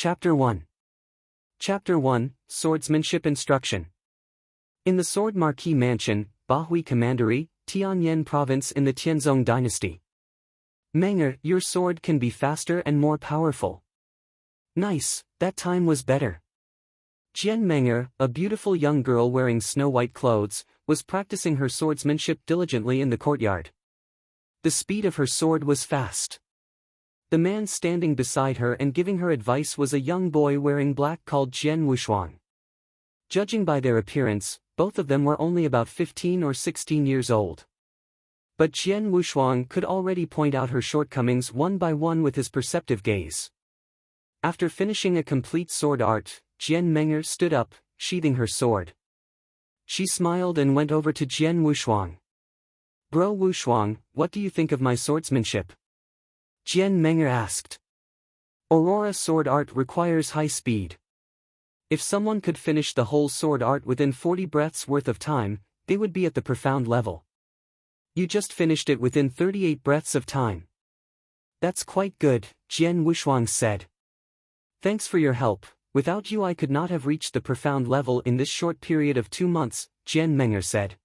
Chapter 1. Chapter 1, Swordsmanship Instruction. In the Sword Marquis Mansion, Bahui Commandery, Tianyan Province in the Tianzong Dynasty. Menger, your sword can be faster and more powerful. Nice, that time was better. Jian Menger, a beautiful young girl wearing snow-white clothes, was practicing her swordsmanship diligently in the courtyard. The speed of her sword was fast. The man standing beside her and giving her advice was a young boy wearing black called Jian Wushuang. Judging by their appearance, both of them were only about 15 or 16 years old. But Jian Wushuang could already point out her shortcomings one by one with his perceptive gaze. After finishing a complete sword art, Jian Menger stood up, sheathing her sword. She smiled and went over to Jian Wushuang. Bro Wushuang, what do you think of my swordsmanship? Jian Menger asked. Aurora sword art requires high speed. If someone could finish the whole sword art within 40 breaths worth of time, they would be at the profound level. You just finished it within 38 breaths of time. That's quite good, Jian Wushuang said. Thanks for your help, without you I could not have reached the profound level in this short period of 2 months, Jian Menger said.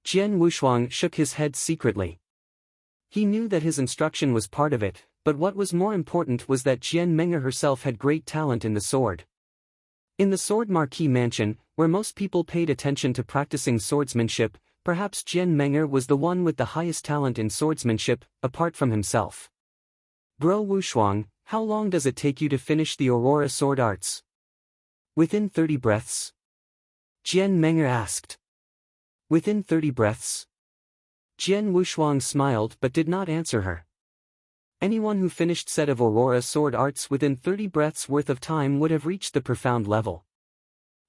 Jian Wushuang shook his head secretly. He knew that his instruction was part of it, but what was more important was that Jian Menger herself had great talent in the sword. In the Sword Marquis Mansion, where most people paid attention to practicing swordsmanship, perhaps Jian Menger was the one with the highest talent in swordsmanship, apart from himself. Bro Wushuang, how long does it take you to finish the Aurora sword arts? Within 30 breaths. Jian Menger asked. Within 30 breaths? Jian Wushuang smiled but did not answer her. Anyone who finished set of Aurora sword arts within 30 breaths worth of time would have reached the profound level.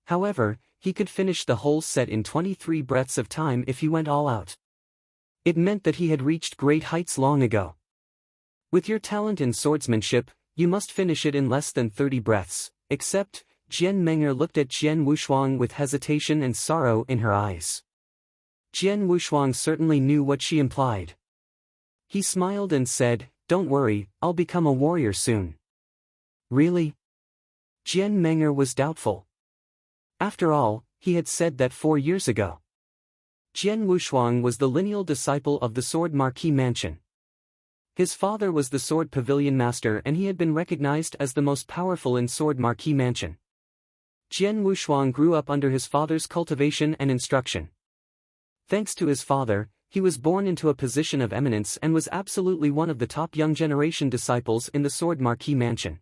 However, he could finish the whole set in 23 breaths of time if he went all out. It meant that he had reached great heights long ago. With your talent in swordsmanship, you must finish it in less than 30 breaths, except, Jian Menger looked at Jian Wushuang with hesitation and sorrow in her eyes. Jian Wushuang certainly knew what she implied. He smiled and said, Don't worry, I'll become a warrior soon. Really? Jian Menger was doubtful. After all, he had said that 4 years ago. Jian Wushuang was the lineal disciple of the Sword Marquis Mansion. His father was the Sword Pavilion Master and he had been recognized as the most powerful in Sword Marquis Mansion. Jian Wushuang grew up under his father's cultivation and instruction. Thanks to his father, he was born into a position of eminence and was absolutely one of the top young generation disciples in the Sword Marquis Mansion.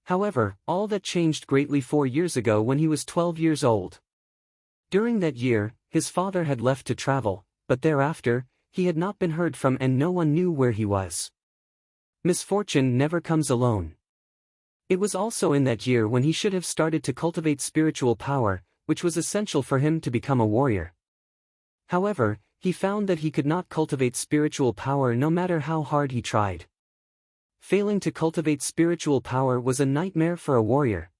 However, all that changed greatly 4 years ago when he was 12 years old. During that year, his father had left to travel, but thereafter, he had not been heard from and no one knew where he was. Misfortune never comes alone. It was also in that year when he should have started to cultivate spiritual power, which was essential for him to become a warrior. However, he found that he could not cultivate spiritual power no matter how hard he tried. Failing to cultivate spiritual power was a nightmare for a warrior.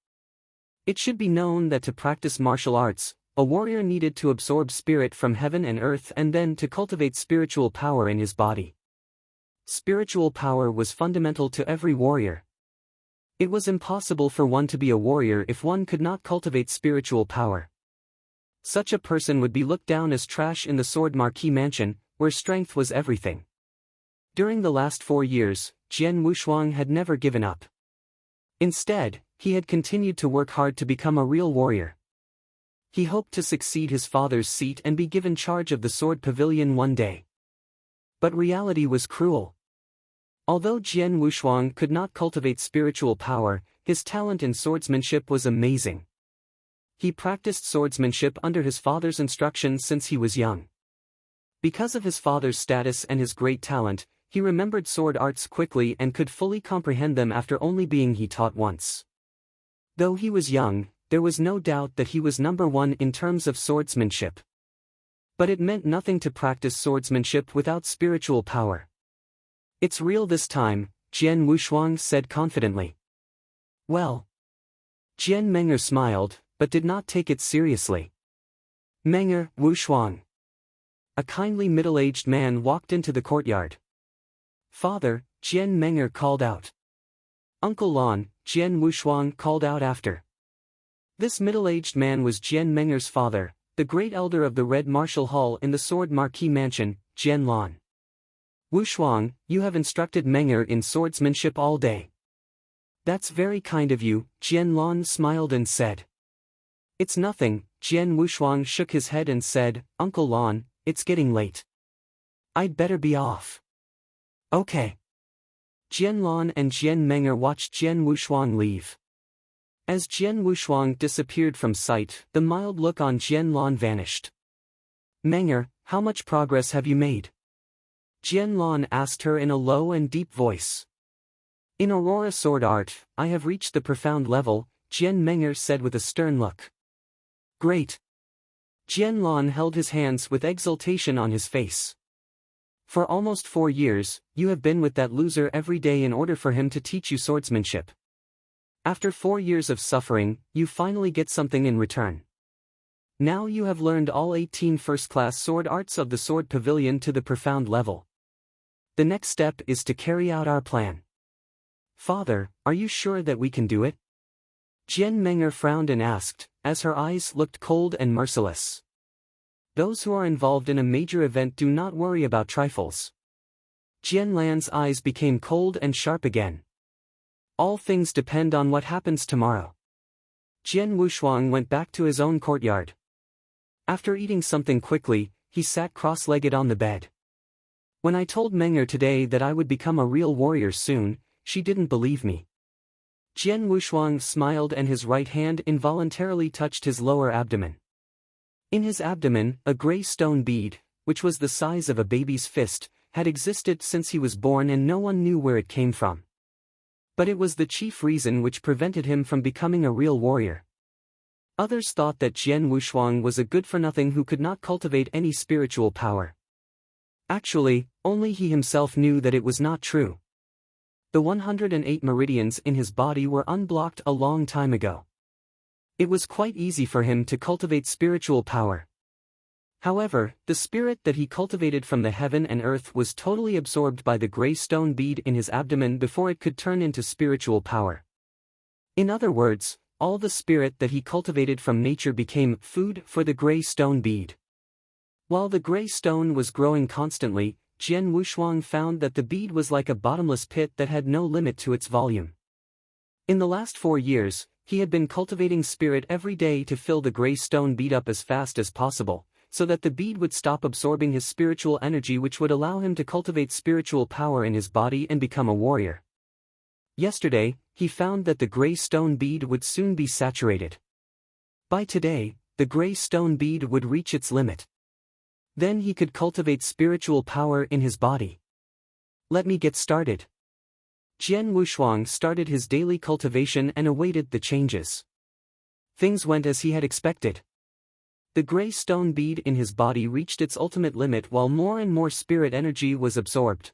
It should be known that to practice martial arts, a warrior needed to absorb spirit from heaven and earth and then to cultivate spiritual power in his body. Spiritual power was fundamental to every warrior. It was impossible for one to be a warrior if one could not cultivate spiritual power. Such a person would be looked down as trash in the Sword Marquis Mansion, where strength was everything. During the last 4 years, Jian Wushuang had never given up. Instead, he had continued to work hard to become a real warrior. He hoped to succeed his father's seat and be given charge of the Sword Pavilion one day. But reality was cruel. Although Jian Wushuang could not cultivate spiritual power, his talent in swordsmanship was amazing. He practiced swordsmanship under his father's instruction since he was young. Because of his father's status and his great talent, he remembered sword arts quickly and could fully comprehend them after only being taught once. Though he was young, there was no doubt that he was number one in terms of swordsmanship. But it meant nothing to practice swordsmanship without spiritual power. It's real this time, Jian Wushuang said confidently. Well. Jian Menger smiled, but did not take it seriously. Menger, Wushuang. A kindly middle-aged man walked into the courtyard. Father, Jian Menger called out. Uncle Lon, Jian Wushuang called out after. This middle-aged man was Jian Menger's father, the great elder of the Red Martial Hall in the Sword Marquis Mansion, Jian Lon. Wushuang, you have instructed Menger in swordsmanship all day. That's very kind of you, Jian Lon smiled and said. It's nothing, Jian Wushuang shook his head and said, Uncle Lon, it's getting late. I'd better be off. Okay. Jian Lon and Jian Menger watched Jian Wushuang leave. As Jian Wushuang disappeared from sight, the mild look on Jian Lon vanished. Menger, how much progress have you made? Jian Lon asked her in a low and deep voice. In Aurora sword art, I have reached the profound level, Jian Menger said with a stern look. Great. Jian Lon held his hands with exultation on his face. For almost 4 years, you have been with that loser every day in order for him to teach you swordsmanship. After 4 years of suffering, you finally get something in return. Now you have learned all 18 first-class sword arts of the Sword Pavilion to the profound level. The next step is to carry out our plan. Father, are you sure that we can do it? Jian Menger frowned and asked, as her eyes looked cold and merciless. Those who are involved in a major event do not worry about trifles. Jian Lan's eyes became cold and sharp again. All things depend on what happens tomorrow. Jian Wushuang went back to his own courtyard. After eating something quickly, he sat cross-legged on the bed. When I told Menger today that I would become a real warrior soon, she didn't believe me. Jian Wushuang smiled and his right hand involuntarily touched his lower abdomen. In his abdomen, a gray stone bead, which was the size of a baby's fist, had existed since he was born and no one knew where it came from. But it was the chief reason which prevented him from becoming a real warrior. Others thought that Jian Wushuang was a good-for-nothing who could not cultivate any spiritual power. Actually, only he himself knew that it was not true. The 108 meridians in his body were unblocked a long time ago. It was quite easy for him to cultivate spiritual power. However, the spirit that he cultivated from the heaven and earth was totally absorbed by the gray stone bead in his abdomen before it could turn into spiritual power. In other words, all the spirit that he cultivated from nature became food for the gray stone bead. While the gray stone was growing constantly, Jian Wushuang found that the bead was like a bottomless pit that had no limit to its volume. In the last 4 years, he had been cultivating spirit every day to fill the gray stone bead up as fast as possible, so that the bead would stop absorbing his spiritual energy, which would allow him to cultivate spiritual power in his body and become a warrior. Yesterday, he found that the gray stone bead would soon be saturated. By today, the gray stone bead would reach its limit. Then he could cultivate spiritual power in his body. Let me get started. Jian Wushuang started his daily cultivation and awaited the changes. Things went as he had expected. The gray stone bead in his body reached its ultimate limit while more and more spirit energy was absorbed.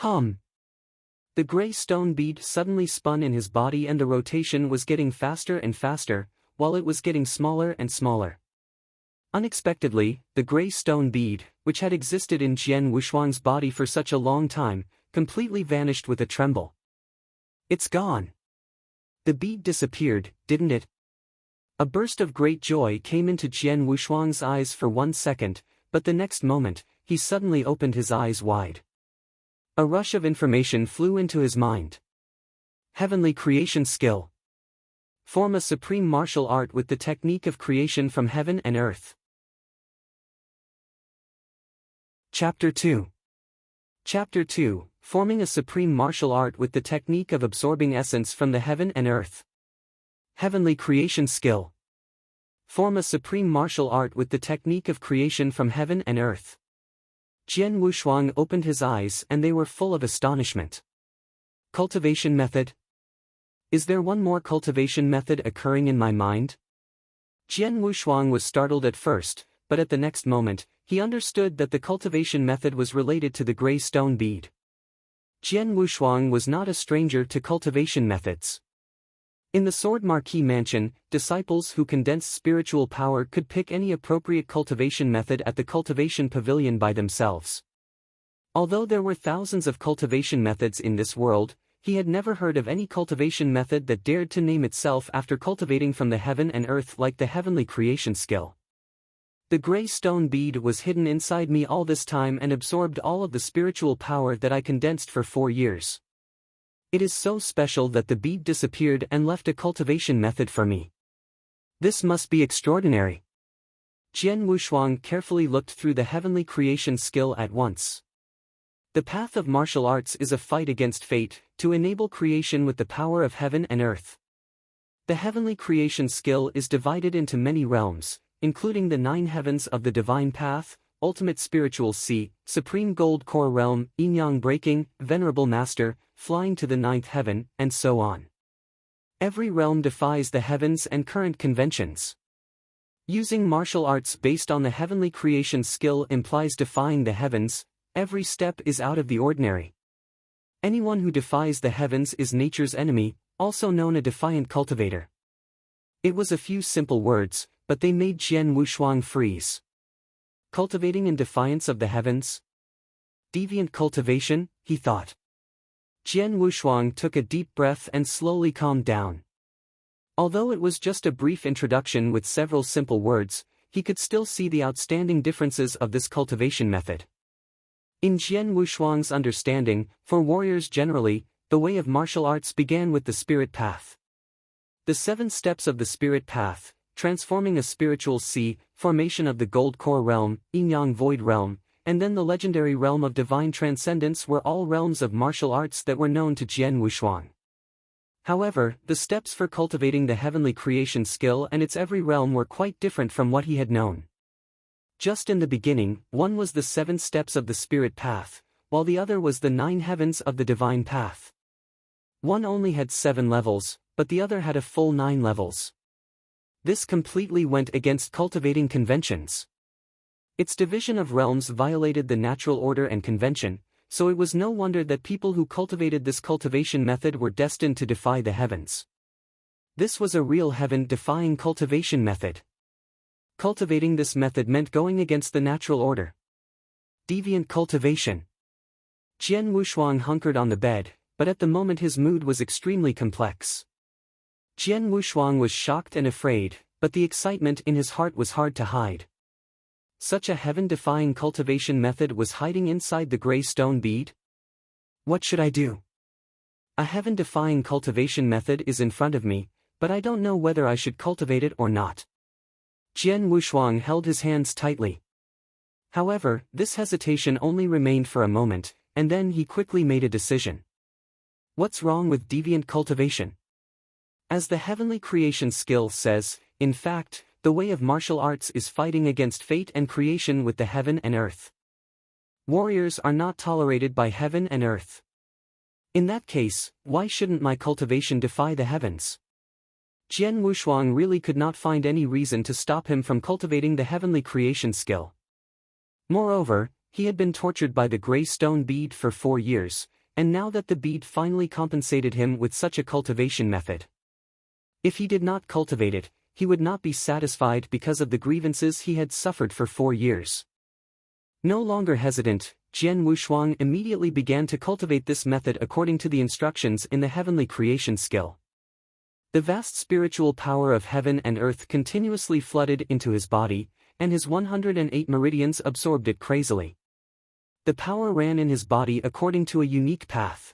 The gray stone bead suddenly spun in his body and the rotation was getting faster and faster, while it was getting smaller and smaller. Unexpectedly, the gray stone bead, which had existed in Jian Wushuang's body for such a long time, completely vanished with a tremble. It's gone. The bead disappeared, didn't it? A burst of great joy came into Jian Wushuang's eyes for 1 second, but the next moment, he suddenly opened his eyes wide. A rush of information flew into his mind. Heavenly creation skill. Form a supreme martial art with the technique of creation from heaven and earth. Chapter 2. Chapter 2, Forming a supreme martial art with the technique of absorbing essence from the heaven and earth. Heavenly creation skill. Form a supreme martial art with the technique of creation from heaven and earth. Jian Wushuang opened his eyes and they were full of astonishment. Cultivation method? Is there one more cultivation method occurring in my mind? Jian Wushuang was startled at first, but at the next moment, he understood that the cultivation method was related to the gray stone bead. Jian Wushuang was not a stranger to cultivation methods. In the Sword Marquis Mansion, disciples who condensed spiritual power could pick any appropriate cultivation method at the cultivation pavilion by themselves. Although there were thousands of cultivation methods in this world, He had never heard of any cultivation method that dared to name itself after cultivating from the heaven and earth like the heavenly creation skill. The gray stone bead was hidden inside me all this time and absorbed all of the spiritual power that I condensed for 4 years. It is so special that the bead disappeared and left a cultivation method for me. This must be extraordinary. Jian Wushuang carefully looked through the heavenly creation skill at once. The path of martial arts is a fight against fate, to enable creation with the power of heaven and earth. The heavenly creation skill is divided into many realms, including the 9 heavens of the divine path, ultimate spiritual sea, supreme gold core realm, yin-yang breaking, venerable master, flying to the 9th heaven, and so on. Every realm defies the heavens and current conventions. Using martial arts based on the heavenly creation skill implies defying the heavens. Every step is out of the ordinary. Anyone who defies the heavens is nature's enemy, also known as a defiant cultivator. It was a few simple words, but they made Jian Wushuang freeze. Cultivating in defiance of the heavens? Deviant cultivation, he thought. Jian Wushuang took a deep breath and slowly calmed down. Although it was just a brief introduction with several simple words, he could still see the outstanding differences of this cultivation method. In Jian Wushuang's understanding, for warriors generally, the way of martial arts began with the spirit path. The 7 steps of the spirit path, transforming a spiritual sea, formation of the gold core realm, yin-yang void realm, and then the legendary realm of divine transcendence were all realms of martial arts that were known to Jian Wushuang. However, the steps for cultivating the heavenly creation skill and its every realm were quite different from what he had known. Just in the beginning, one was the 7 steps of the spirit path, while the other was the 9 heavens of the divine path. One only had 7 levels, but the other had a full 9 levels. This completely went against cultivating conventions. Its division of realms violated the natural order and convention, so it was no wonder that people who cultivated this cultivation method were destined to defy the heavens. This was a real heaven-defying cultivation method. Cultivating this method meant going against the natural order. Deviant cultivation. Jian Wushuang hunkered on the bed, but at the moment his mood was extremely complex. Jian Wushuang was shocked and afraid, but the excitement in his heart was hard to hide. Such a heaven-defying cultivation method was hiding inside the gray stone bead? What should I do? A heaven-defying cultivation method is in front of me, but I don't know whether I should cultivate it or not. Jian Wushuang held his hands tightly. However, this hesitation only remained for a moment, and then he quickly made a decision. What's wrong with deviant cultivation? As the heavenly creation skill says, in fact, the way of martial arts is fighting against fate and creation with the heaven and earth. Warriors are not tolerated by heaven and earth. In that case, why shouldn't my cultivation defy the heavens? Jian Wushuang really could not find any reason to stop him from cultivating the heavenly creation skill. Moreover, he had been tortured by the gray stone bead for 4 years, and now that the bead finally compensated him with such a cultivation method. If he did not cultivate it, he would not be satisfied because of the grievances he had suffered for 4 years. No longer hesitant, Jian Wushuang immediately began to cultivate this method according to the instructions in the heavenly creation skill. The vast spiritual power of heaven and earth continuously flooded into his body, and his 108 meridians absorbed it crazily. The power ran in his body according to a unique path.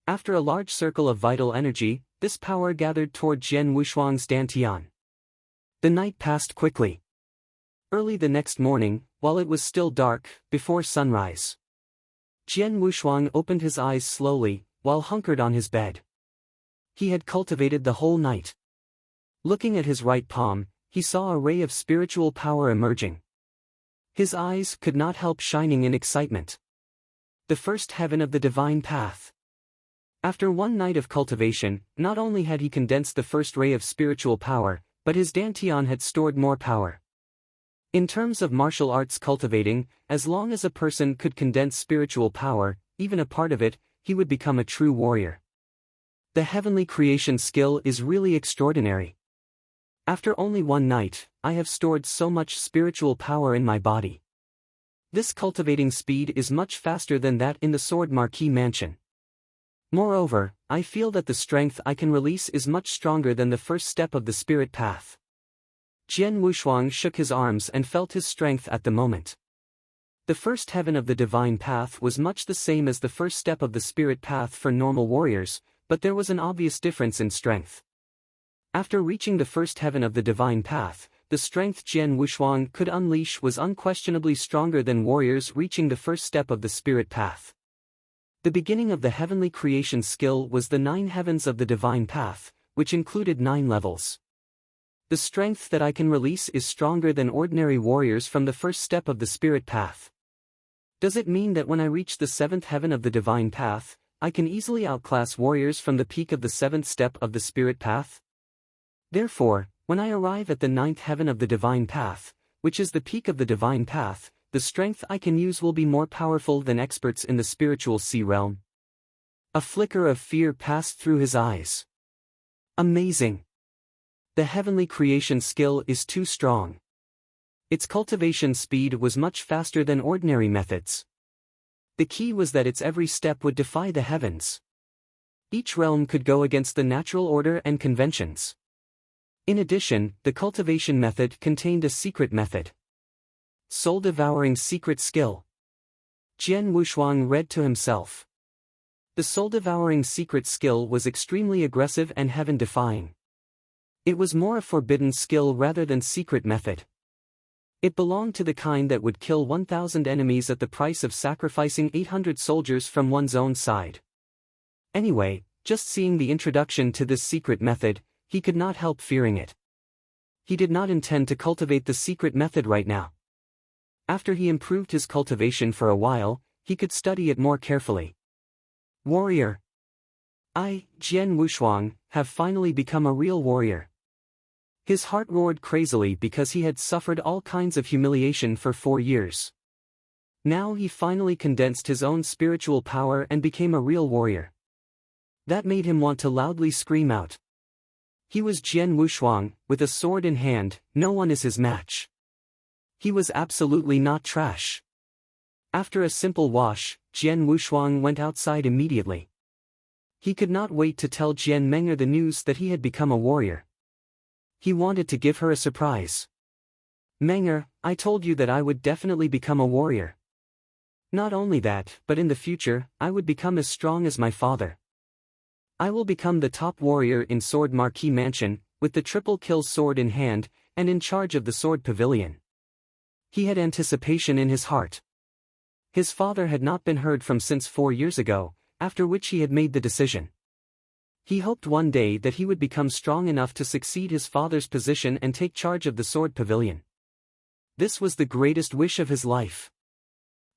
After a large circle of vital energy, this power gathered toward Jian Wushuang's dantian. The night passed quickly. Early the next morning, while it was still dark, before sunrise, Jian Wushuang opened his eyes slowly, while hunkered on his bed. He had cultivated the whole night. Looking at his right palm, he saw a ray of spiritual power emerging. His eyes could not help shining in excitement. The first heaven of the divine path. After one night of cultivation, not only had he condensed the first ray of spiritual power, but his dantian had stored more power. In terms of martial arts cultivating, as long as a person could condense spiritual power, even a part of it, he would become a true warrior. The heavenly creation skill is really extraordinary. After only one night, I have stored so much spiritual power in my body. This cultivating speed is much faster than that in the Sword Marquis mansion. Moreover, I feel that the strength I can release is much stronger than the first step of the spirit path. Jian Wushuang shook his arms and felt his strength at the moment. The first heaven of the divine path was much the same as the first step of the spirit path for normal warriors, but there was an obvious difference in strength. After reaching the first heaven of the divine path, the strength Jian Wushuang could unleash was unquestionably stronger than warriors reaching the first step of the spirit path. The beginning of the heavenly creation skill was the 9 heavens of the divine path, which included 9 levels. The strength that I can release is stronger than ordinary warriors from the first step of the spirit path. Does it mean that when I reach the 7th heaven of the divine path, I can easily outclass warriors from the peak of the 7th step of the spirit path? Therefore, when I arrive at the 9th heaven of the divine path, which is the peak of the divine path, the strength I can use will be more powerful than experts in the spiritual sea realm. A flicker of fear passed through his eyes. Amazing! The heavenly creation skill is too strong. Its cultivation speed was much faster than ordinary methods. The key was that its every step would defy the heavens. Each realm could go against the natural order and conventions. In addition, the cultivation method contained a secret method. Soul-devouring secret skill. Jian Wushuang read to himself. The soul-devouring secret skill was extremely aggressive and heaven-defying. It was more a forbidden skill rather than secret method. It belonged to the kind that would kill 1,000 enemies at the price of sacrificing 800 soldiers from one's own side. Anyway, just seeing the introduction to this secret method, he could not help fearing it. He did not intend to cultivate the secret method right now. After he improved his cultivation for a while, he could study it more carefully. Warrior. I, Jian Wushuang, have finally become a real warrior. His heart roared crazily because he had suffered all kinds of humiliation for 4 years. Now he finally condensed his own spiritual power and became a real warrior. That made him want to loudly scream out. He was Jian Wushuang, with a sword in hand, no one is his match. He was absolutely not trash. After a simple wash, Jian Wushuang went outside immediately. He could not wait to tell Jian Menger the news that he had become a warrior. He wanted to give her a surprise. Menger, I told you that I would definitely become a warrior. Not only that, but in the future, I would become as strong as my father. I will become the top warrior in Sword Marquee Mansion, with the triple kill sword in hand, and in charge of the sword pavilion. He had anticipation in his heart. His father had not been heard from since 4 years ago, after which he had made the decision. He hoped one day that he would become strong enough to succeed his father's position and take charge of the sword pavilion. This was the greatest wish of his life.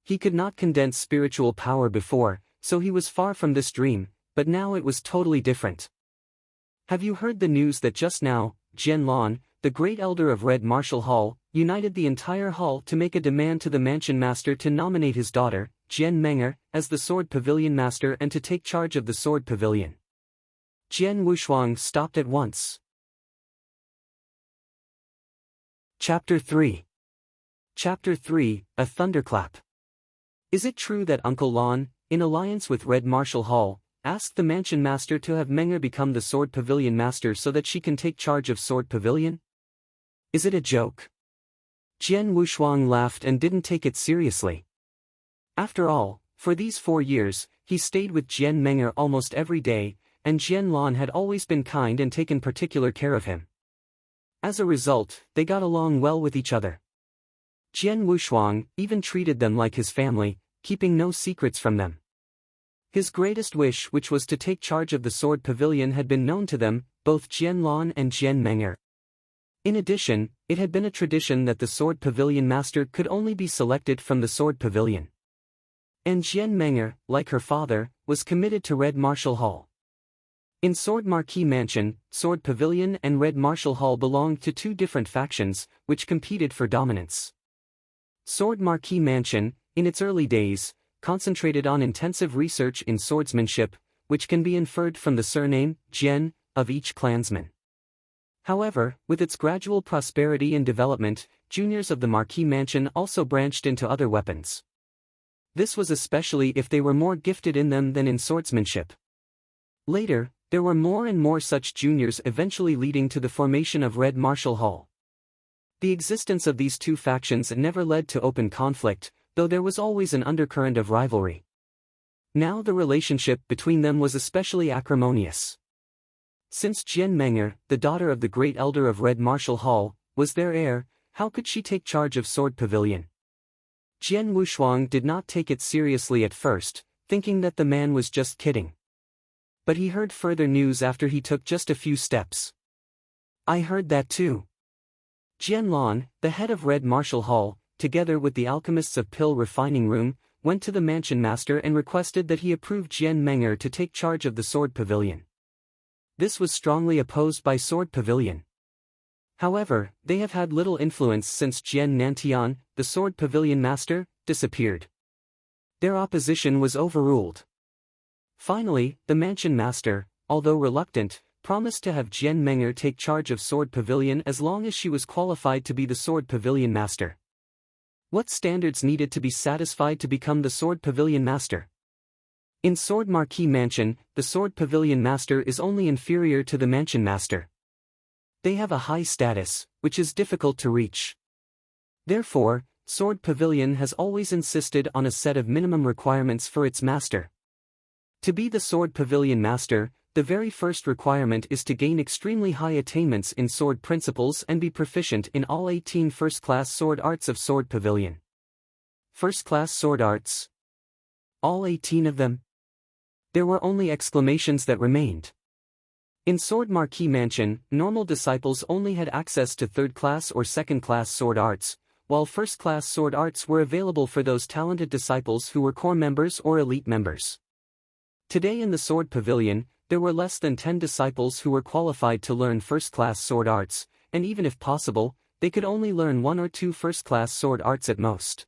He could not condense spiritual power before, so he was far from this dream, but now it was totally different. Have you heard the news that just now, Jian Lan, the great elder of Red Martial Hall, united the entire hall to make a demand to the mansion master to nominate his daughter, Jian Menger, as the sword pavilion master and to take charge of the sword pavilion? Jian Wushuang stopped at once. Chapter 3. Chapter 3, A Thunderclap. Is it true that Uncle Lan, in alliance with Red Martial Hall, asked the mansion master to have Menger become the sword pavilion master so that she can take charge of sword pavilion? Is it a joke? Jian Wushuang laughed and didn't take it seriously. After all, for these 4 years, he stayed with Jian Menger almost every day, and Jian Lan had always been kind and taken particular care of him. As a result, they got along well with each other. Jian Wushuang even treated them like his family, keeping no secrets from them. His greatest wish, which was to take charge of the sword pavilion, had been known to them, both Jian Lan and Jian Menger. In addition, it had been a tradition that the sword pavilion master could only be selected from the sword pavilion. And Jian Menger, like her father, was committed to Red Martial Hall. In Sword Marquee Mansion, Sword Pavilion and Red Martial Hall belonged to 2 different factions, which competed for dominance. Sword Marquee Mansion, in its early days, concentrated on intensive research in swordsmanship, which can be inferred from the surname, Jian, of each clansman. However, with its gradual prosperity and development, juniors of the Marquee Mansion also branched into other weapons. This was especially if they were more gifted in them than in swordsmanship. Later, there were more and more such juniors, eventually leading to the formation of Red Martial Hall. The existence of these two factions never led to open conflict, though there was always an undercurrent of rivalry. Now the relationship between them was especially acrimonious. Since Jian Menger, the daughter of the great elder of Red Martial Hall, was their heir, how could she take charge of Sword Pavilion? Jian Wushuang did not take it seriously at first, thinking that the man was just kidding. But he heard further news after he took just a few steps. I heard that too. Jian Lan, the head of Red Martial Hall, together with the alchemists of Pill Refining Room, went to the mansion master and requested that he approve Jian Menger to take charge of the Sword Pavilion. This was strongly opposed by Sword Pavilion. However, they have had little influence since Jian Nantian, the Sword Pavilion master, disappeared. Their opposition was overruled. Finally, the mansion master, although reluctant, promised to have Jian Menger take charge of Sword Pavilion as long as she was qualified to be the Sword Pavilion master. What standards needed to be satisfied to become the Sword Pavilion master? In Sword Marquee Mansion, the Sword Pavilion master is only inferior to the mansion master. They have a high status, which is difficult to reach. Therefore, Sword Pavilion has always insisted on a set of minimum requirements for its master. To be the Sword Pavilion master, the very first requirement is to gain extremely high attainments in sword principles and be proficient in all 18 first-class sword arts of Sword Pavilion. First-class sword arts? All 18 of them? There were only exclamations that remained. In Sword Marquee Mansion, normal disciples only had access to third-class or second-class sword arts, while first-class sword arts were available for those talented disciples who were core members or elite members. Today in the Sword Pavilion, there were less than 10 disciples who were qualified to learn first-class sword arts, and even if possible, they could only learn 1 or 2 first-class sword arts at most.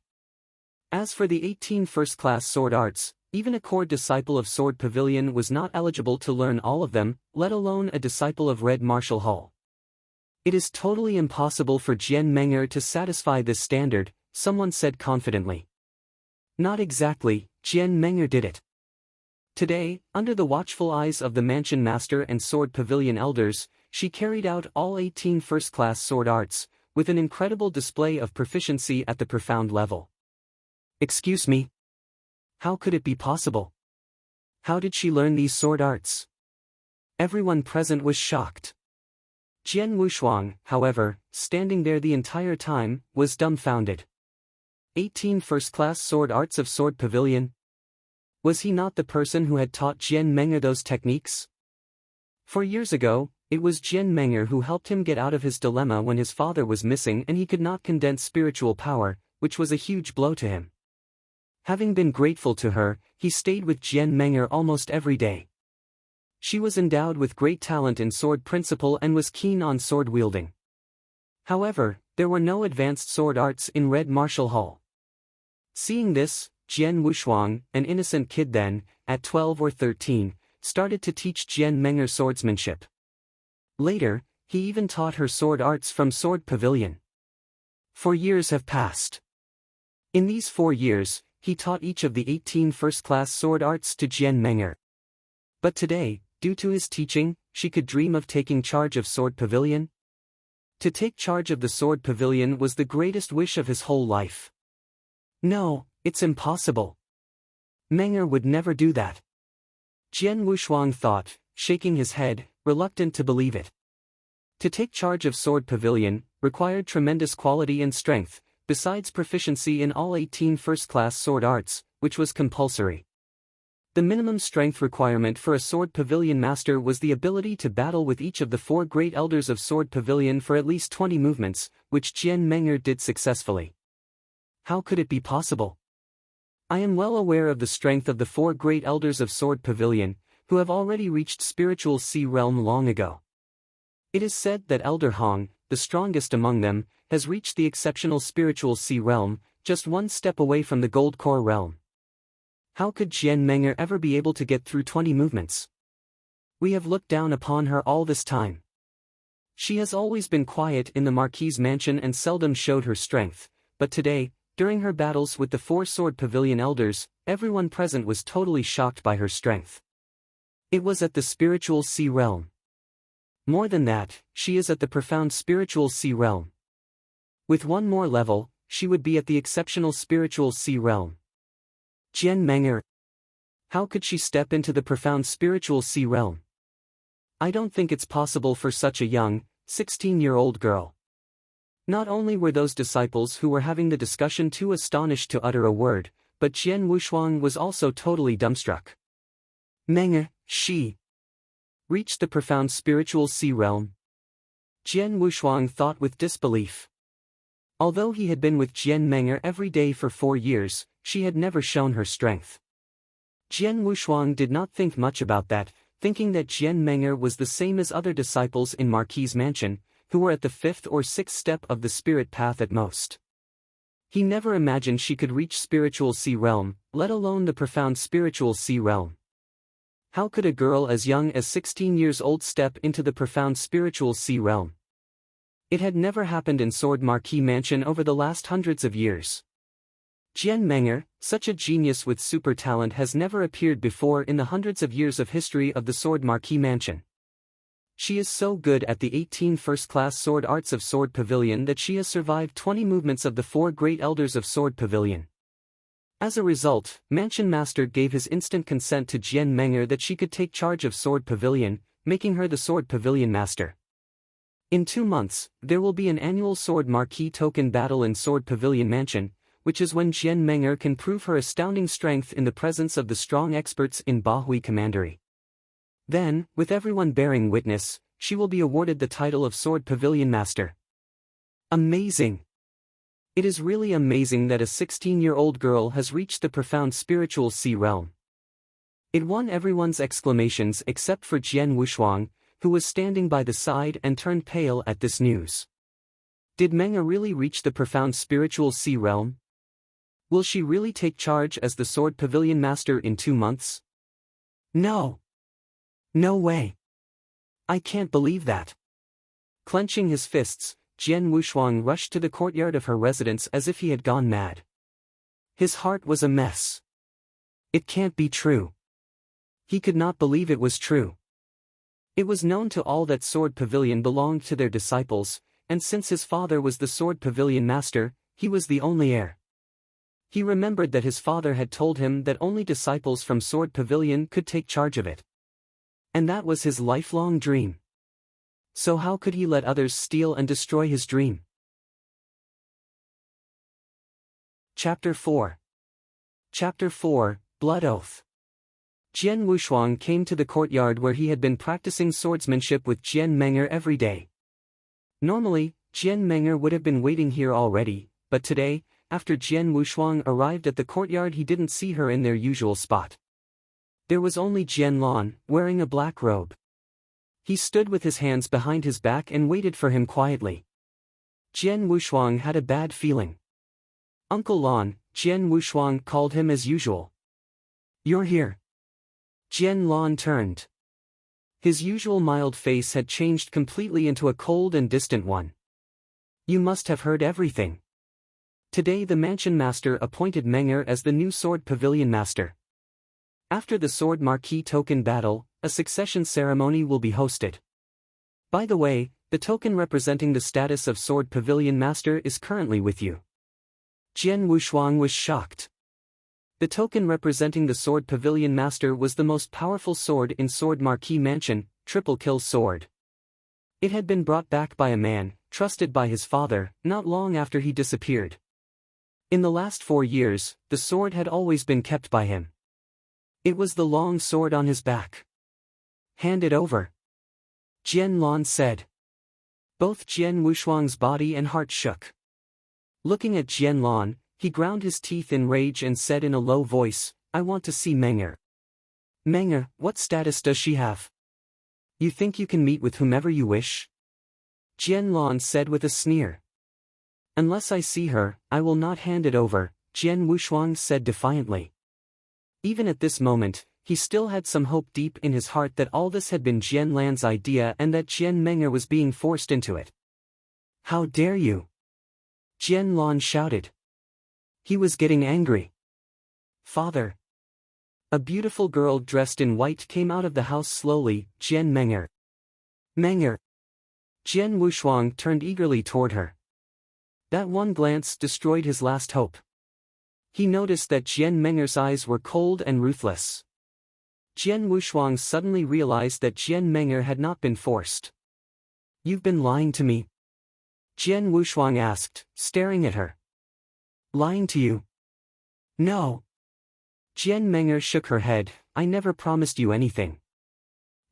As for the 18 first-class sword arts, even a core disciple of Sword Pavilion was not eligible to learn all of them, let alone a disciple of Red Martial Hall. It is totally impossible for Jian Menger to satisfy this standard, someone said confidently. Not exactly, Jian Menger did it. Today, under the watchful eyes of the Mansion Master and Sword Pavilion Elders, she carried out all 18 first-class sword arts, with an incredible display of proficiency at the profound level. Excuse me? How could it be possible? How did she learn these sword arts? Everyone present was shocked. Jian Wushuang, however, standing there the entire time, was dumbfounded. 18 first-class sword arts of Sword Pavilion? Was he not the person who had taught Jian Menger those techniques? For years ago, it was Jian Menger who helped him get out of his dilemma when his father was missing and he could not condense spiritual power, which was a huge blow to him. Having been grateful to her, he stayed with Jian Menger almost every day. She was endowed with great talent in sword principle and was keen on sword wielding. However, there were no advanced sword arts in Red Martial Hall. Seeing this, Jian Wushuang, an innocent kid then, at 12 or 13, started to teach Jian Menger swordsmanship. Later, he even taught her sword arts from Sword Pavilion. 4 years have passed. In these 4 years, he taught each of the 18 first-class sword arts to Jian Menger. But today, due to his teaching, she could dream of taking charge of Sword Pavilion? To take charge of the Sword Pavilion was the greatest wish of his whole life. No, it's impossible. Menger would never do that. Jian Wushuang thought, shaking his head, reluctant to believe it. To take charge of Sword Pavilion required tremendous quality and strength, besides proficiency in all 18 first-class sword arts, which was compulsory. The minimum strength requirement for a Sword Pavilion master was the ability to battle with each of the 4 great elders of Sword Pavilion for at least 20 movements, which Jian Menger did successfully. How could it be possible? I am well aware of the strength of the 4 great elders of Sword Pavilion, who have already reached spiritual sea realm long ago. It is said that Elder Hong, the strongest among them, has reached the exceptional spiritual sea realm, just 1 step away from the gold core realm. How could Jian Menger ever be able to get through 20 movements? We have looked down upon her all this time. She has always been quiet in the Marquis mansion and seldom showed her strength, but today, during her battles with the 4 Sword Pavilion elders, everyone present was totally shocked by her strength. It was at the spiritual sea realm. More than that, she is at the profound spiritual sea realm. With one more level, she would be at the exceptional spiritual sea realm. Jian Meng'er. How could she step into the profound spiritual sea realm? I don't think it's possible for such a young, 16-year-old girl. Not only were those disciples who were having the discussion too astonished to utter a word, but Jian Wushuang was also totally dumbstruck. Meng'er, she reached the profound spiritual sea realm. Jian Wushuang thought with disbelief. Although he had been with Jian Meng'er every day for 4 years, she had never shown her strength. Jian Wushuang did not think much about that, thinking that Jian Meng'er was the same as other disciples in Marquis' mansion, who were at the 5th or 6th step of the spirit path at most. He never imagined she could reach spiritual sea realm, let alone the profound spiritual sea realm. How could a girl as young as 16 years old step into the profound spiritual sea realm? It had never happened in Sword Marquis Mansion over the last hundreds of years. Jian Meng'er, such a genius with super talent, has never appeared before in the hundreds of years of history of the Sword Marquis Mansion. She is so good at the 18 first-class sword arts of Sword Pavilion that she has survived 20 movements of the 4 great elders of Sword Pavilion. As a result, Mansion Master gave his instant consent to Jian Meng'er that she could take charge of Sword Pavilion, making her the Sword Pavilion Master. In 2 months, there will be an annual Sword Marquis token battle in Sword Pavilion Mansion, which is when Jian Meng'er can prove her astounding strength in the presence of the strong experts in Bahui Commandery. Then, with everyone bearing witness, she will be awarded the title of Sword Pavilion Master. Amazing! It is really amazing that a 16-year-old girl has reached the profound spiritual sea realm. It won everyone's exclamations except for Jian Wushuang, who was standing by the side and turned pale at this news. Did Meng'er really reach the profound spiritual sea realm? Will she really take charge as the Sword Pavilion Master in 2 months? No. No way. I can't believe that. Clenching his fists, Jian Wushuang rushed to the courtyard of her residence as if he had gone mad. His heart was a mess. It can't be true. He could not believe it was true. It was known to all that Sword Pavilion belonged to their disciples, and since his father was the Sword Pavilion Master, he was the only heir. He remembered that his father had told him that only disciples from Sword Pavilion could take charge of it. And that was his lifelong dream. So how could he let others steal and destroy his dream? Chapter 4. Chapter 4, Blood Oath. Jian Wushuang came to the courtyard where he had been practicing swordsmanship with Jian Meng'er every day. Normally, Jian Meng'er would have been waiting here already, but today, after Jian Wushuang arrived at the courtyard, he didn't see her in their usual spot. There was only Jian Lan, wearing a black robe. He stood with his hands behind his back and waited for him quietly. Jian Wushuang had a bad feeling. Uncle Lan, Jian Wushuang called him as usual. You're here. Jian Lan turned. His usual mild face had changed completely into a cold and distant one. You must have heard everything. Today the Mansion Master appointed Meng'er as the new Sword Pavilion Master. After the Sword Marquis token battle, a succession ceremony will be hosted. By the way, the token representing the status of Sword Pavilion Master is currently with you. Jian Wushuang was shocked. The token representing the Sword Pavilion Master was the most powerful sword in Sword Marquis Mansion, Triple Kill Sword. It had been brought back by a man, trusted by his father, not long after he disappeared. In the last 4 years, the sword had always been kept by him. It was the long sword on his back. Hand it over. Jian Lan said. Both Jian Wushuang's body and heart shook. Looking at Jian Lan, he ground his teeth in rage and said in a low voice, I want to see Meng'er. Meng'er, what status does she have? You think you can meet with whomever you wish? Jian Lan said with a sneer. Unless I see her, I will not hand it over, Jian Wushuang said defiantly. Even at this moment, he still had some hope deep in his heart that all this had been Jian Lan's idea and that Jian Meng'er was being forced into it. How dare you? Jian Lan shouted. He was getting angry. Father. A beautiful girl dressed in white came out of the house slowly. Jian Meng'er. Meng'er. Jian Wushuang turned eagerly toward her. That one glance destroyed his last hope. He noticed that Jian Meng'er's eyes were cold and ruthless. Jian Wushuang suddenly realized that Jian Meng'er had not been forced. "You've been lying to me?" Jian Wushuang asked, staring at her. "Lying to you?" "No." Jian Meng'er shook her head. "I never promised you anything.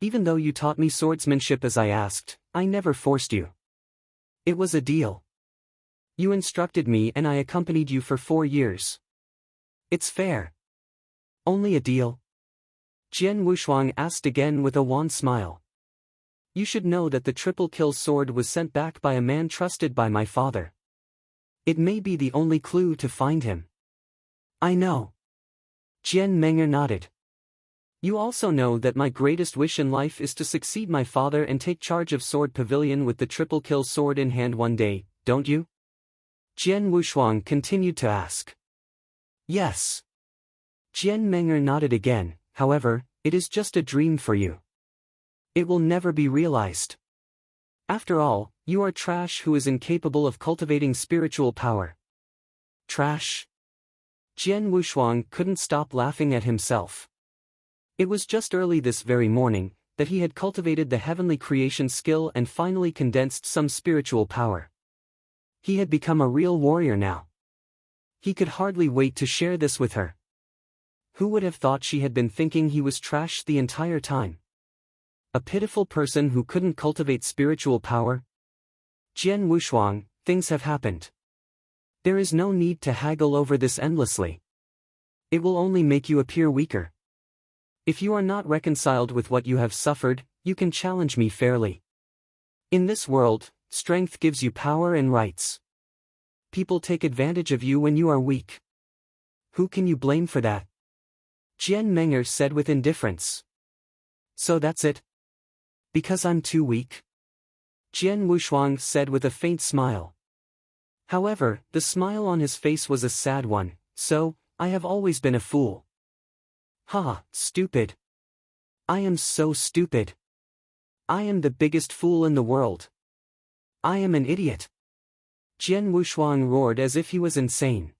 Even though you taught me swordsmanship as I asked, I never forced you. It was a deal. You instructed me and I accompanied you for 4 years. It's fair." "Only a deal?" Jian Wushuang asked again with a wan smile. "You should know that the triple kill sword was sent back by a man trusted by my father. It may be the only clue to find him." "I know." Jian Meng'er nodded. "You also know that my greatest wish in life is to succeed my father and take charge of Sword Pavilion with the triple kill sword in hand one day, don't you?" Jian Wushuang continued to ask. "Yes." Jian Meng'er nodded again. "However, it is just a dream for you. It will never be realized. After all, you are trash who is incapable of cultivating spiritual power." "Trash?" Jian Wushuang couldn't stop laughing at himself. It was just early this very morning that he had cultivated the heavenly creation skill and finally condensed some spiritual power. He had become a real warrior now. He could hardly wait to share this with her. Who would have thought she had been thinking he was trash the entire time? A pitiful person who couldn't cultivate spiritual power? "Jian Wushuang, things have happened. There is no need to haggle over this endlessly. It will only make you appear weaker. If you are not reconciled with what you have suffered, you can challenge me fairly. In this world, strength gives you power and rights. People take advantage of you when you are weak. Who can you blame for that?" Jian Meng'er said with indifference. "So that's it? Because I'm too weak?" Jian Wushuang said with a faint smile. However, the smile on his face was a sad one. "So, I have always been a fool. Ha, stupid. I am so stupid. I am the biggest fool in the world. I am an idiot." Jian Wushuang roared as if he was insane.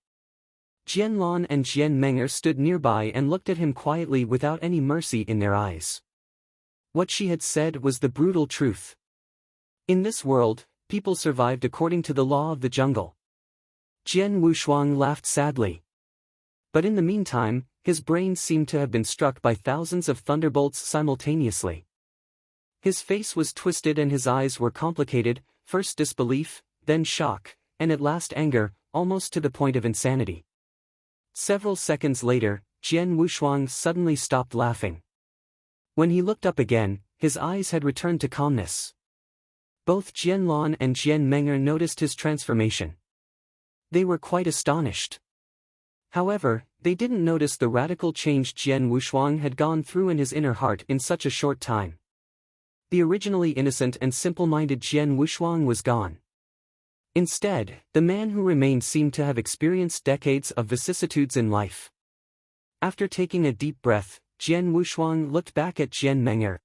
Jian Lan and Jian Meng'er stood nearby and looked at him quietly without any mercy in their eyes. What she had said was the brutal truth. In this world, people survived according to the law of the jungle. Jian Wushuang laughed sadly. But in the meantime, his brain seemed to have been struck by thousands of thunderbolts simultaneously. His face was twisted and his eyes were complicated, first disbelief, then shock, and at last anger, almost to the point of insanity. Several seconds later, Jian Wushuang suddenly stopped laughing. When he looked up again, his eyes had returned to calmness. Both Jian Lan and Jian Meng'er noticed his transformation. They were quite astonished. However, they didn't notice the radical change Jian Wushuang had gone through in his inner heart in such a short time. The originally innocent and simple-minded Jian Wushuang was gone. Instead, the man who remained seemed to have experienced decades of vicissitudes in life. After taking a deep breath, Jian Wushuang looked back at Jian Meng'er.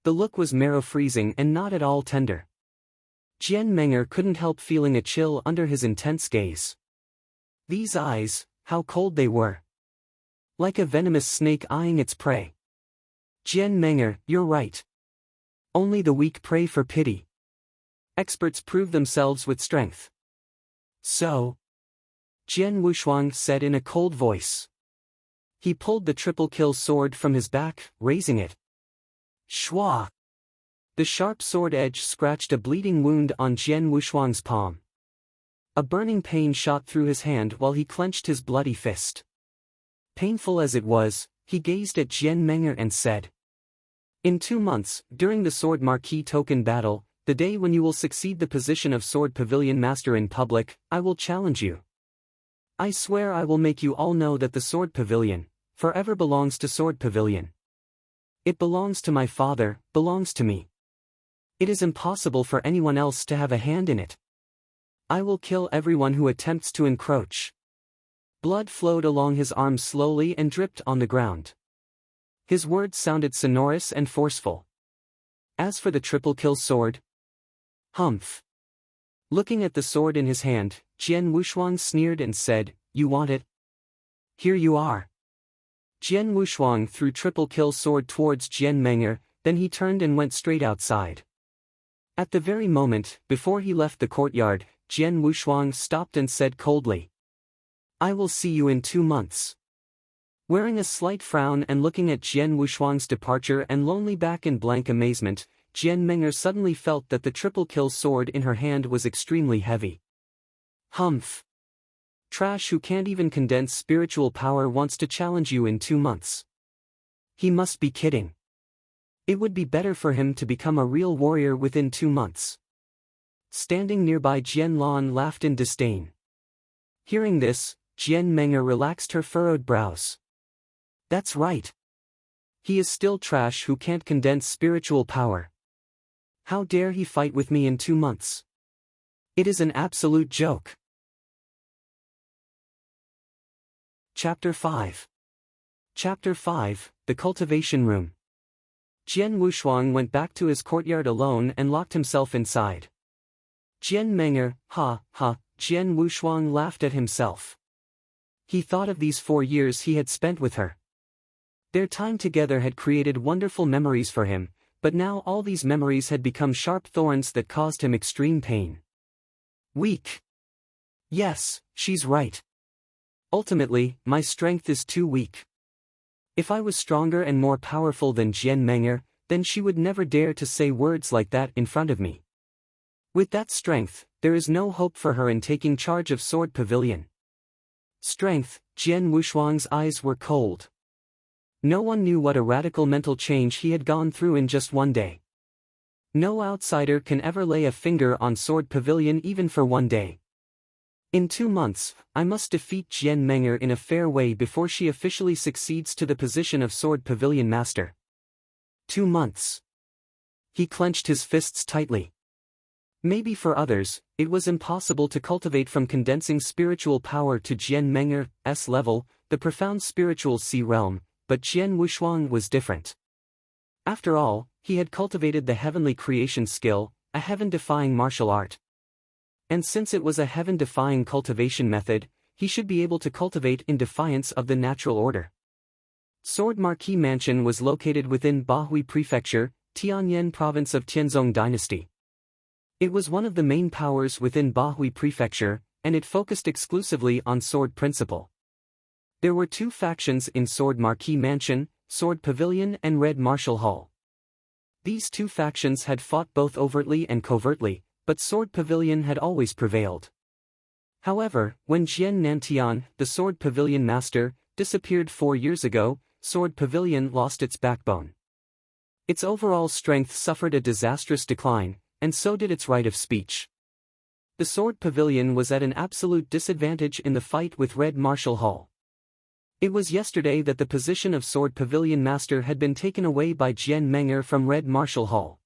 The look was marrow-freezing and not at all tender. Jian Meng'er couldn't help feeling a chill under his intense gaze. These eyes, how cold they were. Like a venomous snake eyeing its prey. "Jian Meng'er, you're right. Only the weak pray for pity. Experts prove themselves with strength." "So?" Jian Wushuang said in a cold voice. He pulled the triple kill sword from his back, raising it. Shwa! The sharp sword edge scratched a bleeding wound on Jian Wushuang's palm. A burning pain shot through his hand while he clenched his bloody fist. Painful as it was, he gazed at Jian Meng'er and said, "In 2 months, during the Sword Marquis token battle, the day when you will succeed the position of Sword Pavilion Master in public, I will challenge you. I swear I will make you all know that the Sword Pavilion forever belongs to Sword Pavilion. It belongs to my father, belongs to me. It is impossible for anyone else to have a hand in it. I will kill everyone who attempts to encroach." Blood flowed along his arms slowly and dripped on the ground. His words sounded sonorous and forceful. As for the triple kill sword? Humph. Looking at the sword in his hand, Jian Wushuang sneered and said, "You want it? Here you are." Jian Wushuang threw triple kill sword towards Jian Meng'er, then he turned and went straight outside. At the very moment, before he left the courtyard, Jian Wushuang stopped and said coldly, "I will see you in 2 months." Wearing a slight frown and looking at Jian Wushuang's departure and lonely back in blank amazement, Jian Meng'er suddenly felt that the triple kill sword in her hand was extremely heavy. Humph. Trash who can't even condense spiritual power wants to challenge you in 2 months. He must be kidding. It would be better for him to become a real warrior within 2 months. Standing nearby, Jian Lan laughed in disdain. Hearing this, Jian Meng'er relaxed her furrowed brows. That's right. He is still trash who can't condense spiritual power. How dare he fight with me in 2 months? It is an absolute joke. Chapter 5. Chapter 5, The Cultivation Room. Jian Wushuang went back to his courtyard alone and locked himself inside. Jian Meng'er, Jian Wushuang laughed at himself. He thought of these 4 years he had spent with her. Their time together had created wonderful memories for him, but now all these memories had become sharp thorns that caused him extreme pain. Weak. Yes, she's right. Ultimately, my strength is too weak. If I was stronger and more powerful than Jian Meng'er, then she would never dare to say words like that in front of me. With that strength, there is no hope for her in taking charge of Sword Pavilion. Strength, Jian Wushuang's eyes were cold. No one knew what a radical mental change he had gone through in just 1 day. No outsider can ever lay a finger on Sword Pavilion even for 1 day. In 2 months, I must defeat Jian Meng'er in a fair way before she officially succeeds to the position of Sword Pavilion Master. 2 months. He clenched his fists tightly. Maybe for others, it was impossible to cultivate from condensing spiritual power to Jian Meng'er's level, the profound spiritual sea realm, but Jian Wushuang was different. After all, he had cultivated the heavenly creation skill, a heaven-defying martial art. And since it was a heaven-defying cultivation method, he should be able to cultivate in defiance of the natural order. Sword Marquis Mansion was located within Bahui Prefecture, Tianyan Province of Tianzong Dynasty. It was one of the main powers within Bahui Prefecture, and it focused exclusively on sword principle. There were 2 factions in Sword Marquis Mansion, Sword Pavilion and Red Martial Hall. These 2 factions had fought both overtly and covertly, but Sword Pavilion had always prevailed. However, when Jian Nantian, the Sword Pavilion Master, disappeared 4 years ago, Sword Pavilion lost its backbone. Its overall strength suffered a disastrous decline, and so did its right of speech. The Sword Pavilion was at an absolute disadvantage in the fight with Red Martial Hall. It was yesterday that the position of Sword Pavilion Master had been taken away by Jian Meng'er from Red Martial Hall.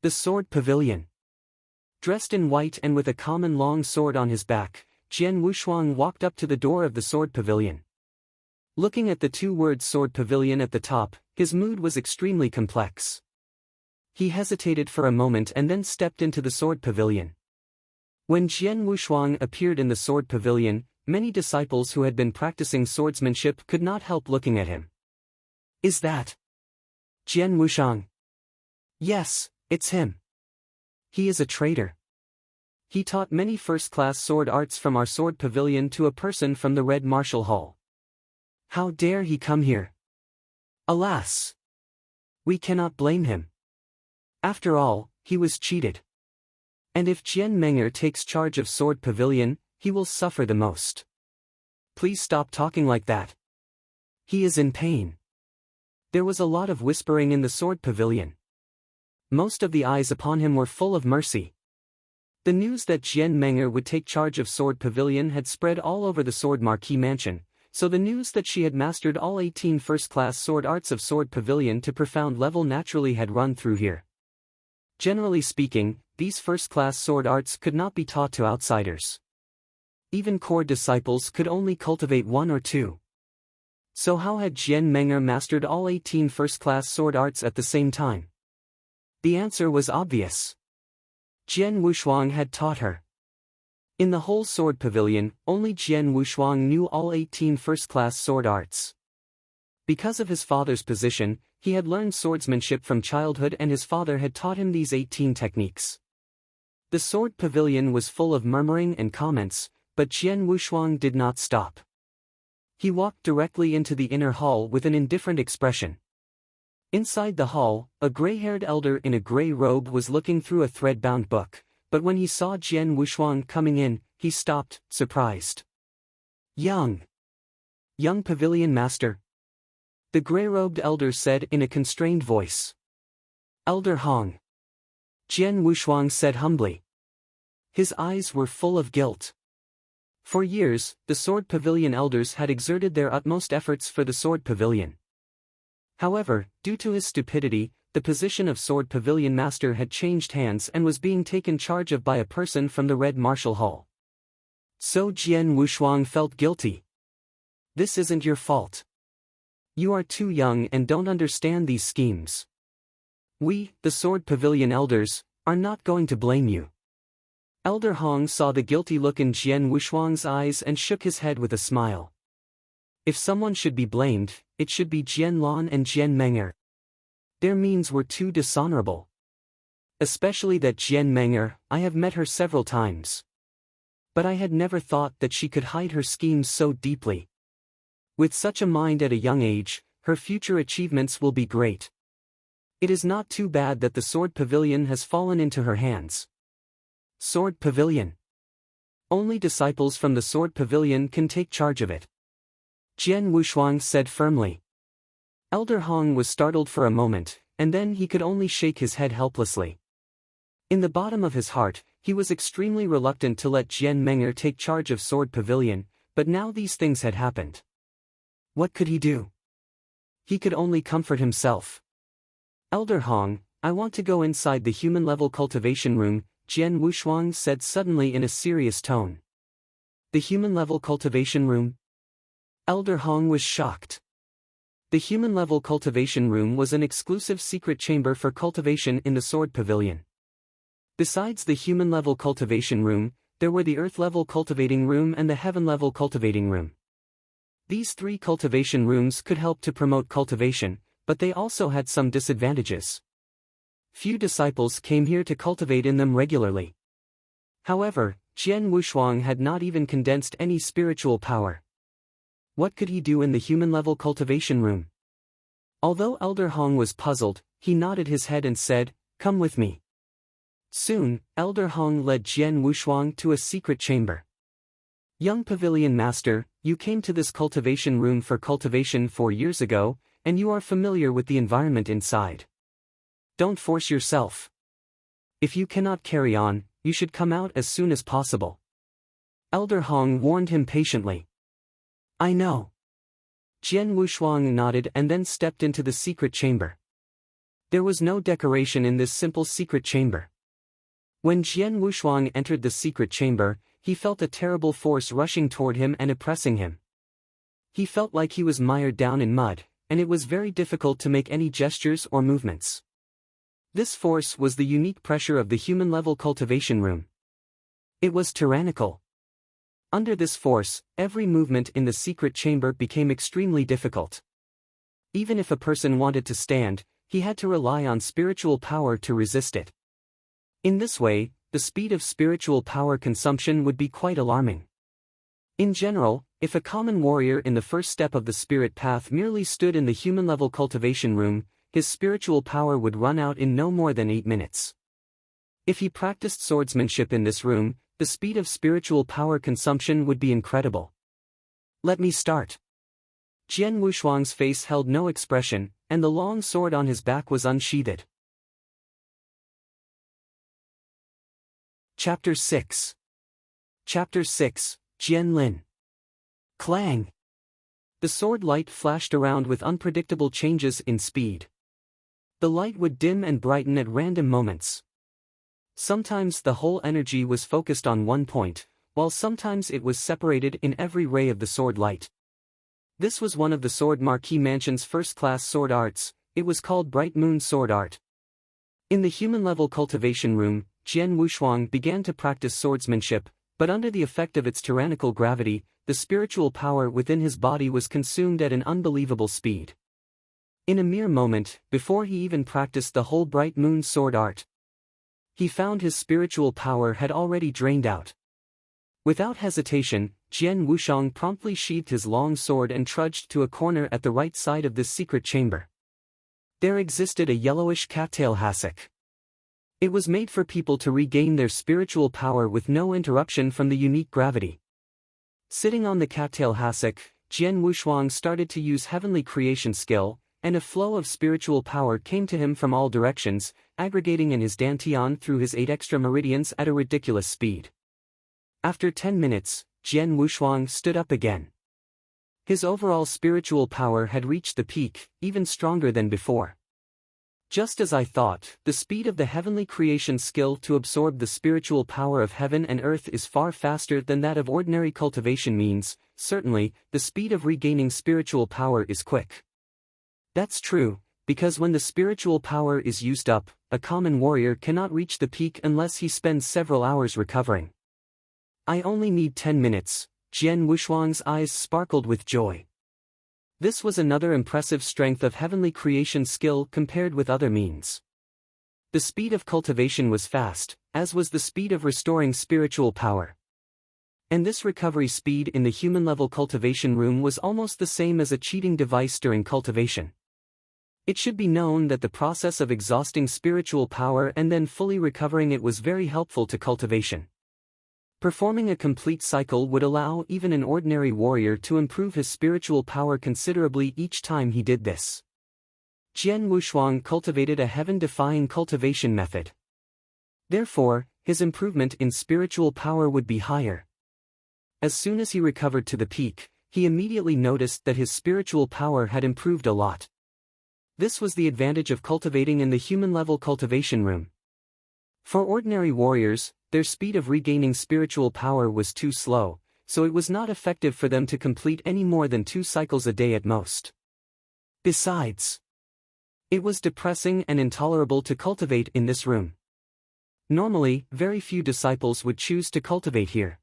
The Sword Pavilion. Dressed in white and with a common long sword on his back, Jian Wushuang walked up to the door of the Sword Pavilion. Looking at the 2 words Sword Pavilion at the top, his mood was extremely complex. He hesitated for a moment and then stepped into the Sword Pavilion. When Jian Wushuang appeared in the Sword Pavilion, many disciples who had been practicing swordsmanship could not help looking at him. Is that Jian Wushuang? Yes, it's him. He is a traitor. He taught many first-class sword arts from our Sword Pavilion to a person from the Red Martial Hall. How dare he come here? Alas! We cannot blame him. After all, he was cheated. And if Jian Meng'er takes charge of Sword Pavilion, he will suffer the most. Please stop talking like that. He is in pain. There was a lot of whispering in the Sword Pavilion. Most of the eyes upon him were full of mercy. The news that Jian Meng'er would take charge of Sword Pavilion had spread all over the Sword Marquis Mansion, so the news that she had mastered all 18 first-class sword arts of Sword Pavilion to profound level naturally had run through here. Generally speaking, these first-class sword arts could not be taught to outsiders. Even core disciples could only cultivate one or two. So how had Jian Meng'er mastered all 18 first-class sword arts at the same time? The answer was obvious. Jian Wushuang had taught her. In the whole sword pavilion, only Jian Wushuang knew all 18 first-class sword arts. Because of his father's position, he had learned swordsmanship from childhood and his father had taught him these 18 techniques. The sword pavilion was full of murmuring and comments, but Jian Wushuang did not stop. He walked directly into the inner hall with an indifferent expression. Inside the hall, a gray-haired elder in a gray robe was looking through a thread-bound book, but when he saw Jian Wushuang coming in, he stopped, surprised. Young pavilion master," the gray-robed elder said in a constrained voice. "Elder Hong," Jian Wushuang said humbly. His eyes were full of guilt. For years, the Sword Pavilion elders had exerted their utmost efforts for the Sword Pavilion. However, due to his stupidity, the position of Sword Pavilion Master had changed hands and was being taken charge of by a person from the Red Martial Hall. So Jian Wushuang felt guilty. "This isn't your fault. You are too young and don't understand these schemes. We, the Sword Pavilion elders, are not going to blame you." Elder Hong saw the guilty look in Jian Wushuang's eyes and shook his head with a smile. If someone should be blamed, it should be Jian Lan and Jian Meng'er. Their means were too dishonorable. Especially that Jian Meng'er, I have met her several times. But I had never thought that she could hide her schemes so deeply. With such a mind at a young age, her future achievements will be great. It is not too bad that the Sword Pavilion has fallen into her hands. Sword Pavilion. Only disciples from the Sword Pavilion can take charge of it, Jian Wushuang said firmly. Elder Hong was startled for a moment, and then he could only shake his head helplessly. In the bottom of his heart, he was extremely reluctant to let Jian Meng'er take charge of Sword Pavilion, but now these things had happened. What could he do? He could only comfort himself. "Elder Hong, I want to go inside the human-level cultivation room," Jian Wushuang said suddenly in a serious tone. "The human-level cultivation room?" Elder Hong was shocked. The human-level cultivation room was an exclusive secret chamber for cultivation in the Sword Pavilion. Besides the human-level cultivation room, there were the earth-level cultivating room and the heaven-level cultivating room. These three cultivation rooms could help to promote cultivation, but they also had some disadvantages. Few disciples came here to cultivate in them regularly. However, Jian Wushuang had not even condensed any spiritual power. What could he do in the human-level cultivation room? Although Elder Hong was puzzled, he nodded his head and said, "Come with me." Soon, Elder Hong led Jian Wushuang to a secret chamber. "Young Pavilion Master, you came to this cultivation room for cultivation 4 years ago, and you are familiar with the environment inside. Don't force yourself. If you cannot carry on, you should come out as soon as possible." Elder Hong warned him patiently. "I know." Jian Wushuang nodded and then stepped into the secret chamber. There was no decoration in this simple secret chamber. When Jian Wushuang entered the secret chamber, he felt a terrible force rushing toward him and oppressing him. He felt like he was mired down in mud, and it was very difficult to make any gestures or movements. This force was the unique pressure of the human-level cultivation room. It was tyrannical. Under this force, every movement in the secret chamber became extremely difficult. Even if a person wanted to stand, he had to rely on spiritual power to resist it. In this way, the speed of spiritual power consumption would be quite alarming. In general, if a common warrior in the first step of the spirit path merely stood in the human-level cultivation room, his spiritual power would run out in no more than 8 minutes. If he practiced swordsmanship in this room, the speed of spiritual power consumption would be incredible. "Let me start." Jian Wushuang's face held no expression, and the long sword on his back was unsheathed. Chapter 6. Chapter 6, Jian Lin. Clang! The sword light flashed around with unpredictable changes in speed. The light would dim and brighten at random moments. Sometimes the whole energy was focused on one point, while sometimes it was separated in every ray of the sword light. This was one of the Sword Marquee Mansion's first-class sword arts. It was called Bright Moon Sword Art. In the human-level cultivation room, Jian Wushuang began to practice swordsmanship, but under the effect of its tyrannical gravity, the spiritual power within his body was consumed at an unbelievable speed. In a mere moment, before he even practiced the whole Bright Moon Sword Art, he found his spiritual power had already drained out. Without hesitation, Jian Wushuang promptly sheathed his long sword and trudged to a corner at the right side of this secret chamber. There existed a yellowish cattail hassock. It was made for people to regain their spiritual power with no interruption from the unique gravity. Sitting on the cattail hassock, Jian Wushuang started to use heavenly creation skill, and a flow of spiritual power came to him from all directions, aggregating in his dantian through his 8 extra meridians at a ridiculous speed. After 10 minutes, Jian Wushuang stood up again. His overall spiritual power had reached the peak, even stronger than before. Just as I thought, the speed of the heavenly creation skill to absorb the spiritual power of heaven and earth is far faster than that of ordinary cultivation means. Certainly, the speed of regaining spiritual power is quick. That's true, because when the spiritual power is used up, a common warrior cannot reach the peak unless he spends several hours recovering. I only need 10 minutes, Jian Wushuang's eyes sparkled with joy. This was another impressive strength of heavenly creation skill compared with other means. The speed of cultivation was fast, as was the speed of restoring spiritual power. And this recovery speed in the human-level cultivation room was almost the same as a cheating device during cultivation. It should be known that the process of exhausting spiritual power and then fully recovering it was very helpful to cultivation. Performing a complete cycle would allow even an ordinary warrior to improve his spiritual power considerably each time he did this. Jian Wushuang cultivated a heaven-defying cultivation method. Therefore, his improvement in spiritual power would be higher. As soon as he recovered to the peak, he immediately noticed that his spiritual power had improved a lot. This was the advantage of cultivating in the human-level cultivation room. For ordinary warriors, their speed of regaining spiritual power was too slow, so it was not effective for them to complete any more than 2 cycles a day at most. Besides, it was depressing and intolerable to cultivate in this room. Normally, very few disciples would choose to cultivate here.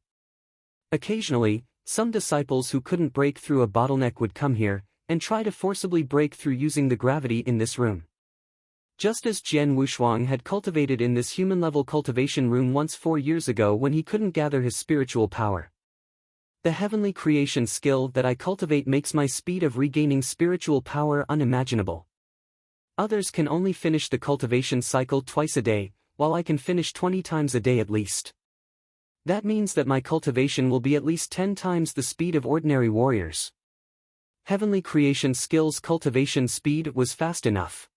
Occasionally, some disciples who couldn't break through a bottleneck would come here, and try to forcibly break through using the gravity in this room. Just as Jian Wushuang had cultivated in this human-level cultivation room once 4 years ago when he couldn't gather his spiritual power. The heavenly creation skill that I cultivate makes my speed of regaining spiritual power unimaginable. Others can only finish the cultivation cycle twice a day, while I can finish 20 times a day at least. That means that my cultivation will be at least 10 times the speed of ordinary warriors. Heavenly creation skill's cultivation speed was fast enough.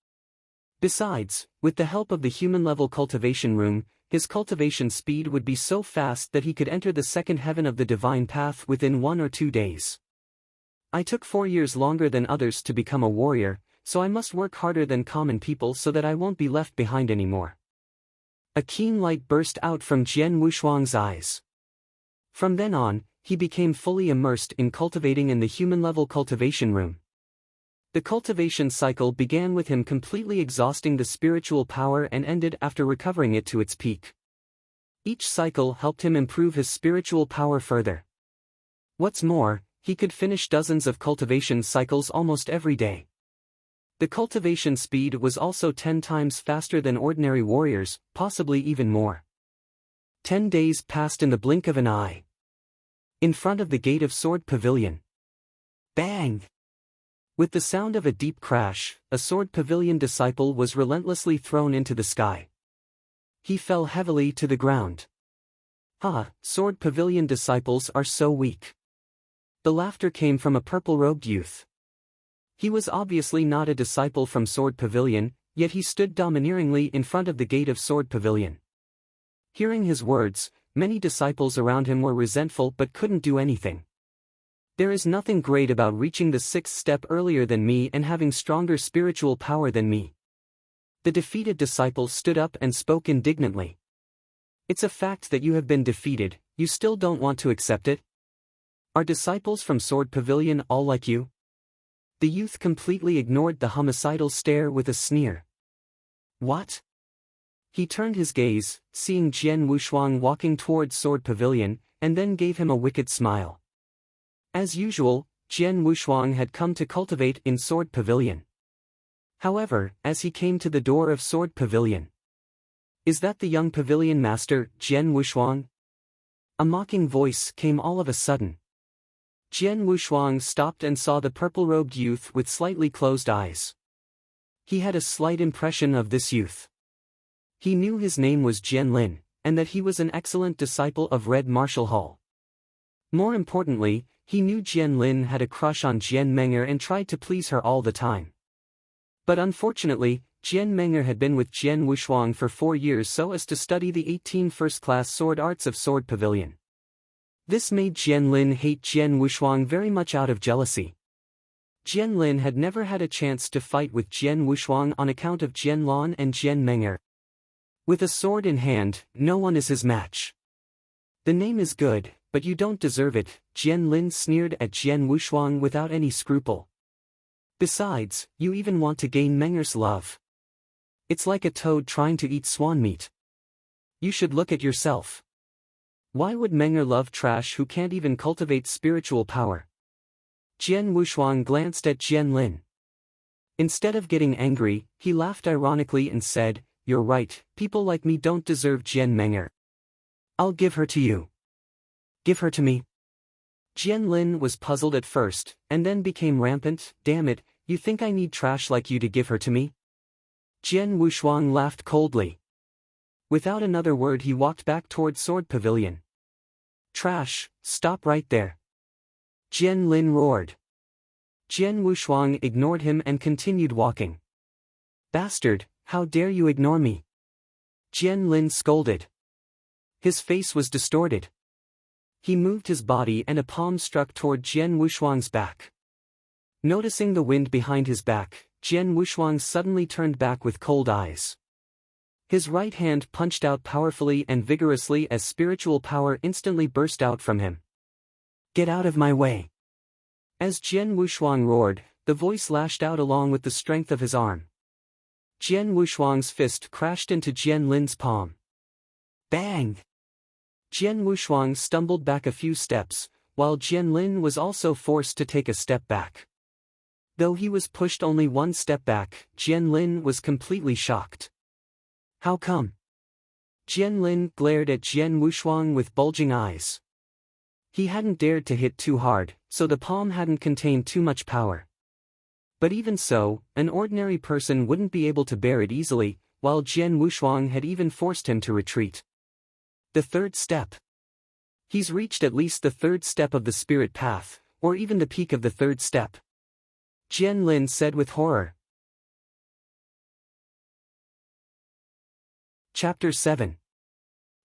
Besides, with the help of the human-level cultivation room, his cultivation speed would be so fast that he could enter the second heaven of the divine path within 1 or 2 days. I took 4 years longer than others to become a warrior, so I must work harder than common people so that I won't be left behind anymore. A keen light burst out from Jian Wushuang's eyes. From then on, he became fully immersed in cultivating in the human-level cultivation room. The cultivation cycle began with him completely exhausting the spiritual power and ended after recovering it to its peak. Each cycle helped him improve his spiritual power further. What's more, he could finish dozens of cultivation cycles almost every day. The cultivation speed was also 10 times faster than ordinary warriors, possibly even more. 10 days passed in the blink of an eye. In front of the gate of Sword Pavilion. Bang! With the sound of a deep crash, a Sword Pavilion disciple was relentlessly thrown into the sky. He fell heavily to the ground. Sword Pavilion disciples are so weak. The laughter came from a purple-robed youth. He was obviously not a disciple from Sword Pavilion, yet he stood domineeringly in front of the gate of Sword Pavilion. Hearing his words, many disciples around him were resentful but couldn't do anything. There is nothing great about reaching the 6th step earlier than me and having stronger spiritual power than me. The defeated disciple stood up and spoke indignantly. It's a fact that you have been defeated, you still don't want to accept it? Are disciples from Sword Pavilion all like you? The youth completely ignored the homicidal stare with a sneer. What? He turned his gaze, seeing Jian Wushuang walking towards Sword Pavilion, and then gave him a wicked smile. As usual, Jian Wushuang had come to cultivate in Sword Pavilion. However, as he came to the door of Sword Pavilion, "Is that the young pavilion master, Jian Wushuang?" A mocking voice came all of a sudden. Jian Wushuang stopped and saw the purple-robed youth with slightly closed eyes. He had a slight impression of this youth. He knew his name was Jian Lin, and that he was an excellent disciple of Red Martial Hall. More importantly, he knew Jian Lin had a crush on Jian Menger and tried to please her all the time. But unfortunately, Jian Menger had been with Jian Wushuang for 4 years so as to study the 18 first-class sword arts of Sword Pavilion. This made Jian Lin hate Jian Wushuang very much out of jealousy. Jian Lin had never had a chance to fight with Jian Wushuang on account of Jian Lan and Jian Menger. With a sword in hand, no one is his match. The name is good, but you don't deserve it, Jian Lin sneered at Jian Wushuang without any scruple. Besides, you even want to gain Menger's love. It's like a toad trying to eat swan meat. You should look at yourself. Why would Menger love trash who can't even cultivate spiritual power? Jian Wushuang glanced at Jian Lin. Instead of getting angry, he laughed ironically and said, "You're right, people like me don't deserve Jian Menger. I'll give her to you." "Give her to me?" Jian Lin was puzzled at first, and then became rampant. "Damn it, you think I need trash like you to give her to me?" Jian Wushuang laughed coldly. Without another word he walked back toward Sword Pavilion. "Trash, stop right there!" Jian Lin roared. Jian Wushuang ignored him and continued walking. "Bastard, how dare you ignore me?" Jian Lin scolded. His face was distorted. He moved his body and a palm struck toward Jian Wushuang's back. Noticing the wind behind his back, Jian Wushuang suddenly turned back with cold eyes. His right hand punched out powerfully and vigorously as spiritual power instantly burst out from him. "Get out of my way!" As Jian Wushuang roared, the voice lashed out along with the strength of his arm. Jian Wushuang's fist crashed into Jian Lin's palm. Bang! Jian Wushuang stumbled back a few steps, while Jian Lin was also forced to take a step back. Though he was pushed only one step back, Jian Lin was completely shocked. "How come?" Jian Lin glared at Jian Wushuang with bulging eyes. He hadn't dared to hit too hard, so the palm hadn't contained too much power. But even so, an ordinary person wouldn't be able to bear it easily, while Jian Wushuang had even forced him to retreat. The third step. He's reached at least the third step of the spirit path, or even the peak of the third step. Jian Lin said with horror. Chapter 7.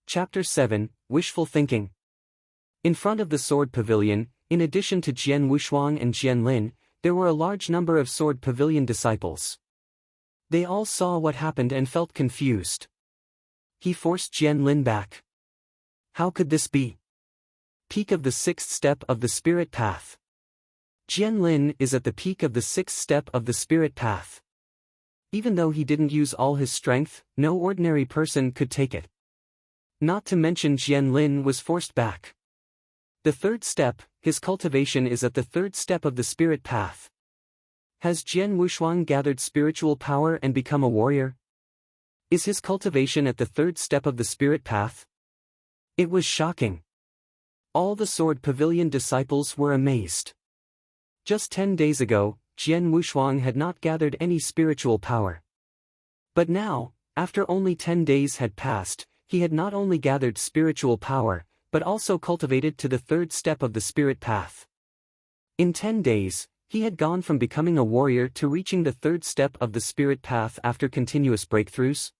Chapter 7, Wishful Thinking. In front of the Sword Pavilion, in addition to Jian Wushuang and Jian Lin, there were a large number of Sword Pavilion disciples. They all saw what happened and felt confused. He forced Jian Lin back. How could this be? Peak of the sixth step of the spirit path. Jian Lin is at the peak of the sixth step of the spirit path. Even though he didn't use all his strength, no ordinary person could take it. Not to mention Jian Lin was forced back. The third step, his cultivation is at the third step of the spirit path. Has Jian Wushuang gathered spiritual power and become a warrior? Is his cultivation at the third step of the spirit path? It was shocking. All the Sword Pavilion disciples were amazed. Just 10 days ago, Jian Wushuang had not gathered any spiritual power. But now, after only 10 days had passed, he had not only gathered spiritual power, but also cultivated to the third step of the spirit path. In 10 days, he had gone from becoming a warrior to reaching the third step of the spirit path after continuous breakthroughs.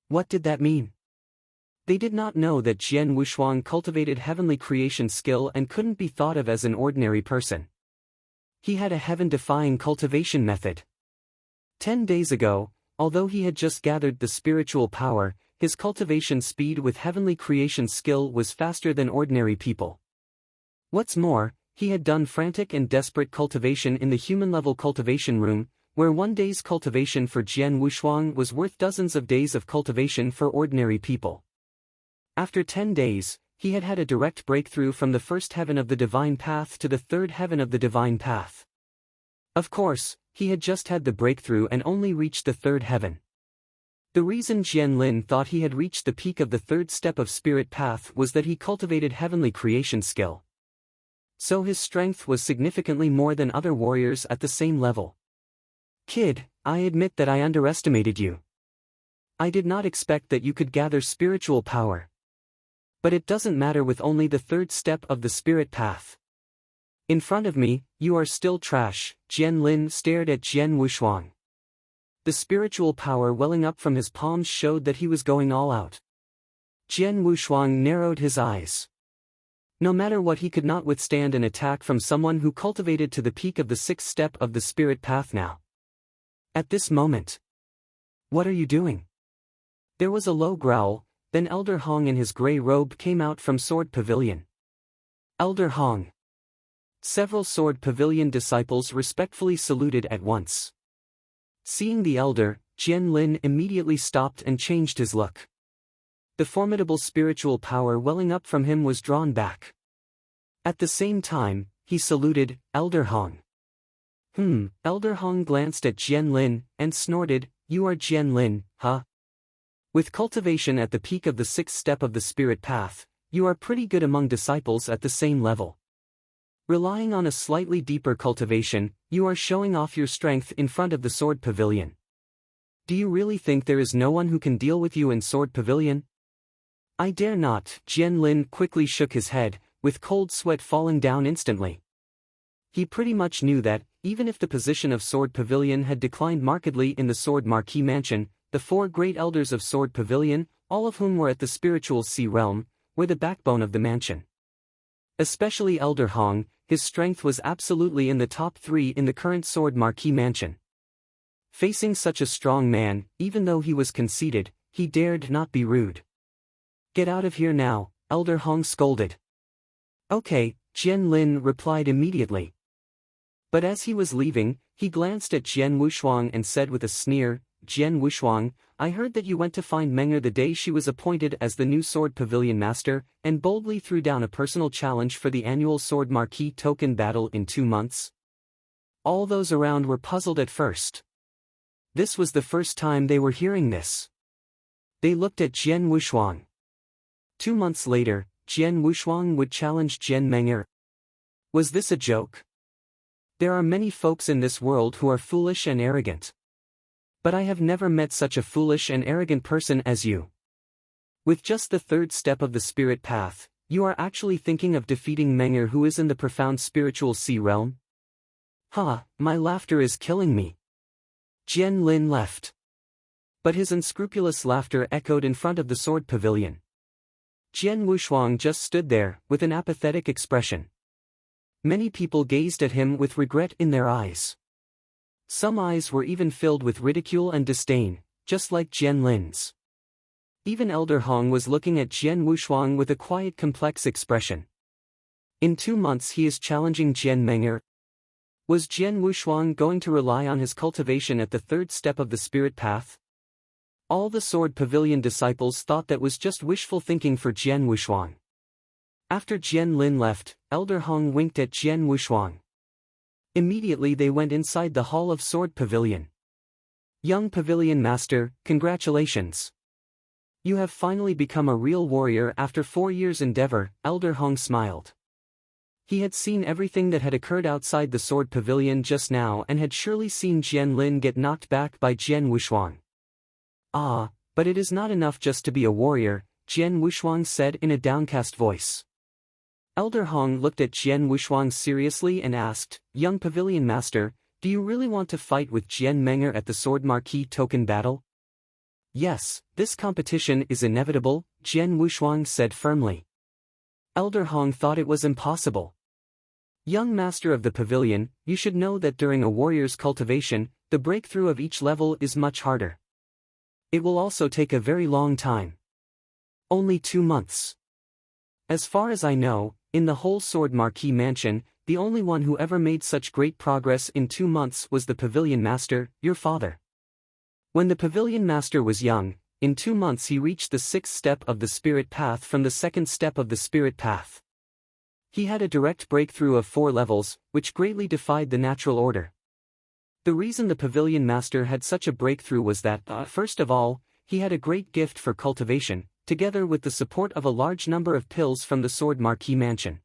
What did that mean? They did not know that Jian Wushuang cultivated heavenly creation skill and couldn't be thought of as an ordinary person. He had a heaven-defying cultivation method. 10 days ago, although he had just gathered the spiritual power, his cultivation speed with heavenly creation skill was faster than ordinary people. What's more, he had done frantic and desperate cultivation in the human-level cultivation room, where one day's cultivation for Jian Wushuang was worth dozens of days of cultivation for ordinary people. After 10 days, he had had a direct breakthrough from the first heaven of the divine path to the third heaven of the divine path. Of course, he had just had the breakthrough and only reached the third heaven. The reason Jian Lin thought he had reached the peak of the third step of spirit path was that he cultivated heavenly creation skill. So his strength was significantly more than other warriors at the same level. Kid, I admit that I underestimated you. I did not expect that you could gather spiritual power. But it doesn't matter with only the third step of the spirit path. In front of me, you are still trash. Jian Lin stared at Jian Wushuang. The spiritual power welling up from his palms showed that he was going all out. Jian Wushuang narrowed his eyes. No matter what, he could not withstand an attack from someone who cultivated to the peak of the sixth step of the spirit path now. At this moment. What are you doing? There was a low growl, then Elder Hong in his grey robe came out from Sword Pavilion. Elder Hong. Several Sword Pavilion disciples respectfully saluted at once. Seeing the elder, Jian Lin immediately stopped and changed his look. The formidable spiritual power welling up from him was drawn back. At the same time, he saluted, Elder Hong. Elder Hong glanced at Jian Lin, and snorted, You are Jian Lin, huh? With cultivation at the peak of the sixth step of the spirit path, you are pretty good among disciples at the same level. Relying on a slightly deeper cultivation, you are showing off your strength in front of the Sword Pavilion. Do you really think there is no one who can deal with you in Sword Pavilion? I dare not. Jian Lin quickly shook his head, with cold sweat falling down instantly. He pretty much knew that, even if the position of Sword Pavilion had declined markedly in the Sword Marquee Mansion, the four great elders of Sword Pavilion, all of whom were at the spiritual sea realm, were the backbone of the mansion. Especially Elder Hong, his strength was absolutely in the top 3 in the current Sword Marquee Mansion. Facing such a strong man, even though he was conceited, he dared not be rude. Get out of here now, Elder Hong scolded. Okay, Jian Lin replied immediately. But as he was leaving, he glanced at Jian Wushuang and said with a sneer, Jian Wushuang, I heard that you went to find Menger the day she was appointed as the new Sword Pavilion Master, and boldly threw down a personal challenge for the annual Sword Marquee token battle in 2 months. All those around were puzzled at first. This was the first time they were hearing this. They looked at Jian Wushuang. 2 months later, Jian Wushuang would challenge Jian Menger. Was this a joke? There are many folks in this world who are foolish and arrogant. But I have never met such a foolish and arrogant person as you. With just the third step of the spirit path, you are actually thinking of defeating Menger, who is in the profound spiritual sea realm? My laughter is killing me. Jian Lin left. But his unscrupulous laughter echoed in front of the Sword Pavilion. Jian Wushuang just stood there, with an apathetic expression. Many people gazed at him with regret in their eyes. Some eyes were even filled with ridicule and disdain, just like Jian Lin's. Even Elder Hong was looking at Jian Wushuang with a quiet, complex expression. In 2 months he is challenging Jian Menger. Was Jian Wushuang going to rely on his cultivation at the third step of the spirit path? All the Sword Pavilion disciples thought that was just wishful thinking for Jian Wushuang. After Jian Lin left, Elder Hong winked at Jian Wushuang. Immediately they went inside the hall of Sword Pavilion. Young Pavilion Master, congratulations. You have finally become a real warrior after 4 years' endeavor, Elder Hong smiled. He had seen everything that had occurred outside the Sword Pavilion just now and had surely seen Jian Lin get knocked back by Jian Wushuang. But it is not enough just to be a warrior, Jian Wushuang said in a downcast voice. Elder Hong looked at Jian Wushuang seriously and asked, Young Pavilion Master, do you really want to fight with Jian Menger at the Sword Marquee token battle? Yes, this competition is inevitable, Jian Wushuang said firmly. Elder Hong thought it was impossible. Young Master of the Pavilion, you should know that during a warrior's cultivation, the breakthrough of each level is much harder. It will also take a very long time. Only 2 months. As far as I know, in the whole Sword Marquis mansion, the only one who ever made such great progress in 2 months was the Pavilion Master, your father. When the Pavilion Master was young, in 2 months he reached the 6th step of the Spirit Path from the 2nd step of the Spirit Path. He had a direct breakthrough of 4 levels, which greatly defied the natural order. The reason the Pavilion Master had such a breakthrough was that, first of all, he had a great gift for cultivation, together with the support of a large number of pills from the Sword Marquis mansion.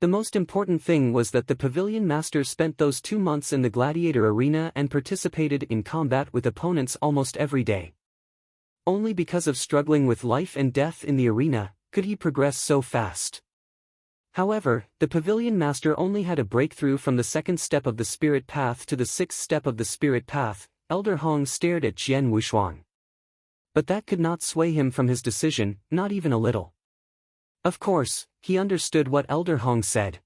The most important thing was that the Pavilion Master spent those 2 months in the gladiator arena and participated in combat with opponents almost every day. Only because of struggling with life and death in the arena, could he progress so fast. However, the Pavilion Master only had a breakthrough from the 2nd step of the Spirit Path to the 6th step of the Spirit Path. Elder Hong stared at Jian Wushuang. But that could not sway him from his decision, not even a little. Of course, he understood what Elder Hong said.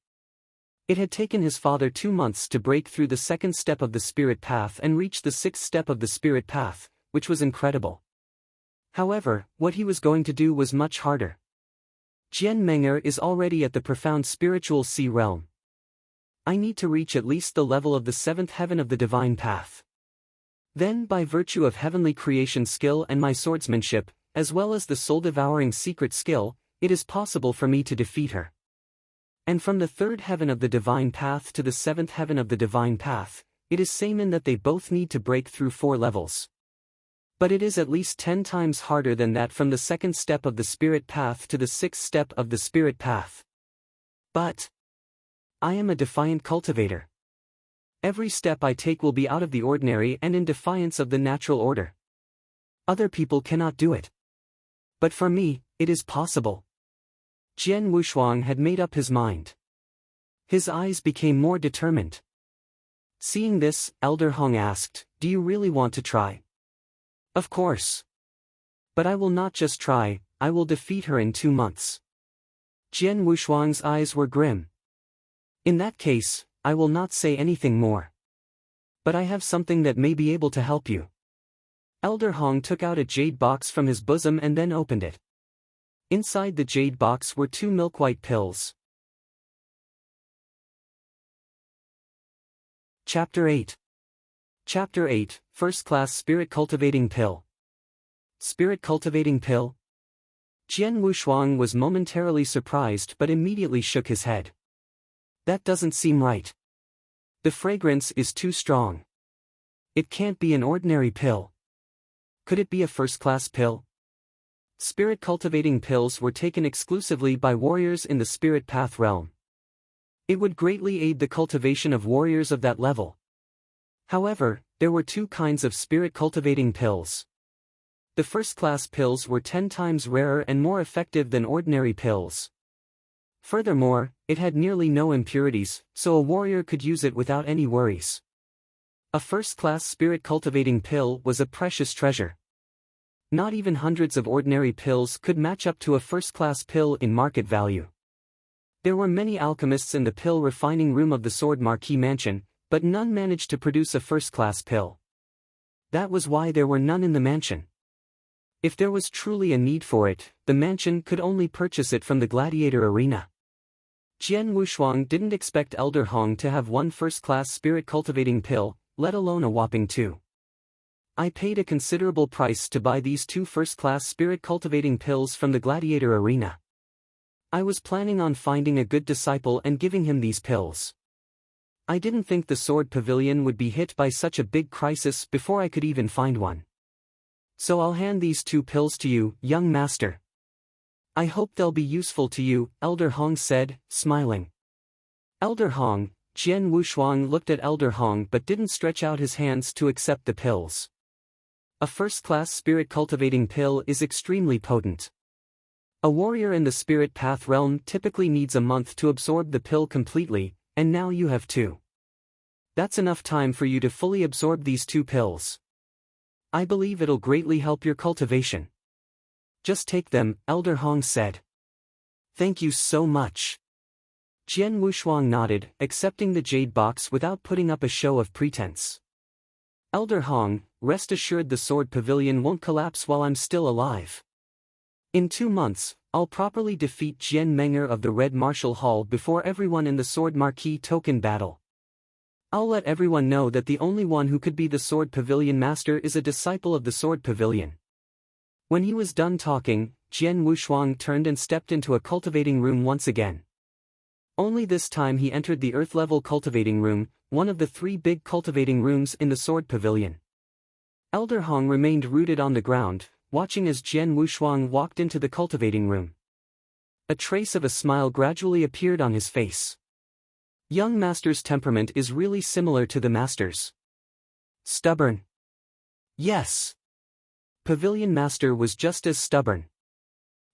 It had taken his father 2 months to break through the 2nd step of the Spirit Path and reach the 6th step of the Spirit Path, which was incredible. However, what he was going to do was much harder. Jian Menger is already at the profound spiritual sea realm. I need to reach at least the level of the 7th heaven of the divine path. Then, by virtue of heavenly creation skill and my swordsmanship, as well as the soul-devouring secret skill, it is possible for me to defeat her. And from the 3rd heaven of the divine path to the 7th heaven of the divine path, it is same in that they both need to break through 4 levels. But it is at least 10 times harder than that from the 2nd step of the Spirit Path to the 6th step of the Spirit Path. But I am a defiant cultivator. Every step I take will be out of the ordinary and in defiance of the natural order. Other people cannot do it. But for me, it is possible. Jian Wushuang had made up his mind. His eyes became more determined. Seeing this, Elder Hong asked, "Do you really want to try?" "Of course. But I will not just try, I will defeat her in 2 months." Jian Wushuang's eyes were grim. "In that case, I will not say anything more. But I have something that may be able to help you." Elder Hong took out a jade box from his bosom and then opened it. Inside the jade box were 2 milk-white pills. Chapter 8. Chapter 8, First Class Spirit Cultivating Pill. Spirit Cultivating Pill? Jian Wushuang was momentarily surprised but immediately shook his head. That doesn't seem right. The fragrance is too strong. It can't be an ordinary pill. Could it be a first-class pill? Spirit cultivating pills were taken exclusively by warriors in the Spirit Path realm. It would greatly aid the cultivation of warriors of that level. However, there were 2 kinds of spirit cultivating pills. The first-class pills were 10 times rarer and more effective than ordinary pills. Furthermore, it had nearly no impurities, so a warrior could use it without any worries. A first-class spirit-cultivating pill was a precious treasure. Not even hundreds of ordinary pills could match up to a first-class pill in market value. There were many alchemists in the pill refining room of the Sword Marquis mansion, but none managed to produce a first-class pill. That was why there were none in the mansion. If there was truly a need for it, the mansion could only purchase it from the gladiator arena. Jian Wushuang didn't expect Elder Hong to have 1 first-class spirit-cultivating pill, let alone a whopping 2. I paid a considerable price to buy these 2 first-class spirit-cultivating pills from the gladiator arena. I was planning on finding a good disciple and giving him these pills. I didn't think the Sword Pavilion would be hit by such a big crisis before I could even find one. So I'll hand these 2 pills to you, young master. I hope they'll be useful to you, Elder Hong said, smiling. Elder Hong, Jian Wushuang looked at Elder Hong but didn't stretch out his hands to accept the pills. A first-class spirit-cultivating pill is extremely potent. A warrior in the Spirit Path realm typically needs a month to absorb the pill completely, and now you have 2. That's enough time for you to fully absorb these 2 pills. I believe it'll greatly help your cultivation. Just take them, Elder Hong said. Thank you so much. Jian Wushuang nodded, accepting the jade box without putting up a show of pretense. Elder Hong, rest assured the sword pavilion won't collapse while I'm still alive. In 2 months, I'll properly defeat Jian Menger of the Red Martial Hall before everyone in the Sword Marquee token battle. I'll let everyone know that the only one who could be the Sword Pavilion Master is a disciple of the Sword Pavilion." When he was done talking, Jian Wushuang turned and stepped into a cultivating room once again. Only this time he entered the earth-level cultivating room, one of the 3 big cultivating rooms in the Sword Pavilion. Elder Hong remained rooted on the ground, watching as Jian Wushuang walked into the cultivating room. A trace of a smile gradually appeared on his face. Young Master's temperament is really similar to the Master's. Stubborn. Yes. Pavilion Master was just as stubborn.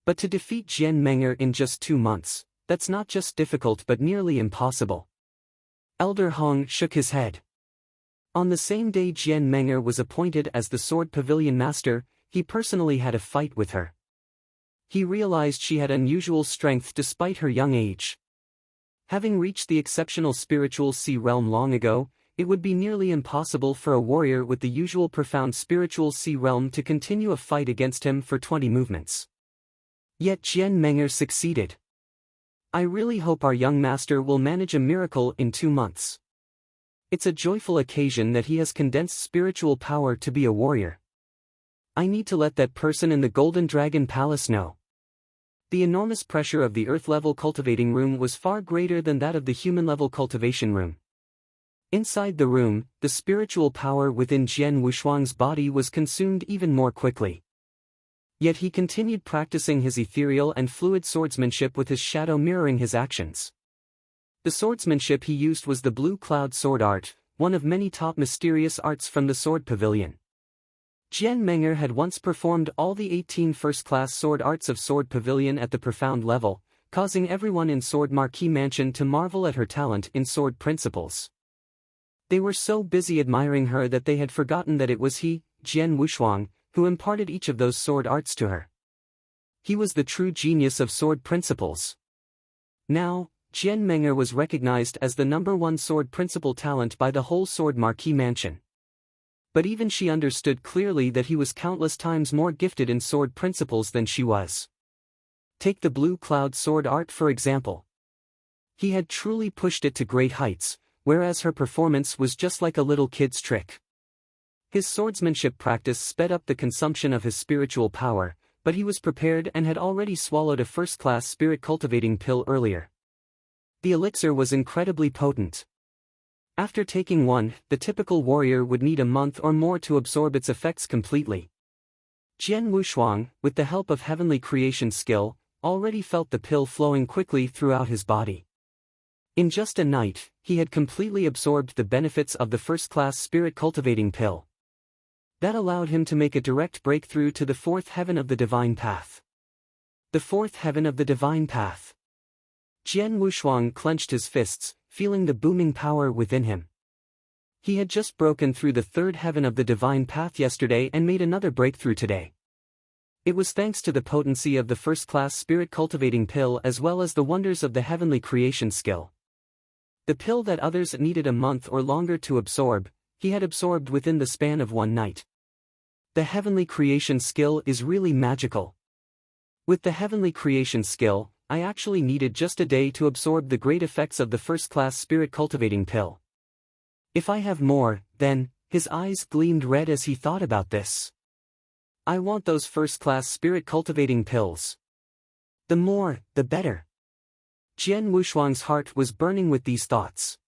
But to defeat Jian Menger in just 2 months, that's not just difficult but nearly impossible. Elder Hong shook his head. On the same day Jian Menger was appointed as the Sword Pavilion Master, he personally had a fight with her. He realized she had unusual strength despite her young age. Having reached the exceptional spiritual sea realm long ago, it would be nearly impossible for a warrior with the usual profound spiritual sea realm to continue a fight against him for 20 movements. Yet Jian Menger succeeded. I really hope our young master will manage a miracle in 2 months. It's a joyful occasion that he has condensed spiritual power to be a warrior. I need to let that person in the Golden Dragon Palace know. The enormous pressure of the earth-level cultivating room was far greater than that of the human-level cultivation room. Inside the room, the spiritual power within Jian Wushuang's body was consumed even more quickly. Yet he continued practicing his ethereal and fluid swordsmanship with his shadow mirroring his actions. The swordsmanship he used was the Blue Cloud Sword Art, one of many top mysterious arts from the Sword Pavilion. Jian Menger had once performed all the 18 first-class sword arts of Sword Pavilion at the profound level, causing everyone in Sword Marquee Mansion to marvel at her talent in sword principles. They were so busy admiring her that they had forgotten that it was he, Jian Wushuang, who imparted each of those sword arts to her. He was the true genius of sword principles. Now, Jian Menger was recognized as the #1 sword principle talent by the whole Sword Marquee Mansion. But even she understood clearly that he was countless times more gifted in sword principles than she was. Take the Blue Cloud Sword Art for example. He had truly pushed it to great heights, whereas her performance was just like a little kid's trick. His swordsmanship practice sped up the consumption of his spiritual power, but he was prepared and had already swallowed a first-class spirit-cultivating pill earlier. The elixir was incredibly potent. After taking one, the typical warrior would need a month or more to absorb its effects completely. Jian Wushuang, with the help of heavenly creation skill, already felt the pill flowing quickly throughout his body. In just a night, he had completely absorbed the benefits of the first-class spirit-cultivating pill. That allowed him to make a direct breakthrough to the 4th heaven of the divine path. The 4th heaven of the divine path. Jian Wushuang clenched his fists, feeling the booming power within him. He had just broken through the 3rd heaven of the divine path yesterday and made another breakthrough today. It was thanks to the potency of the first-class spirit-cultivating pill as well as the wonders of the heavenly creation skill. The pill that others needed a month or longer to absorb, he had absorbed within the span of 1 night. The heavenly creation skill is really magical. With the heavenly creation skill, I actually needed just a day to absorb the great effects of the first-class spirit-cultivating pill. If I have more, then, his eyes gleamed red as he thought about this. I want those first-class spirit-cultivating pills. The more, the better. Jian Wushuang's heart was burning with these thoughts.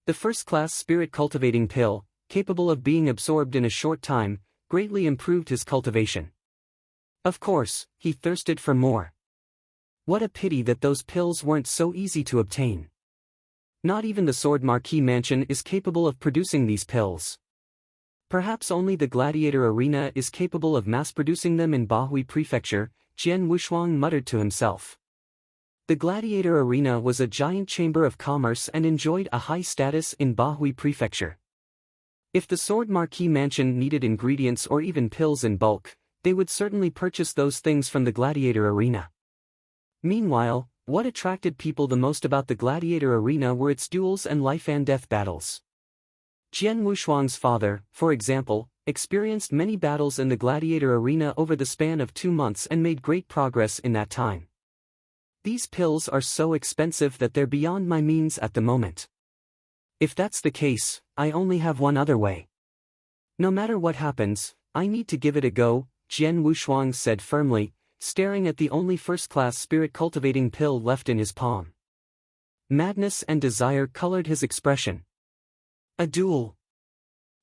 The first-class spirit-cultivating pill, capable of being absorbed in a short time, greatly improved his cultivation. Of course, he thirsted for more. What a pity that those pills weren't so easy to obtain. Not even the Sword Marquee Mansion is capable of producing these pills. Perhaps only the Gladiator Arena is capable of mass-producing them in Bahui Prefecture, Jian Wushuang muttered to himself. The Gladiator Arena was a giant chamber of commerce and enjoyed a high status in Bahui Prefecture. If the Sword Marquee Mansion needed ingredients or even pills in bulk, they would certainly purchase those things from the Gladiator Arena. Meanwhile, what attracted people the most about the Gladiator Arena were its duels and life-and-death battles. Jian Wushuang's father, for example, experienced many battles in the gladiator arena over the span of 2 months and made great progress in that time. These pills are so expensive that they're beyond my means at the moment. If that's the case, I only have one other way. No matter what happens, I need to give it a go, Jian Wushuang said firmly, staring at the only first-class spirit-cultivating pill left in his palm. Madness and desire colored his expression. A duel.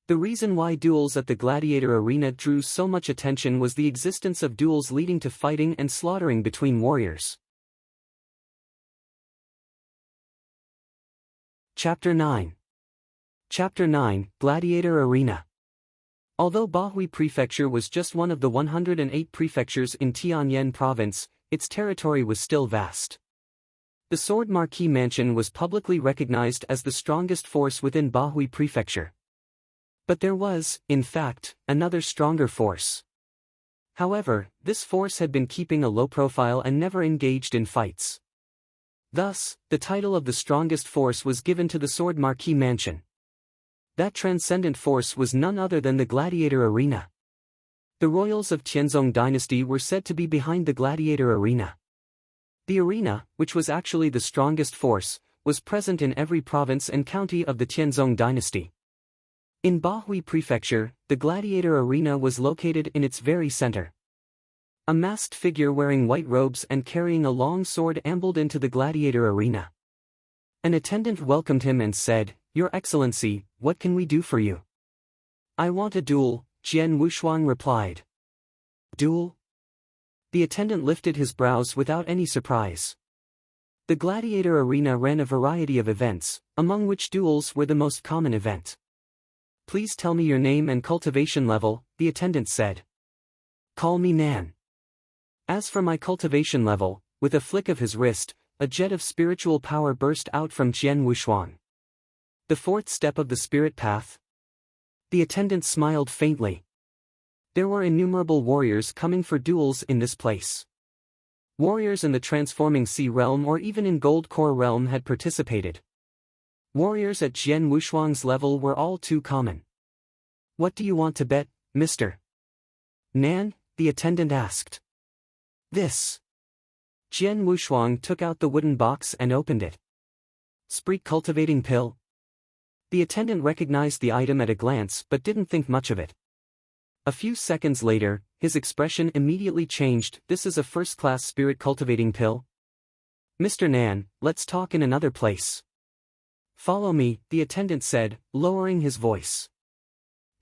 The reason why duels at the gladiator arena drew so much attention was the existence of duels leading to fighting and slaughtering between warriors. Chapter 9. Chapter 9, Gladiator Arena. Although Bahui Prefecture was just one of the 108 prefectures in Tianyan Province, its territory was still vast. The Sword Marquis Mansion was publicly recognized as the strongest force within Bahui Prefecture. But there was, in fact, another stronger force. However, this force had been keeping a low profile and never engaged in fights. Thus, the title of the strongest force was given to the Sword Marquis Mansion. That transcendent force was none other than the gladiator arena. The royals of Tianzong dynasty were said to be behind the gladiator arena. The arena, which was actually the strongest force, was present in every province and county of the Tianzong dynasty. In Bahui Prefecture, the gladiator arena was located in its very center. A masked figure wearing white robes and carrying a long sword ambled into the gladiator arena. An attendant welcomed him and said, "Your Excellency, what can we do for you?" "I want a duel," Jian Wushuang replied. "Duel?" The attendant lifted his brows without any surprise. The gladiator arena ran a variety of events, among which duels were the most common event. "Please tell me your name and cultivation level," the attendant said. "Call me Nan." As for my cultivation level, with a flick of his wrist, a jet of spiritual power burst out from Jian Wushuang. "The fourth step of the spirit path?" The attendant smiled faintly. There were innumerable warriors coming for duels in this place. Warriors in the transforming sea realm or even in gold core realm had participated. Warriors at Jian Wushuang's level were all too common. "What do you want to bet, mister?" "Nan?" the attendant asked. "This." Jian Wushuang took out the wooden box and opened it. "Spirit cultivating pill?" The attendant recognized the item at a glance but didn't think much of it. A few seconds later, his expression immediately changed. "This is a first-class spirit cultivating pill?" "Mr. Nan, let's talk in another place." "Follow me," the attendant said, lowering his voice.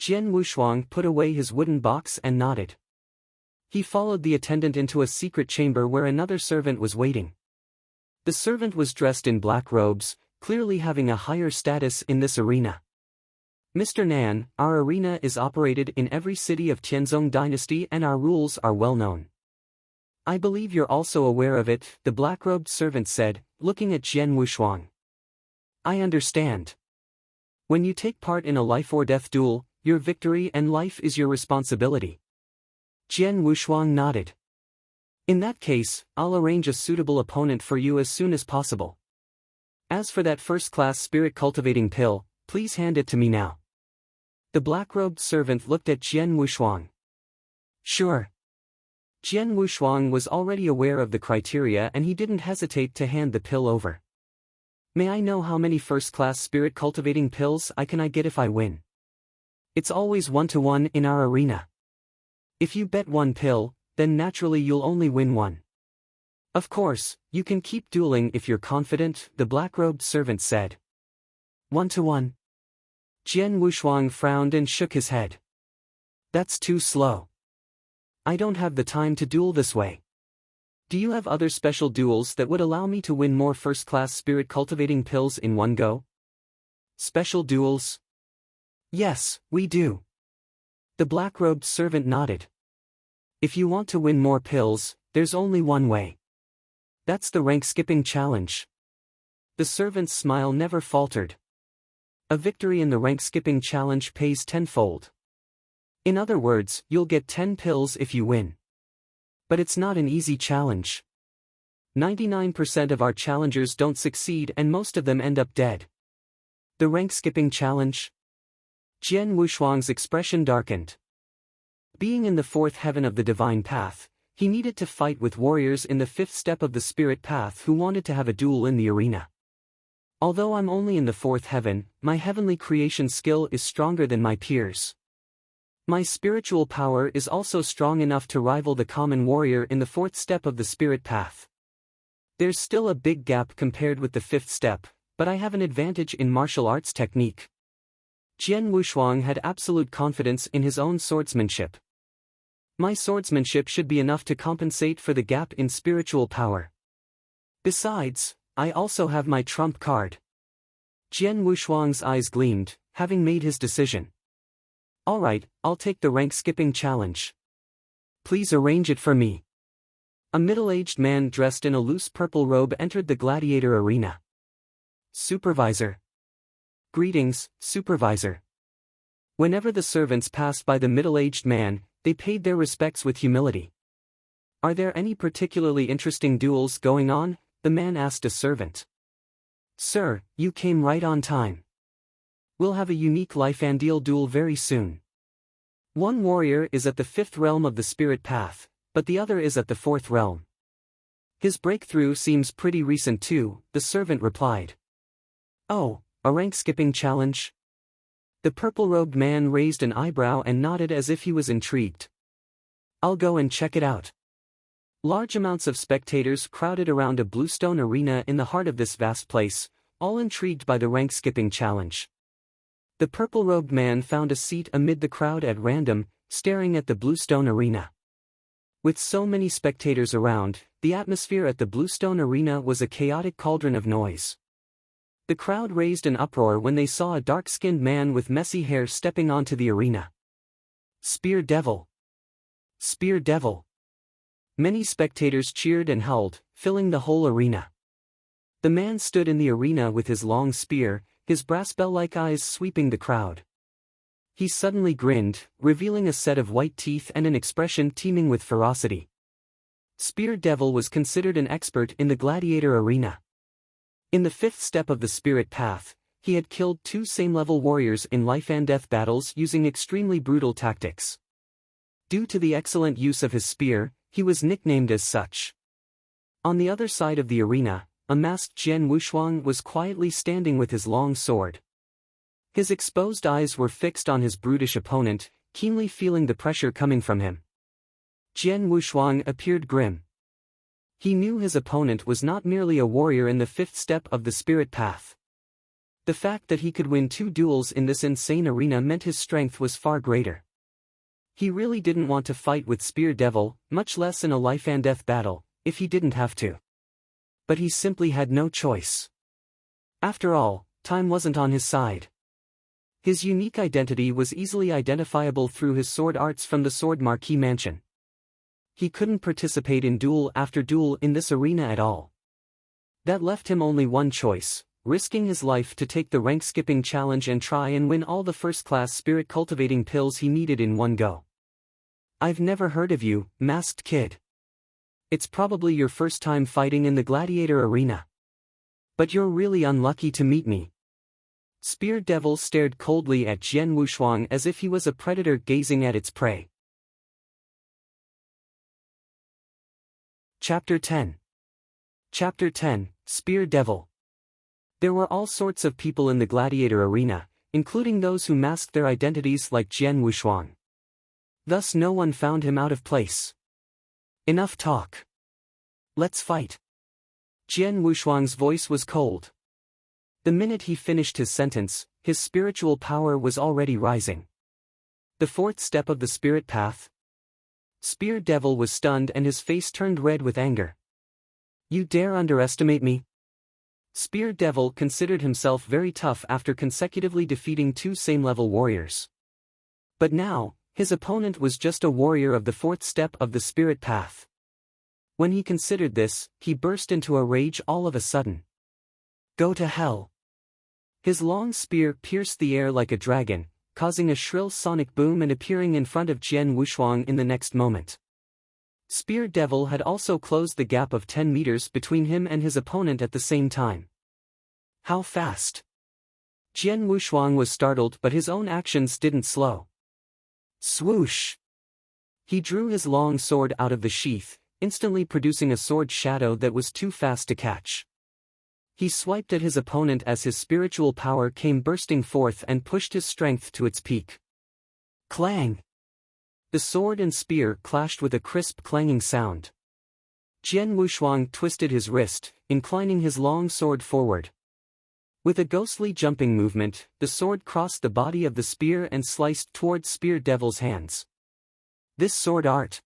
Jian Wushuang put away his wooden box and nodded. He followed the attendant into a secret chamber where another servant was waiting. The servant was dressed in black robes, clearly having a higher status in this arena. "Mr. Nan, our arena is operated in every city of Tianzong dynasty and our rules are well known. I believe you're also aware of it," the black-robed servant said, looking at Jian Wushuang. "I understand. When you take part in a life-or-death duel, your victory and life is your responsibility." Jian Wushuang nodded. "In that case, I'll arrange a suitable opponent for you as soon as possible. As for that first-class spirit-cultivating pill, please hand it to me now." The black-robed servant looked at Jian Wushuang. "Sure." Jian Wushuang was already aware of the criteria and he didn't hesitate to hand the pill over. "May I know how many first-class spirit-cultivating pills I get if I win?" "It's always 1-to-1 in our arena. If you bet one pill, then naturally you'll only win one. Of course, you can keep dueling if you're confident," the black-robed servant said. 1-to-1. Jian Wushuang frowned and shook his head. "That's too slow. I don't have the time to duel this way. Do you have other special duels that would allow me to win more first-class spirit-cultivating pills in one go?" "Special duels?" "Yes, we do." The black-robed servant nodded. "If you want to win more pills, there's only one way. That's the rank-skipping challenge." The servant's smile never faltered. "A victory in the rank-skipping challenge pays tenfold. In other words, you'll get 10 pills if you win. But it's not an easy challenge. 99% of our challengers don't succeed and most of them end up dead." "The rank-skipping challenge?" Jian Wushuang's expression darkened. Being in the fourth heaven of the divine path, he needed to fight with warriors in the fifth step of the spirit path who wanted to have a duel in the arena. Although I'm only in the fourth heaven, my heavenly creation skill is stronger than my peers. My spiritual power is also strong enough to rival the common warrior in the fourth step of the spirit path. There's still a big gap compared with the fifth step, but I have an advantage in martial arts technique. Jian Wushuang had absolute confidence in his own swordsmanship. My swordsmanship should be enough to compensate for the gap in spiritual power. Besides, I also have my trump card. Jian Wushuang's eyes gleamed, having made his decision. Alright, I'll take the rank-skipping challenge. Please arrange it for me. A middle-aged man dressed in a loose purple robe entered the gladiator arena. Supervisor. Greetings, Supervisor. Whenever the servants passed by the middle-aged man, they paid their respects with humility. Are there any particularly interesting duels going on? The man asked a servant. Sir, you came right on time. We'll have a unique life and deal duel very soon. One warrior is at the fifth realm of the spirit path, but the other is at the fourth realm. His breakthrough seems pretty recent too, the servant replied. Oh, a rank-skipping challenge? The purple-robed man raised an eyebrow and nodded as if he was intrigued. I'll go and check it out. Large amounts of spectators crowded around a bluestone arena in the heart of this vast place, all intrigued by the rank-skipping challenge. The purple-robed man found a seat amid the crowd at random, staring at the bluestone arena. With so many spectators around, the atmosphere at the bluestone arena was a chaotic cauldron of noise. The crowd raised an uproar when they saw a dark-skinned man with messy hair stepping onto the arena. Spear Devil! Spear Devil! Many spectators cheered and howled, filling the whole arena. The man stood in the arena with his long spear, his brass bell-like eyes sweeping the crowd. He suddenly grinned, revealing a set of white teeth and an expression teeming with ferocity. Spear Devil was considered an expert in the gladiator arena. In the fifth step of the spirit path, he had killed 2 same-level warriors in life-and-death battles using extremely brutal tactics. Due to the excellent use of his spear, he was nicknamed as such. On the other side of the arena, a masked Jian Wushuang was quietly standing with his long sword. His exposed eyes were fixed on his brutish opponent, keenly feeling the pressure coming from him. Jian Wushuang appeared grim. He knew his opponent was not merely a warrior in the fifth step of the spirit path. The fact that he could win 2 duels in this insane arena meant his strength was far greater. He really didn't want to fight with Spear Devil, much less in a life-and-death battle, if he didn't have to. But he simply had no choice. After all, time wasn't on his side. His unique identity was easily identifiable through his sword arts from the Sword Marquis mansion. He couldn't participate in duel after duel in this arena at all. That left him only one choice, risking his life to take the rank-skipping challenge and try and win all the first-class spirit-cultivating pills he needed in one go. I've never heard of you, masked kid. It's probably your first time fighting in the gladiator arena. But you're really unlucky to meet me. Spear Devil stared coldly at Jian Wushuang as if he was a predator gazing at its prey. Chapter 10. Chapter 10, Spear Devil. There were all sorts of people in the gladiator arena, including those who masked their identities like Jian Wushuang. Thus no one found him out of place. Enough talk. Let's fight. Jian Wushuang's voice was cold. The minute he finished his sentence, his spiritual power was already rising. The fourth step of the spirit path. Spear Devil was stunned and his face turned red with anger. You dare underestimate me? Spear Devil considered himself very tough after consecutively defeating 2 same-level warriors. But now, his opponent was just a warrior of the fourth step of the spirit path. When he considered this, he burst into a rage all of a sudden. Go to hell. His long spear pierced the air like a dragon, causing a shrill sonic boom and appearing in front of Jian Wushuang in the next moment. Spear Devil had also closed the gap of 10 meters between him and his opponent at the same time. How fast? Jian Wushuang was startled, but his own actions didn't slow. Swoosh! He drew his long sword out of the sheath, instantly producing a sword shadow that was too fast to catch. He swiped at his opponent as his spiritual power came bursting forth and pushed his strength to its peak. Clang! The sword and spear clashed with a crisp clanging sound. Jian Wushuang twisted his wrist, inclining his long sword forward. With a ghostly jumping movement, the sword crossed the body of the spear and sliced towards Spear Devil's hands. This sword art!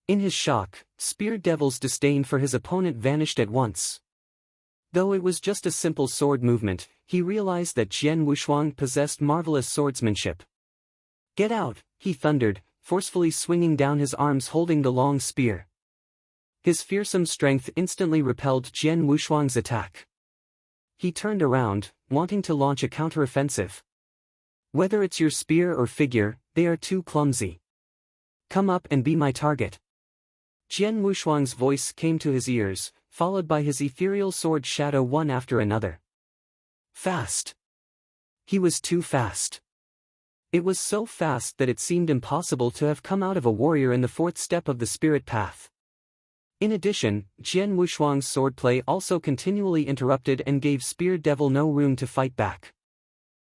In his shock, Spear Devil's disdain for his opponent vanished at once. Though it was just a simple sword movement, he realized that Jian Wushuang possessed marvelous swordsmanship. Get out, he thundered, forcefully swinging down his arms holding the long spear. His fearsome strength instantly repelled Jian Wushuang's attack. He turned around, wanting to launch a counteroffensive. Whether it's your spear or figure, they are too clumsy. Come up and be my target. Jian Wushuang's voice came to his ears, followed by his ethereal sword shadow one after another. Fast. He was too fast. It was so fast that it seemed impossible to have come out of a warrior in the fourth step of the spirit path. In addition, Jian Wushuang's swordplay also continually interrupted and gave Spear Devil no room to fight back.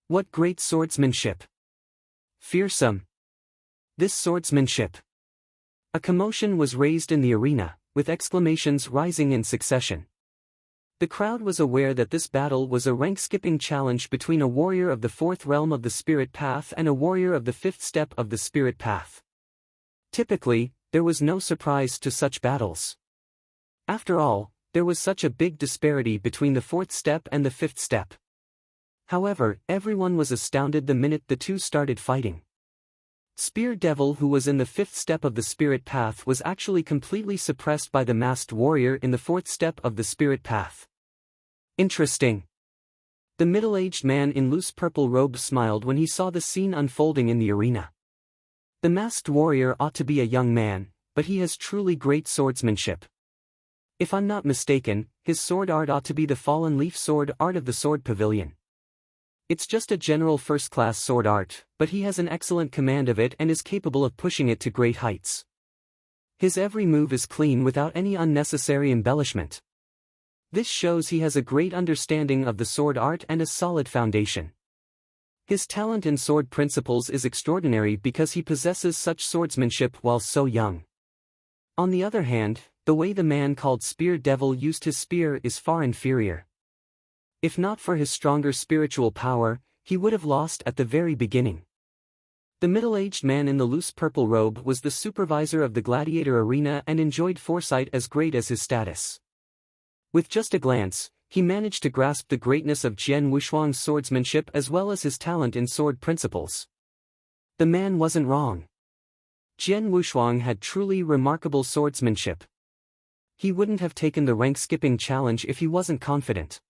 What great swordsmanship! Fearsome! This swordsmanship! A commotion was raised in the arena, with exclamations rising in succession. The crowd was aware that this battle was a rank-skipping challenge between a warrior of the fourth realm of the spirit path and a warrior of the fifth step of the spirit path. Typically, there was no surprise to such battles. After all, there was such a big disparity between the fourth step and the fifth step. However, everyone was astounded the minute the two started fighting. Spear Devil, who was in the fifth step of the spirit path, was actually completely suppressed by the masked warrior in the fourth step of the spirit path. Interesting. The middle-aged man in loose purple robe smiled when he saw the scene unfolding in the arena. The masked warrior ought to be a young man, but he has truly great swordsmanship. If I'm not mistaken, his sword art ought to be the fallen leaf sword art of the sword pavilion. It's just a general first-class sword art, but he has an excellent command of it and is capable of pushing it to great heights. His every move is clean without any unnecessary embellishment. This shows he has a great understanding of the sword art and a solid foundation. His talent in sword principles is extraordinary because he possesses such swordsmanship while so young. On the other hand, the way the man called Spear Devil used his spear is far inferior. If not for his stronger spiritual power, he would have lost at the very beginning. The middle-aged man in the loose purple robe was the supervisor of the gladiator arena and enjoyed foresight as great as his status. With just a glance, he managed to grasp the greatness of Jian Wushuang's swordsmanship as well as his talent in sword principles. The man wasn't wrong. Jian Wushuang had truly remarkable swordsmanship. He wouldn't have taken the rank-skipping challenge if he wasn't confident.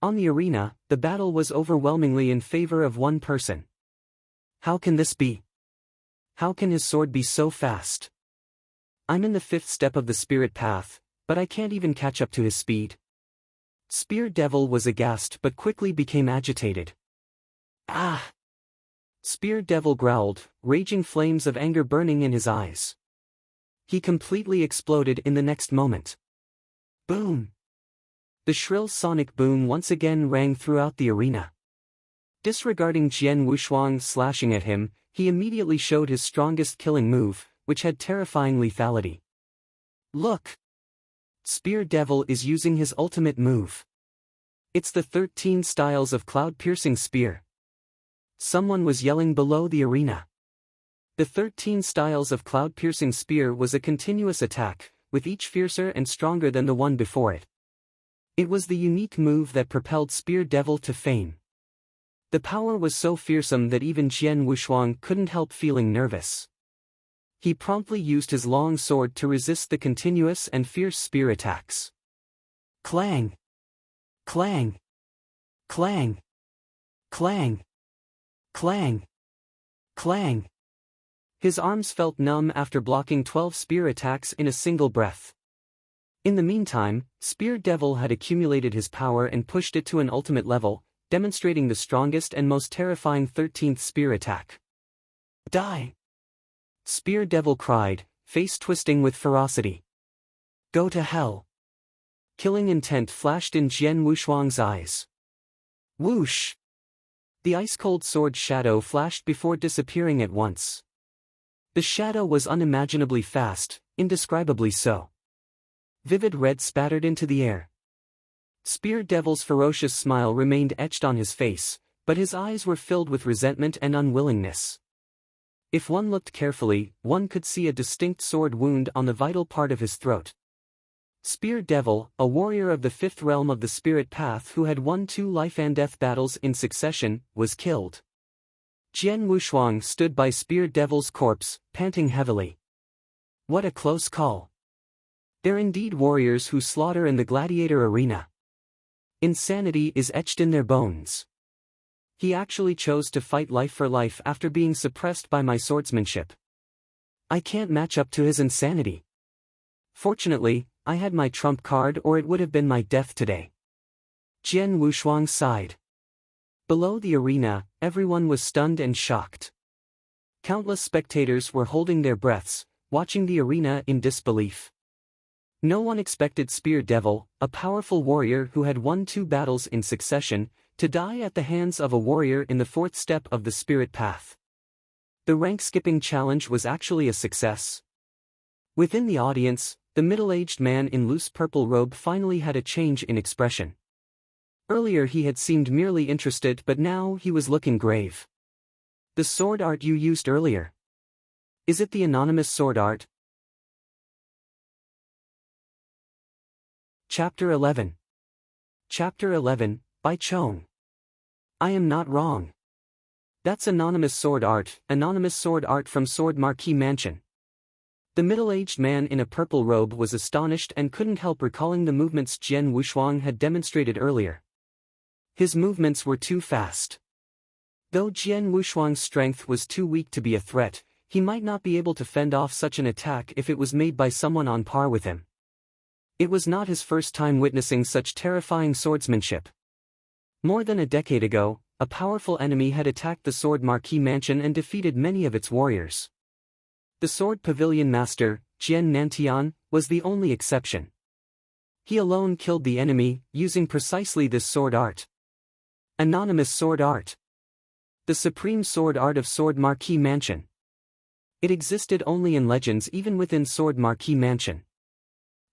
On the arena, the battle was overwhelmingly in favor of one person. How can this be? How can his sword be so fast? I'm in the fifth step of the spirit path, but I can't even catch up to his speed. Spear Devil was aghast but quickly became agitated. Ah! Spear Devil growled, raging flames of anger burning in his eyes. He completely exploded in the next moment. Boom! The shrill sonic boom once again rang throughout the arena. Disregarding Jian Wushuang slashing at him, he immediately showed his strongest killing move, which had terrifying lethality. Look! Spear Devil is using his ultimate move. It's the 13 styles of cloud-piercing spear. Someone was yelling below the arena. The 13 styles of cloud-piercing spear was a continuous attack, with each fiercer and stronger than the one before it. It was the unique move that propelled Spear Devil to fame. The power was so fearsome that even Jian Wushuang couldn't help feeling nervous. He promptly used his long sword to resist the continuous and fierce spear attacks. Clang! Clang! Clang! Clang! Clang! Clang! His arms felt numb after blocking 12 spear attacks in a single breath. In the meantime, Spear Devil had accumulated his power and pushed it to an ultimate level, demonstrating the strongest and most terrifying 13th spear attack. Die! Spear Devil cried, face twisting with ferocity. Go to hell! Killing intent flashed in Jian Wushuang's eyes. Whoosh! The ice-cold sword shadow flashed before disappearing at once. The shadow was unimaginably fast, indescribably so. Vivid red spattered into the air. Spear Devil's ferocious smile remained etched on his face, but his eyes were filled with resentment and unwillingness. If one looked carefully, one could see a distinct sword wound on the vital part of his throat. Spear Devil, a warrior of the fifth realm of the spirit path who had won 2 life-and-death battles in succession, was killed. Jian Wushuang stood by Spear Devil's corpse, panting heavily. What a close call. They're indeed warriors who slaughter in the gladiator arena. Insanity is etched in their bones. He actually chose to fight life for life after being suppressed by my swordsmanship. I can't match up to his insanity. Fortunately, I had my trump card or it would have been my death today. Jian Wushuang sighed. Below the arena, everyone was stunned and shocked. Countless spectators were holding their breaths, watching the arena in disbelief. No one expected Spear Devil, a powerful warrior who had won 2 battles in succession, to die at the hands of a warrior in the 4th step of the spirit path. The rank-skipping challenge was actually a success. Within the audience, the middle-aged man in loose purple robe finally had a change in expression. Earlier he had seemed merely interested, but now he was looking grave. The sword art you used earlier. Is it the anonymous sword art? Chapter 11. Chapter 11, by Chong. I am not wrong. That's anonymous sword art from Sword Marquee Mansion. The middle-aged man in a purple robe was astonished and couldn't help recalling the movements Jian Wushuang had demonstrated earlier. His movements were too fast. Though Jian Wushuang's strength was too weak to be a threat, he might not be able to fend off such an attack if it was made by someone on par with him. It was not his first time witnessing such terrifying swordsmanship. More than a decade ago, a powerful enemy had attacked the Sword Marquee Mansion and defeated many of its warriors. The Sword Pavilion Master, Jian Nantian, was the only exception. He alone killed the enemy, using precisely this sword art. Anonymous sword art. The supreme sword art of Sword Marquee Mansion. It existed only in legends even within Sword Marquee Mansion.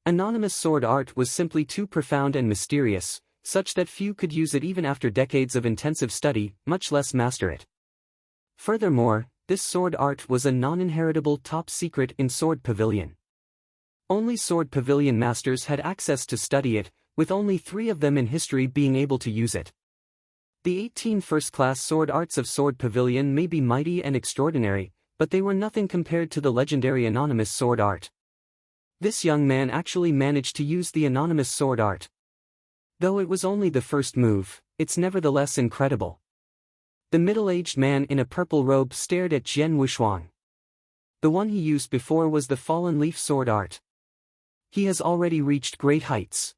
Anonymous sword art was simply too profound and mysterious, such that few could use it even after decades of intensive study, much less master it. Furthermore, this sword art was a non-inheritable top secret in Sword Pavilion. Only Sword Pavilion masters had access to study it, with only 3 of them in history being able to use it. The 18 first-class sword arts of Sword Pavilion may be mighty and extraordinary, but they were nothing compared to the legendary anonymous sword art. This young man actually managed to use the anonymous sword art. Though it was only the first move, it's nevertheless incredible. The middle-aged man in a purple robe stared at Jian Wushuang. The one he used before was the fallen leaf sword art. He has already reached great heights.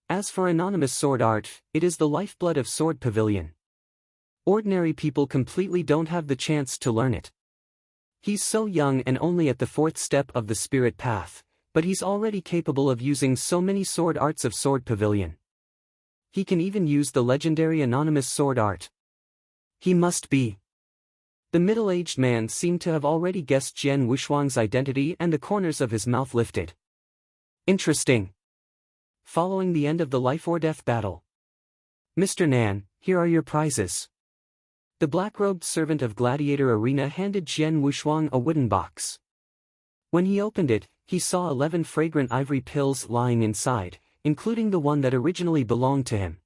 As for anonymous sword art, it is the lifeblood of Sword Pavilion. Ordinary people completely don't have the chance to learn it. He's so young and only at the 4th step of the spirit path, but he's already capable of using so many sword arts of Sword Pavilion. He can even use the legendary anonymous sword art. He must be. The middle-aged man seemed to have already guessed Jian Wushuang's identity and the corners of his mouth lifted. Interesting. Following the end of the life-or-death battle. Mr. Nan, here are your prizes. The black-robed servant of Gladiator Arena handed Jian Wushuang a wooden box. When he opened it, he saw 11 fragrant ivory pills lying inside, including the one that originally belonged to him.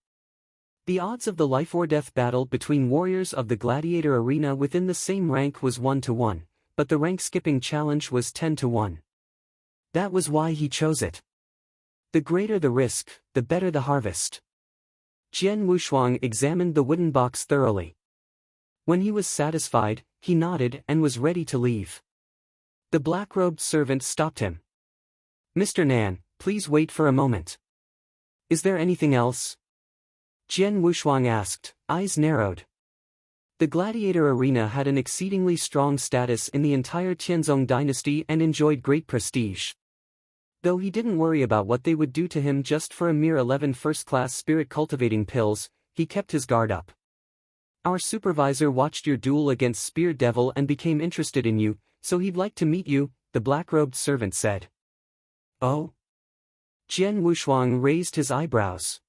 The odds of the life-or-death battle between warriors of the Gladiator Arena within the same rank was 1-to-1, but the rank-skipping challenge was 10-to-1. That was why he chose it. The greater the risk, the better the harvest. Jian Wushuang examined the wooden box thoroughly. When he was satisfied, he nodded and was ready to leave. The black-robed servant stopped him. Mr. Nan, please wait for a moment. Is there anything else? Jian Wushuang asked, eyes narrowed. The gladiator arena had an exceedingly strong status in the entire Tianzong dynasty and enjoyed great prestige. Though he didn't worry about what they would do to him just for a mere 11 first-class spirit-cultivating pills, he kept his guard up. Our supervisor watched your duel against Spear Devil and became interested in you, so he'd like to meet you, the black-robed servant said. Oh? Jian Wushuang raised his eyebrows.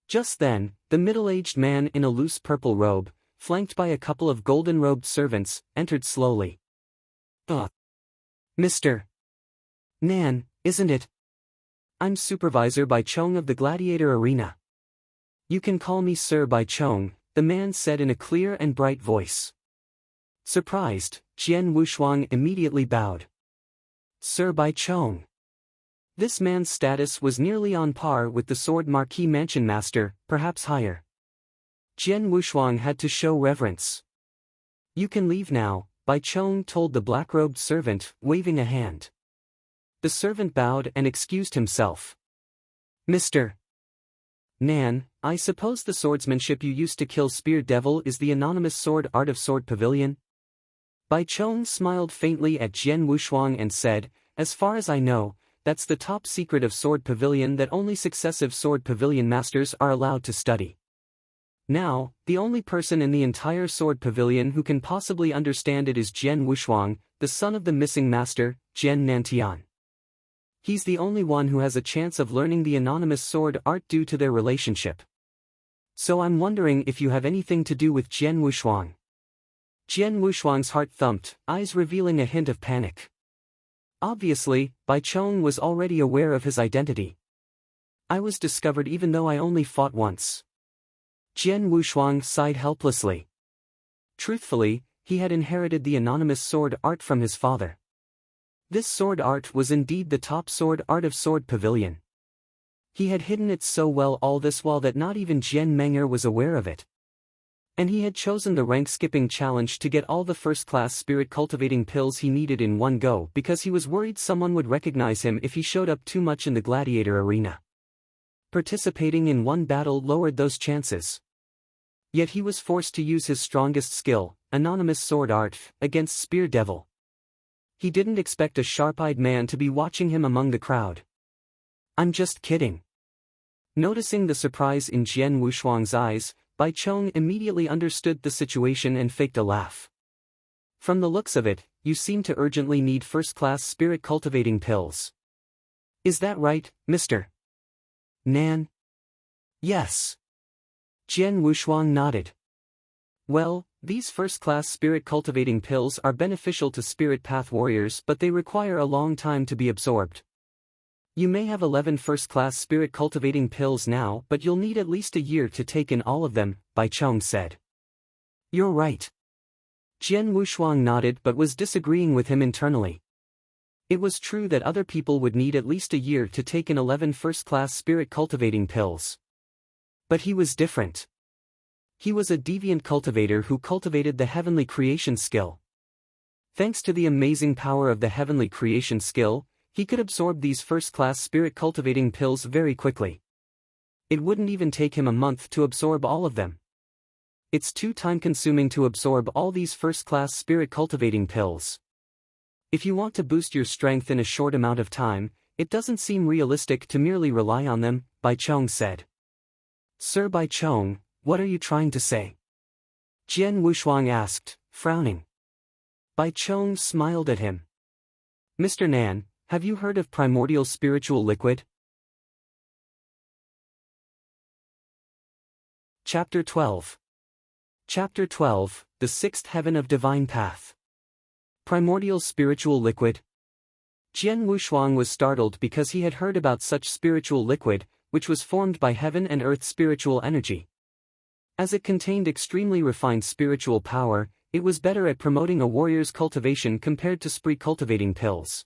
Just then, the middle-aged man in a loose purple robe, flanked by a couple of golden-robed servants, entered slowly. Mr. Nan, isn't it? I'm Supervisor Bai Chong of the Gladiator Arena. You can call me Sir Bai Chong, the man said in a clear and bright voice. Surprised, Jian Wushuang immediately bowed. Sir Bai Chong. This man's status was nearly on par with the Sword Marquis Mansion Master, perhaps higher. Jian Wushuang had to show reverence. You can leave now, Bai Chong told the black-robed servant, waving a hand. The servant bowed and excused himself. Mr. Nan, I suppose the swordsmanship you used to kill Spear Devil is the anonymous sword art of Sword Pavilion? Bai Chong smiled faintly at Jian Wushuang and said, as far as I know, that's the top secret of Sword Pavilion that only successive Sword Pavilion masters are allowed to study. Now, the only person in the entire Sword Pavilion who can possibly understand it is Jian Wushuang, the son of the missing master, Jian Nantian. He's the only one who has a chance of learning the anonymous sword art due to their relationship. So I'm wondering if you have anything to do with Jian Wushuang. Jian Wushuang's heart thumped, eyes revealing a hint of panic. Obviously, Bai Chong was already aware of his identity. I was discovered even though I only fought once. Jian Wushuang sighed helplessly. Truthfully, he had inherited the anonymous sword art from his father. This sword art was indeed the top sword art of Sword Pavilion. He had hidden it so well all this while that not even Jian Menger was aware of it. And he had chosen the rank-skipping challenge to get all the first-class spirit-cultivating pills he needed in one go because he was worried someone would recognize him if he showed up too much in the gladiator arena. Participating in one battle lowered those chances. Yet he was forced to use his strongest skill, anonymous sword art, against Spear Devil. He didn't expect a sharp-eyed man to be watching him among the crowd. I'm just kidding. Noticing the surprise in Jian Wushuang's eyes, Bai Chong immediately understood the situation and faked a laugh. From the looks of it, you seem to urgently need first-class spirit-cultivating pills. Is that right, Mr. Nan? Yes. Jian Wushuang nodded. Well, these first-class spirit-cultivating pills are beneficial to spirit path warriors but they require a long time to be absorbed. You may have 11 first-class spirit-cultivating pills now but you'll need at least a year to take in all of them, Bai Chong said. You're right. Jian Wushuang nodded but was disagreeing with him internally. It was true that other people would need at least a year to take in 11 first-class spirit-cultivating pills. But he was different. He was a deviant cultivator who cultivated the heavenly creation skill. Thanks to the amazing power of the heavenly creation skill, he could absorb these first-class spirit-cultivating pills very quickly. It wouldn't even take him a month to absorb all of them. It's too time-consuming to absorb all these first-class spirit-cultivating pills. If you want to boost your strength in a short amount of time, it doesn't seem realistic to merely rely on them, Bai Chong said. Sir Bai Chong, what are you trying to say? Jian Wushuang asked, frowning. Bai Chong smiled at him. Mr. Nan, have you heard of primordial spiritual liquid? Chapter 12. Chapter 12, The Sixth Heaven of Divine Path. Primordial spiritual liquid. Jian Wushuang was startled because he had heard about such spiritual liquid, which was formed by heaven and earth spiritual energy. As it contained extremely refined spiritual power, it was better at promoting a warrior's cultivation compared to spree-cultivating pills.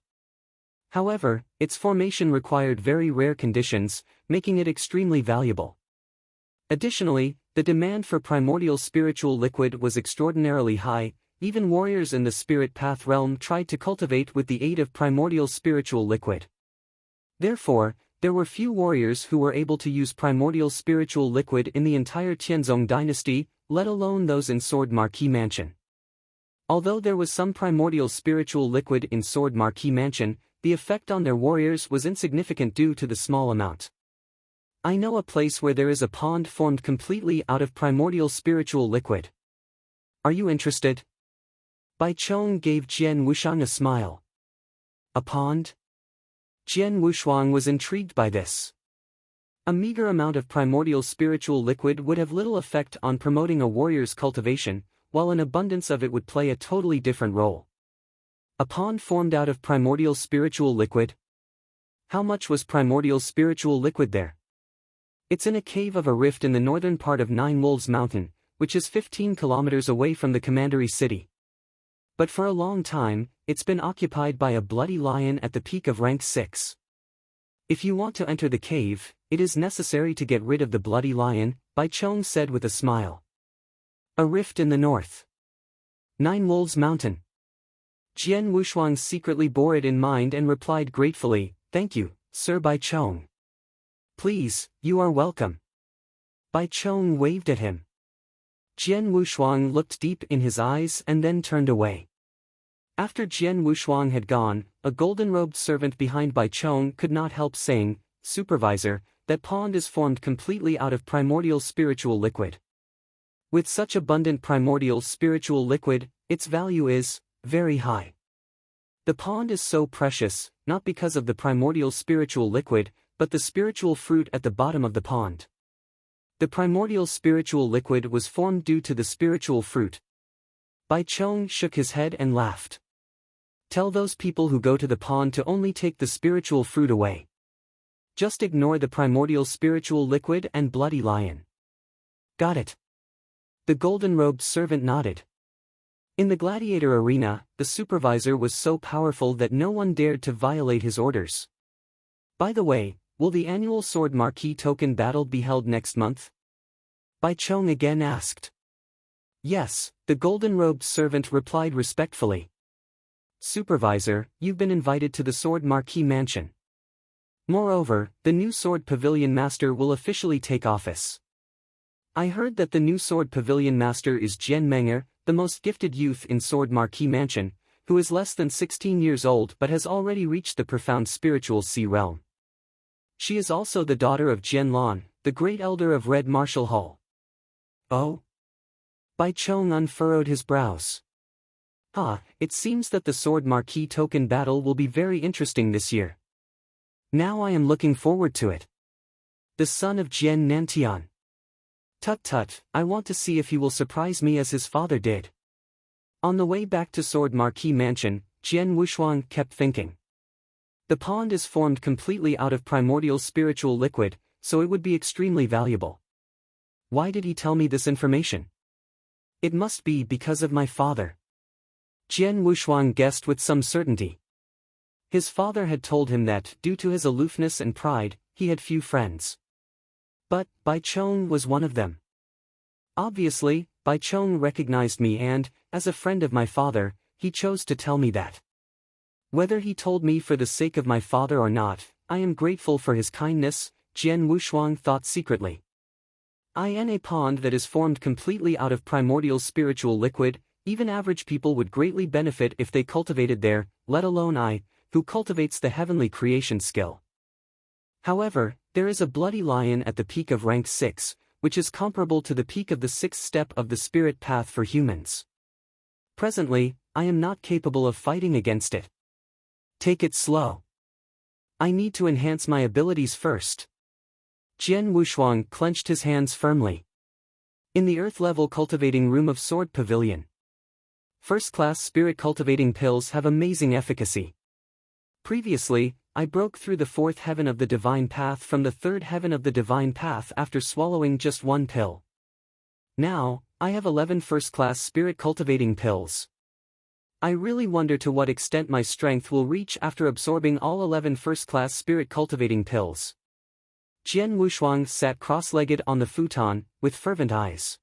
However, its formation required very rare conditions, making it extremely valuable. Additionally, the demand for primordial spiritual liquid was extraordinarily high. Even warriors in the spirit path realm tried to cultivate with the aid of primordial spiritual liquid. Therefore, There were few warriors who were able to use primordial spiritual liquid in the entire Tianzong dynasty, let alone those in Sword Marquee Mansion. Although there was some primordial spiritual liquid in Sword Marquee Mansion, the effect on their warriors was insignificant due to the small amount. I know a place where there is a pond formed completely out of primordial spiritual liquid. Are you interested? Bai Chong gave Jian Wushang a smile. A pond? Jian Wushuang was intrigued by this. A meager amount of primordial spiritual liquid would have little effect on promoting a warrior's cultivation, while an abundance of it would play a totally different role. A pond formed out of primordial spiritual liquid? How much was primordial spiritual liquid there? It's in a cave of a rift in the northern part of Nine Wolves Mountain, which is 15 kilometers away from the commandery city. But for a long time, it's been occupied by a bloody lion at the peak of rank 6. If you want to enter the cave, it is necessary to get rid of the bloody lion, Bai Chong said with a smile. A rift in the north. Nine Wolves Mountain. Jian Wushuang secretly bore it in mind and replied gratefully, "Thank you, Sir Bai Chong." "Please, you are welcome." Bai Chong waved at him. Jian Wushuang looked deep in his eyes and then turned away. After Jian Wushuang had gone, a golden-robed servant behind Bai Chong could not help saying, "Supervisor, that pond is formed completely out of primordial spiritual liquid. With such abundant primordial spiritual liquid, its value is very high. The pond is so precious, not because of the primordial spiritual liquid, but the spiritual fruit at the bottom of the pond. The primordial spiritual liquid was formed due to the spiritual fruit." Bai Chong shook his head and laughed. "Tell those people who go to the pond to only take the spiritual fruit away. Just ignore the primordial spiritual liquid and bloody lion." "Got it." The golden-robed servant nodded. In the gladiator arena, the supervisor was so powerful that no one dared to violate his orders. "By the way, will the annual Sword Marquee token battle be held next month?" Bai Chong again asked. "Yes," the golden-robed servant replied respectfully. "Supervisor, you've been invited to the Sword Marquee Mansion. Moreover, the new Sword Pavilion Master will officially take office. I heard that the new Sword Pavilion Master is Jian Menger, the most gifted youth in Sword Marquee Mansion, who is less than 16 years old but has already reached the profound spiritual sea realm. She is also the daughter of Jian Lan, the great elder of Red Martial Hall." "Oh?" Bai Chong unfurrowed his brows. It seems that the Sword Marquee token battle will be very interesting this year. Now I am looking forward to it. The son of Jian Nantian. Tut, I want to see if he will surprise me as his father did." On the way back to Sword Marquee Mansion, Jian Wushuang kept thinking. The pond is formed completely out of primordial spiritual liquid, so it would be extremely valuable. Why did he tell me this information? It must be because of my father. Jian Wushuang guessed with some certainty. His father had told him that, due to his aloofness and pride, he had few friends. But Bai Chong was one of them. Obviously, Bai Chong recognized me and, as a friend of my father, he chose to tell me that. Whether he told me for the sake of my father or not, I am grateful for his kindness, Jian Wushuang thought secretly. In a pond that is formed completely out of primordial spiritual liquid, even average people would greatly benefit if they cultivated there, let alone I, who cultivates the heavenly creation skill. However, there is a bloody lion at the peak of rank 6, which is comparable to the peak of the 6th step of the spirit path for humans. Presently, I am not capable of fighting against it. Take it slow. I need to enhance my abilities first. Jian Wushuang clenched his hands firmly. In the earth-level cultivating room of Sword Pavilion. First-class spirit cultivating pills have amazing efficacy. Previously, I broke through the 4th heaven of the divine path from the 3rd heaven of the divine path after swallowing just one pill. Now, I have 11 first-class spirit cultivating pills. I really wonder to what extent my strength will reach after absorbing all 11 first-class spirit cultivating pills. Jian Wushuang sat cross-legged on the futon, with fervent eyes.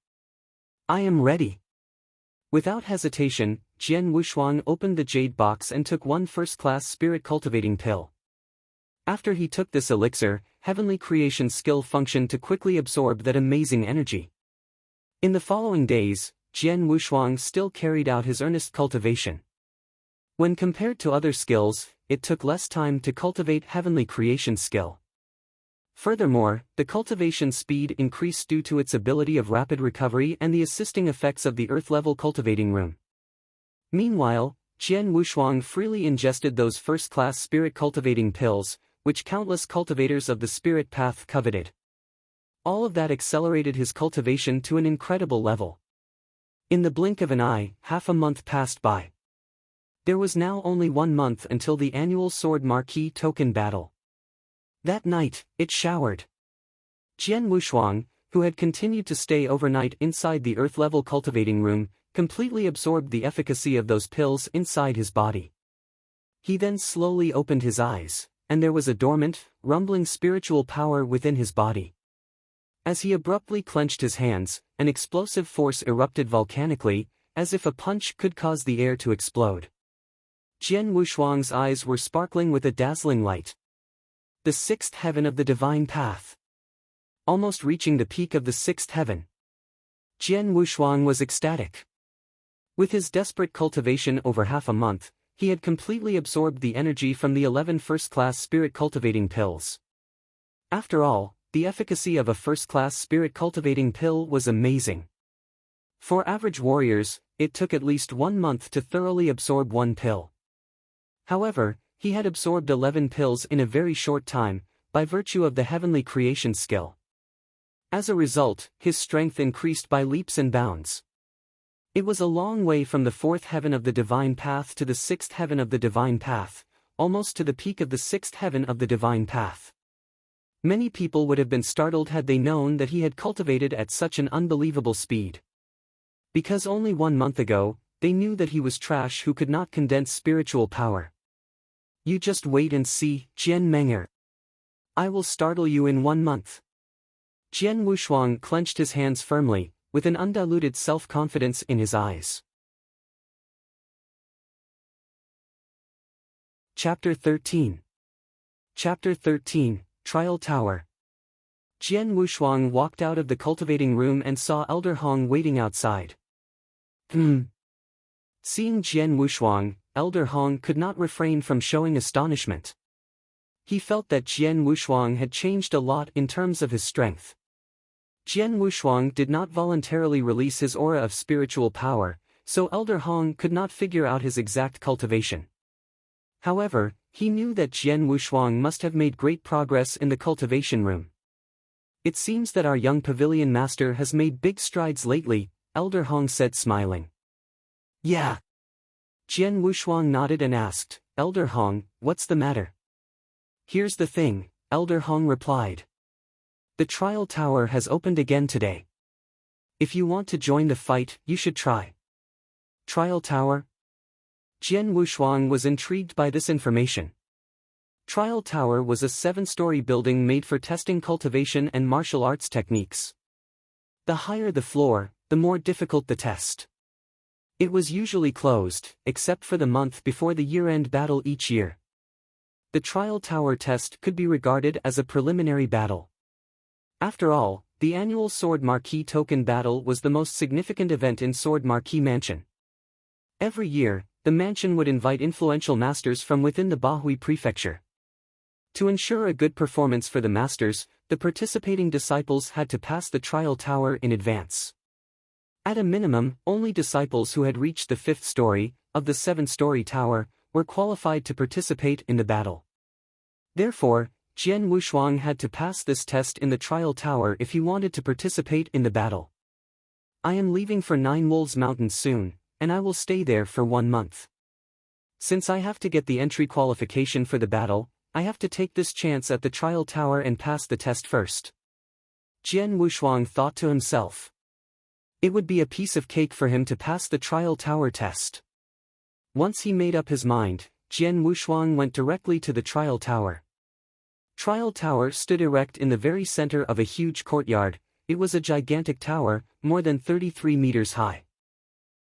I am ready. Without hesitation, Jian Wushuang opened the jade box and took one first-class spirit cultivating pill. After he took this elixir, heavenly creation skill functioned to quickly absorb that amazing energy. In the following days, Jian Wushuang still carried out his earnest cultivation. When compared to other skills, it took less time to cultivate heavenly creation skill. Furthermore, the cultivation speed increased due to its ability of rapid recovery and the assisting effects of the earth-level cultivating room. Meanwhile, Jian Wushuang freely ingested those first-class spirit cultivating pills, which countless cultivators of the spirit path coveted. All of that accelerated his cultivation to an incredible level. In the blink of an eye, half a month passed by. There was now only 1 month until the annual Sword Marquee token battle. That night, it showered. Jian Wushuang, who had continued to stay overnight inside the earth-level cultivating room, completely absorbed the efficacy of those pills inside his body. He then slowly opened his eyes, and there was a dormant, rumbling spiritual power within his body. As he abruptly clenched his hands, an explosive force erupted volcanically, as if a punch could cause the air to explode. Jian Wushuang's eyes were sparkling with a dazzling light. The sixth heaven of the divine path. Almost reaching the peak of the sixth heaven, Jian Wushuang was ecstatic. With his desperate cultivation over half a month, he had completely absorbed the energy from the 11 first-class spirit cultivating pills. After all, the efficacy of a first-class spirit cultivating pill was amazing. For average warriors, it took at least 1 month to thoroughly absorb one pill. However, he had absorbed 11 pills in a very short time, by virtue of the heavenly creation skill. As a result, his strength increased by leaps and bounds. It was a long way from the fourth heaven of the divine path to the sixth heaven of the divine path, almost to the peak of the sixth heaven of the divine path. Many people would have been startled had they known that he had cultivated at such an unbelievable speed. Because only 1 month ago, they knew that he was trash who could not condense spiritual power. You just wait and see, Jian Menger. I will startle you in 1 month. Jian Wushuang clenched his hands firmly, with an undiluted self-confidence in his eyes. Chapter 13. Chapter 13, Trial Tower. Jian Wushuang walked out of the cultivating room and saw Elder Hong waiting outside. Seeing Jian Wushuang, Elder Hong could not refrain from showing astonishment. He felt that Jian Wushuang had changed a lot in terms of his strength. Jian Wushuang did not voluntarily release his aura of spiritual power, so Elder Hong could not figure out his exact cultivation. However, he knew that Jian Wushuang must have made great progress in the cultivation room. It seems that our young pavilion master has made big strides lately, Elder Hong said smiling. Yeah. Jian Wushuang nodded and asked, Elder Hong, what's the matter? Here's the thing, Elder Hong replied. The trial tower has opened again today. If you want to join the fight, you should try. Trial tower? Jian Wushuang was intrigued by this information. Trial tower was a 7-story building made for testing cultivation and martial arts techniques. The higher the floor, the more difficult the test. It was usually closed, except for the month before the year-end battle each year. The trial tower test could be regarded as a preliminary battle. After all, the annual Sword Marquee token battle was the most significant event in Sword Marquee Mansion. Every year, the mansion would invite influential masters from within the Bahui Prefecture. To ensure a good performance for the masters, the participating disciples had to pass the trial tower in advance. At a minimum, only disciples who had reached the 5th story, of the 7-story tower, were qualified to participate in the battle. Therefore, Jian Wushuang had to pass this test in the trial tower if he wanted to participate in the battle. I am leaving for 9 Wolves Mountains soon, and I will stay there for 1 month. Since I have to get the entry qualification for the battle, I have to take this chance at the trial tower and pass the test first. Jian Wushuang thought to himself. It would be a piece of cake for him to pass the trial tower test. Once he made up his mind, Jian Wushuang went directly to the trial tower. Trial tower stood erect in the very center of a huge courtyard. It was a gigantic tower, more than 33 meters high.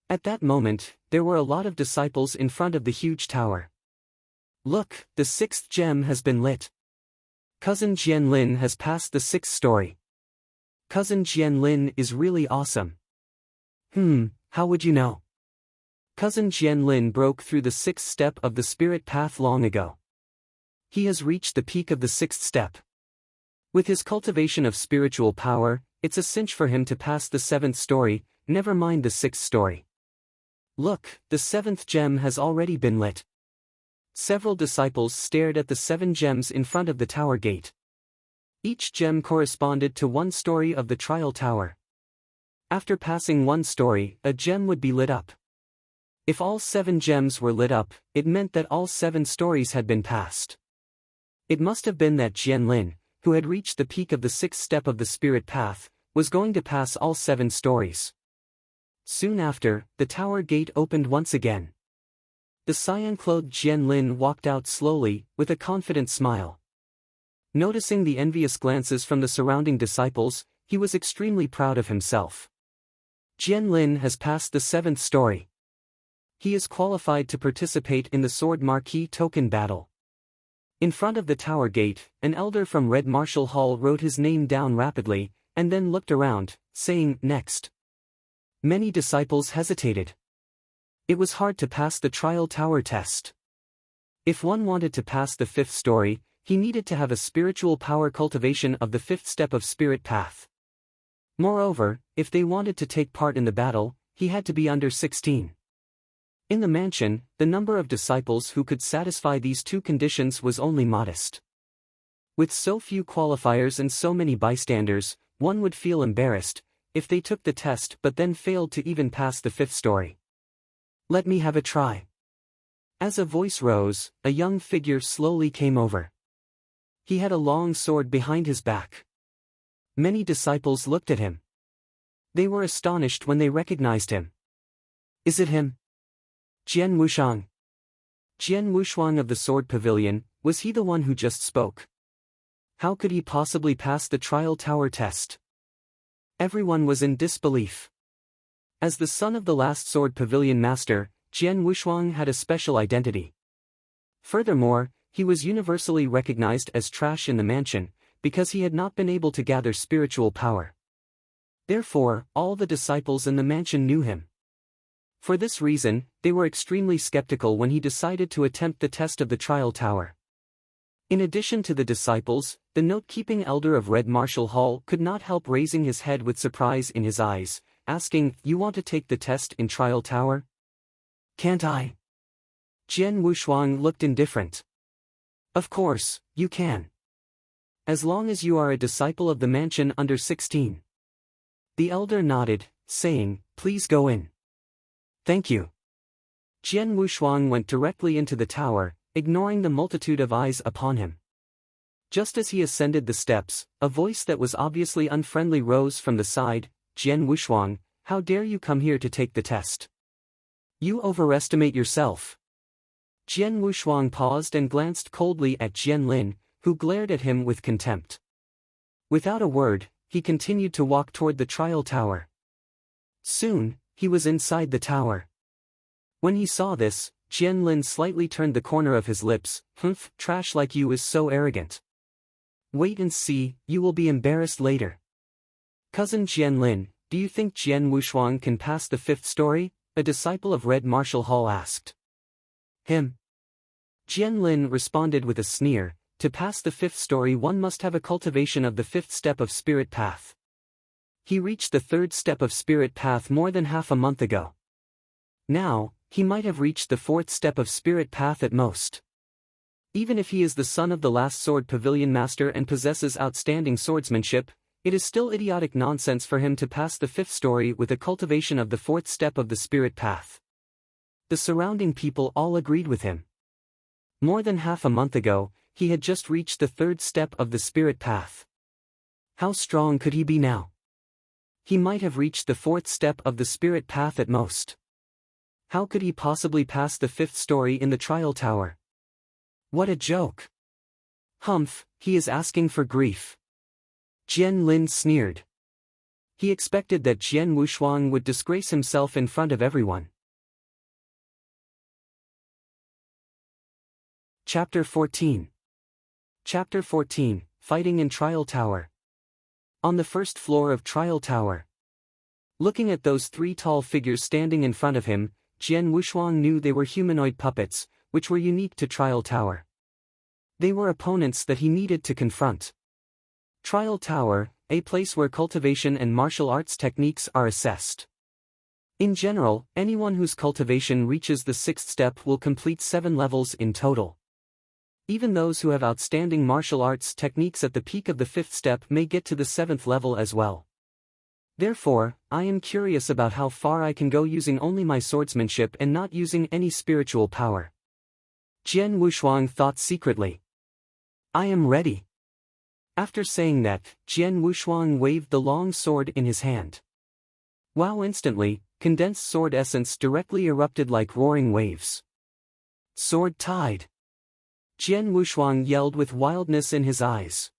At that moment, there were a lot of disciples in front of the huge tower. Look, the 6th gem has been lit. Cousin Jianlin has passed the 6th story. Cousin Jianlin is really awesome. How would you know? Cousin Jianlin broke through the 6th step of the spirit path long ago. He has reached the peak of the 6th step. With his cultivation of spiritual power, it's a cinch for him to pass the 7th story, never mind the 6th story. Look, the 7th gem has already been lit. Several disciples stared at the 7 gems in front of the tower gate. Each gem corresponded to 1 story of the trial tower. After passing 1 story, a gem would be lit up. If all 7 gems were lit up, it meant that all 7 stories had been passed. It must have been that Jianlin, who had reached the peak of the 6th step of the spirit path, was going to pass all 7 stories. Soon after, the tower gate opened once again. The cyan-clothed Jianlin walked out slowly, with a confident smile. Noticing the envious glances from the surrounding disciples, he was extremely proud of himself. Jianlin has passed the 7th story. He is qualified to participate in the Sword Marquee token battle. In front of the tower gate, an elder from Red Martial Hall wrote his name down rapidly, and then looked around, saying, "Next." Many disciples hesitated. It was hard to pass the trial tower test. If one wanted to pass the 5th story, he needed to have a spiritual power cultivation of the 5th step of spirit path. Moreover, if they wanted to take part in the battle, he had to be under 16. In the mansion, the number of disciples who could satisfy these 2 conditions was only modest. With so few qualifiers and so many bystanders, one would feel embarrassed if they took the test but then failed to even pass the 5th story. "Let me have a try." As a voice rose, a young figure slowly came over. He had a long sword behind his back. Many disciples looked at him. They were astonished when they recognized him. "Is it him? Jian Wushang?" Jian Wushang of the Sword Pavilion, was he the one who just spoke? How could he possibly pass the trial tower test? Everyone was in disbelief. As the son of the last Sword Pavilion master, Jian Wushang had a special identity. Furthermore, he was universally recognized as trash in the mansion, because he had not been able to gather spiritual power. Therefore, all the disciples in the mansion knew him. For this reason, they were extremely skeptical when he decided to attempt the test of the trial tower. In addition to the disciples, the note-keeping elder of Red Martial Hall could not help raising his head with surprise in his eyes, asking, "You want to take the test in trial tower?" "Can't I?" Jian Wushang looked indifferent. "Of course, you can. As long as you are a disciple of the mansion under 16. The elder nodded, saying, "Please go in." "Thank you." Jian Wushang went directly into the tower, ignoring the multitude of eyes upon him. Just as he ascended the steps, a voice that was obviously unfriendly rose from the side. "Jian Wushang, how dare you come here to take the test? You overestimate yourself." Jian Wushang paused and glanced coldly at Jianlin, who glared at him with contempt. Without a word, he continued to walk toward the trial tower. Soon, he was inside the tower. When he saw this, Jianlin slightly turned the corner of his lips. "Humph, trash like you is so arrogant. Wait and see, you will be embarrassed later." "Cousin Jianlin, do you think Jian Wushang can pass the 5th story?" a disciple of Red Martial Hall asked. "Him?" Jianlin responded with a sneer, "To pass the 5th story one must have a cultivation of the 5th step of spirit path. He reached the 3rd step of spirit path more than half a month ago. Now, he might have reached the 4th step of spirit path at most. Even if he is the son of the last Sword Pavilion master and possesses outstanding swordsmanship, it is still idiotic nonsense for him to pass the 5th story with a cultivation of the 4th step of the spirit path." The surrounding people all agreed with him. More than half a month ago, he had just reached the 3rd step of the spirit path. How strong could he be now? He might have reached the 4th step of the spirit path at most. How could he possibly pass the 5th story in the trial tower? What a joke! "Humph, he is asking for grief." Jianlin sneered. He expected that Jian Wushang would disgrace himself in front of everyone. Chapter 14. Chapter 14, fighting in Trial Tower. On the first floor of Trial Tower. Looking at those three tall figures standing in front of him, Jian Wushuang knew they were humanoid puppets, which were unique to Trial Tower. They were opponents that he needed to confront. Trial Tower, a place where cultivation and martial arts techniques are assessed. In general, anyone whose cultivation reaches the 6th step will complete 7 levels in total. Even those who have outstanding martial arts techniques at the peak of the 5th step may get to the 7th level as well. Therefore, I am curious about how far I can go using only my swordsmanship and not using any spiritual power. Jian Wushuang thought secretly. I am ready. After saying that, Jian Wushuang waved the long sword in his hand. Wow! Instantly, condensed sword essence directly erupted like roaring waves. Sword Tide! Jian Wushuang yelled with wildness in his eyes.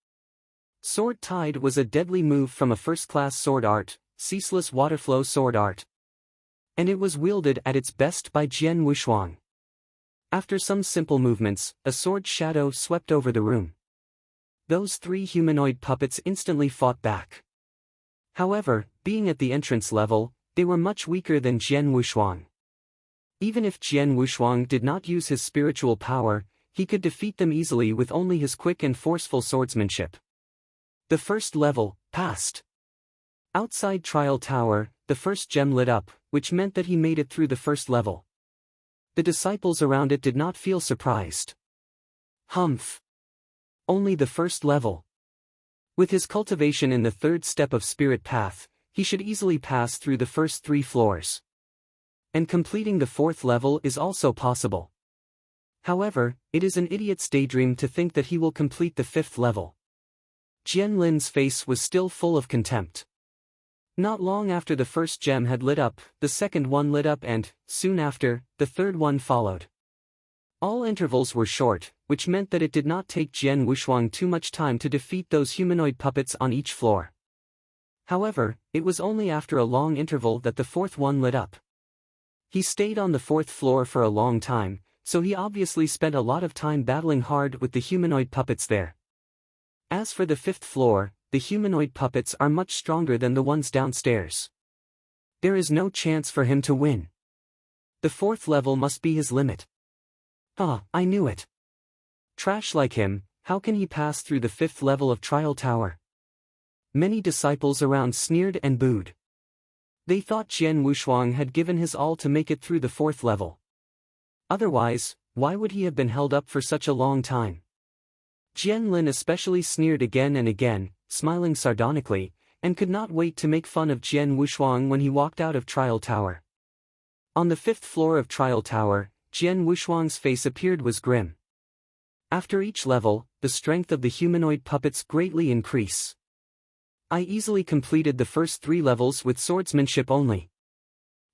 Sword Tide was a deadly move from a first-class sword art, ceaseless waterflow sword art. And it was wielded at its best by Jian Wushuang. After some simple movements, a sword shadow swept over the room. Those three humanoid puppets instantly fought back. However, being at the entrance level, they were much weaker than Jian Wushuang. Even if Jian Wushuang did not use his spiritual power, he could defeat them easily with only his quick and forceful swordsmanship. The first level, passed. Outside Trial Tower, the first gem lit up, which meant that he made it through the first level. The disciples around it did not feel surprised. Humph! Only the first level. With his cultivation in the 3rd step of Spirit Path, he should easily pass through the first 3 floors. And completing the 4th level is also possible. However, it is an idiot's daydream to think that he will complete the 5th level. Jian Lin's face was still full of contempt. Not long after the first gem had lit up, the second one lit up and, soon after, the third one followed. All intervals were short, which meant that it did not take Jian Wushuang too much time to defeat those humanoid puppets on each floor. However, it was only after a long interval that the 4th one lit up. He stayed on the 4th floor for a long time, so he obviously spent a lot of time battling hard with the humanoid puppets there. As for the 5th floor, the humanoid puppets are much stronger than the ones downstairs. There is no chance for him to win. The 4th level must be his limit. Ah, I knew it. Trash like him, how can he pass through the 5th level of Trial Tower? Many disciples around sneered and booed. They thought Jian Wushuang had given his all to make it through the 4th level. Otherwise, why would he have been held up for such a long time? Jian Lin especially sneered again and again, smiling sardonically, and could not wait to make fun of Jian Wushuang when he walked out of Trial Tower. On the 5th floor of Trial Tower, Jian Wushuang's face appeared was grim. After each level, the strength of the humanoid puppets greatly increase. I easily completed the first 3 levels with swordsmanship only.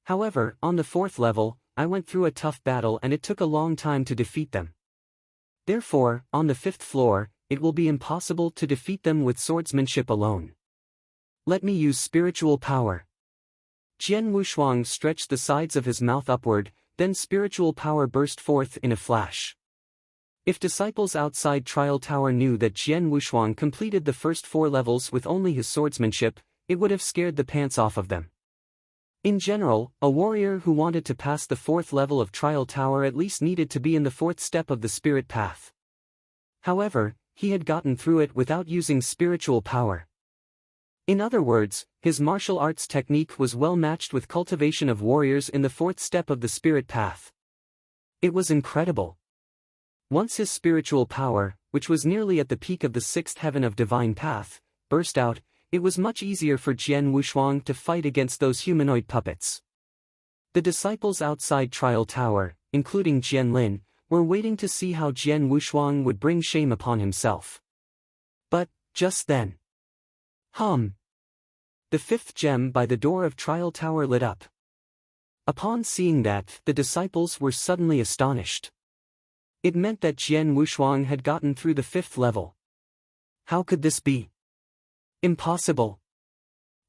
However, on the 4th level, I went through a tough battle and it took a long time to defeat them. Therefore, on the 5th floor, it will be impossible to defeat them with swordsmanship alone. Let me use spiritual power. Jian Wushuang stretched the sides of his mouth upward, then spiritual power burst forth in a flash. If disciples outside Trial Tower knew that Jian Wushuang completed the first 4 levels with only his swordsmanship, it would have scared the pants off of them. In general, a warrior who wanted to pass the 4th level of Trial Tower at least needed to be in the 4th step of the Spirit Path. However, he had gotten through it without using spiritual power. In other words, his martial arts technique was well matched with cultivation of warriors in the 4th step of the Spirit Path. It was incredible. Once his spiritual power, which was nearly at the peak of the 6th heaven of Divine Path, burst out, it was much easier for Jian Wushuang to fight against those humanoid puppets. The disciples outside Trial Tower, including Jian Lin, were waiting to see how Jian Wushuang would bring shame upon himself. But, just then. The 5th gem by the door of Trial Tower lit up. Upon seeing that, the disciples were suddenly astonished. It meant that Jian Wushuang had gotten through the 5th level. How could this be? Impossible.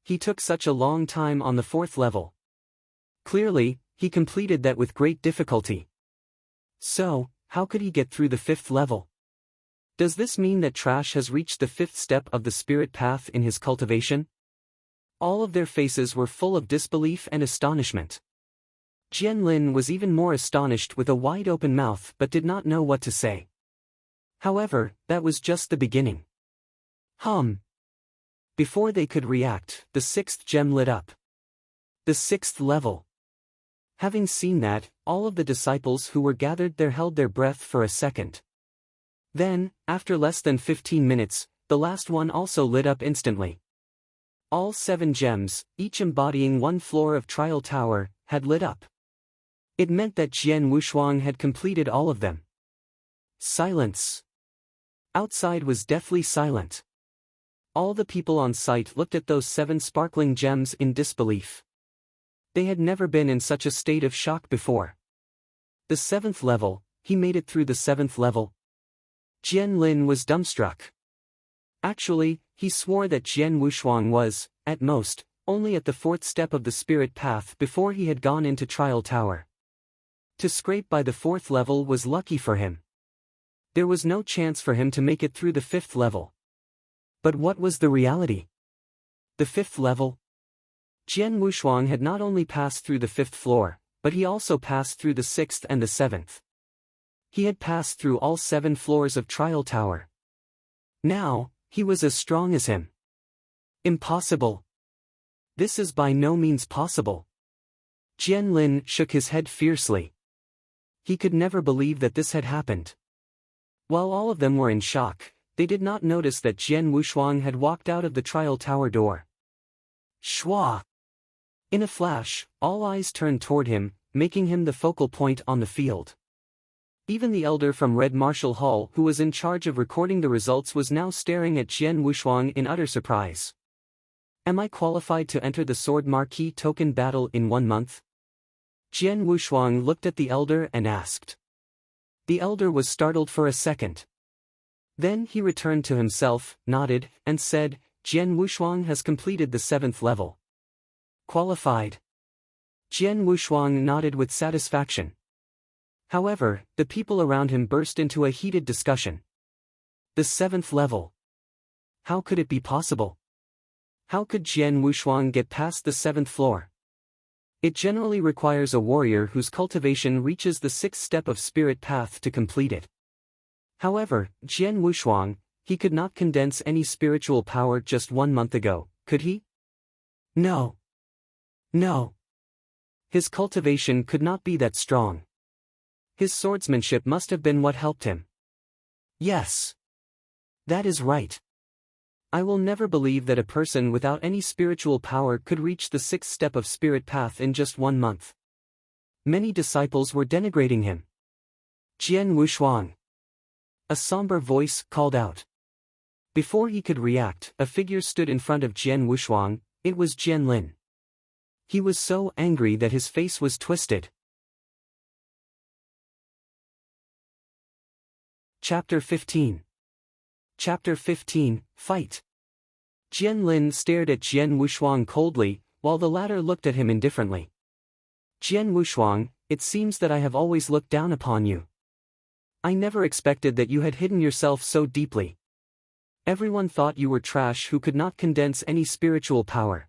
He took such a long time on the 4th level. Clearly, he completed that with great difficulty. So, how could he get through the 5th level? Does this mean that Trash has reached the 5th step of the spirit path in his cultivation? All of their faces were full of disbelief and astonishment. Jian Lin was even more astonished with a wide-open mouth but did not know what to say. However, that was just the beginning. Before they could react, the 6th gem lit up. The 6th level. Having seen that, all of the disciples who were gathered there held their breath for a second. Then, after less than 15 minutes, the last one also lit up instantly. All 7 gems, each embodying one floor of Trial Tower, had lit up. It meant that Jian Wushuang had completed all of them. Silence. Outside was deathly silent. All the people on site looked at those 7 sparkling gems in disbelief. They had never been in such a state of shock before. The 7th level, he made it through the 7th level. Jian Lin was dumbstruck. Actually, he swore that Jian Wushuang was, at most, only at the 4th step of the spirit path before he had gone into Trial Tower. To scrape by the 4th level was lucky for him. There was no chance for him to make it through the 5th level. But what was the reality? The 5th level? Jian Wushuang had not only passed through the 5th floor, but he also passed through the 6th and the 7th. He had passed through all 7 floors of Trial Tower. Now, he was as strong as him. Impossible. This is by no means possible. Jian Lin shook his head fiercely. He could never believe that this had happened. While all of them were in shock, they did not notice that Jian Wushuang had walked out of the Trial Tower door. Shua! In a flash, all eyes turned toward him, making him the focal point on the field. Even the elder from Red Martial Hall who was in charge of recording the results was now staring at Jian Wushuang in utter surprise. Am I qualified to enter the Sword Marquee token battle in 1 month? Jian Wushuang looked at the elder and asked. The elder was startled for a second. Then he returned to himself, nodded, and said, Jian Wushuang has completed the 7th level. Qualified. Jian Wushuang nodded with satisfaction. However, the people around him burst into a heated discussion. The 7th level. How could it be possible? How could Jian Wushuang get past the 7th floor? It generally requires a warrior whose cultivation reaches the 6th step of spirit path to complete it. However, Jian Wushuang, he could not condense any spiritual power just 1 month ago, could he? No. No. His cultivation could not be that strong. His swordsmanship must have been what helped him. Yes. That is right. I will never believe that a person without any spiritual power could reach the 6th step of spirit path in just 1 month. Many disciples were denigrating him. Jian Wushuang. A somber voice called out. Before he could react, a figure stood in front of Jian Wushuang. It was Jian Lin. He was so angry that his face was twisted. Chapter 15. Chapter 15, Fight. Jian Lin stared at Jian Wushuang coldly, while the latter looked at him indifferently. Jian Wushuang, it seems that I have always looked down upon you. I never expected that you had hidden yourself so deeply. Everyone thought you were trash who could not condense any spiritual power.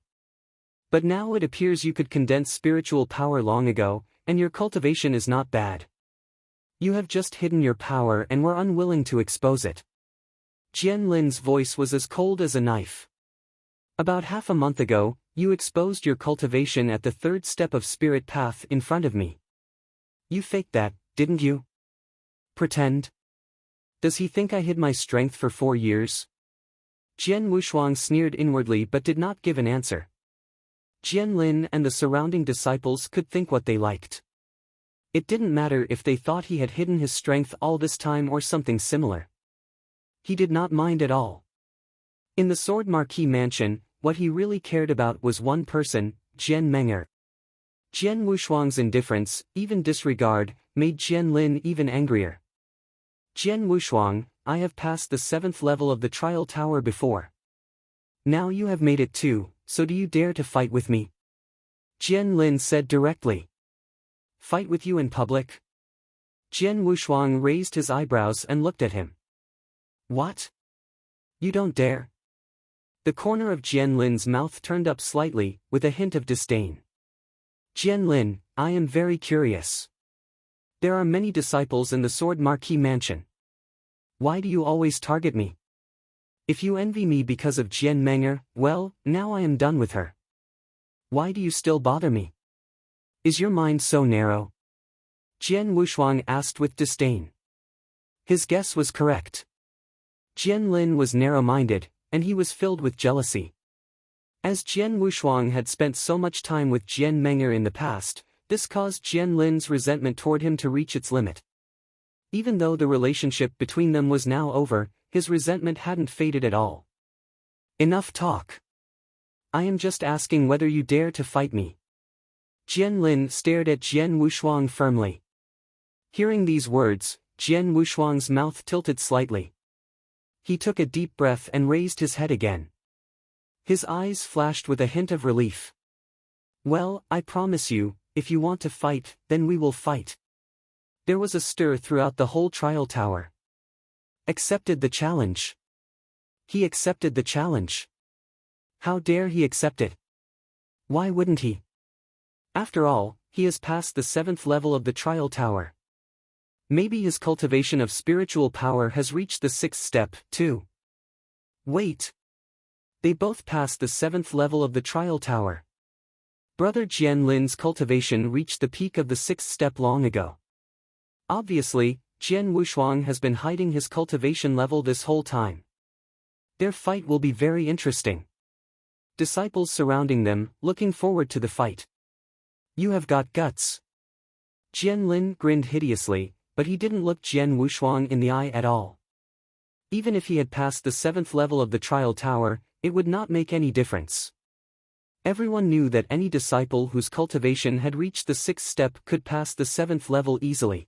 But now it appears you could condense spiritual power long ago, and your cultivation is not bad. You have just hidden your power and were unwilling to expose it. Jian Lin's voice was as cold as a knife. About half a month ago, you exposed your cultivation at the 3rd step of spirit path in front of me. You faked that, didn't you? Pretend? Does he think I hid my strength for 4 years? Jian Wushuang sneered inwardly but did not give an answer. Jian Lin and the surrounding disciples could think what they liked. It didn't matter if they thought he had hidden his strength all this time or something similar. He did not mind at all. In the Sword Marquee mansion, what he really cared about was one person, Jian Menger. Jian Wushuang's indifference, even disregard, made Jian Lin even angrier. Jian Wushuang, I have passed the 7th level of the Trial Tower before. Now you have made it too, so do you dare to fight with me? Jian Lin said directly. Fight with you in public? Jian Wushuang raised his eyebrows and looked at him. What? You don't dare? The corner of Jian Lin's mouth turned up slightly, with a hint of disdain. Jian Lin, I am very curious. There are many disciples in the Sword Marquis mansion. Why do you always target me? If you envy me because of Jian Menger, well, now I am done with her. Why do you still bother me? Is your mind so narrow? Jian Wushuang asked with disdain. His guess was correct. Jian Lin was narrow-minded, and he was filled with jealousy. As Jian Wushuang had spent so much time with Jian Menger in the past, this caused Jian Lin's resentment toward him to reach its limit. Even though the relationship between them was now over, his resentment hadn't faded at all. Enough talk. I am just asking whether you dare to fight me. Jian Lin stared at Jian Wushuang firmly. Hearing these words, Jian Wushuang's mouth tilted slightly. He took a deep breath and raised his head again. His eyes flashed with a hint of relief. Well, I promise you, if you want to fight, then we will fight. There was a stir throughout the whole trial tower. Accepted the challenge. He accepted the challenge. How dare he accept it? Why wouldn't he? After all, he has passed the 7th level of the trial tower. Maybe his cultivation of spiritual power has reached the 6th step, too. Wait. They both passed the 7th level of the trial tower. Brother Jian Lin's cultivation reached the peak of the 6th step long ago. Obviously, Jian Wushuang has been hiding his cultivation level this whole time. Their fight will be very interesting. Disciples surrounding them, looking forward to the fight. You have got guts. Jian Lin grinned hideously, but he didn't look Jian Wushuang in the eye at all. Even if he had passed the 7th level of the trial tower, it would not make any difference. Everyone knew that any disciple whose cultivation had reached the 6th step could pass the 7th level easily.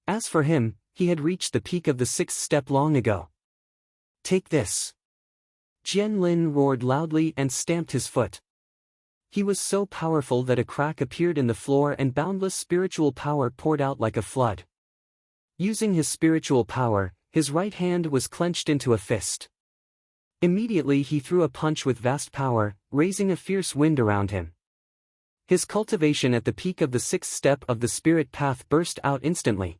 As for him, he had reached the peak of the 6th step long ago. Take this. Jian Lin roared loudly and stamped his foot. He was so powerful that a crack appeared in the floor and boundless spiritual power poured out like a flood. Using his spiritual power, his right hand was clenched into a fist. Immediately he threw a punch with vast power, raising a fierce wind around him. His cultivation at the peak of the 6th step of the spirit path burst out instantly.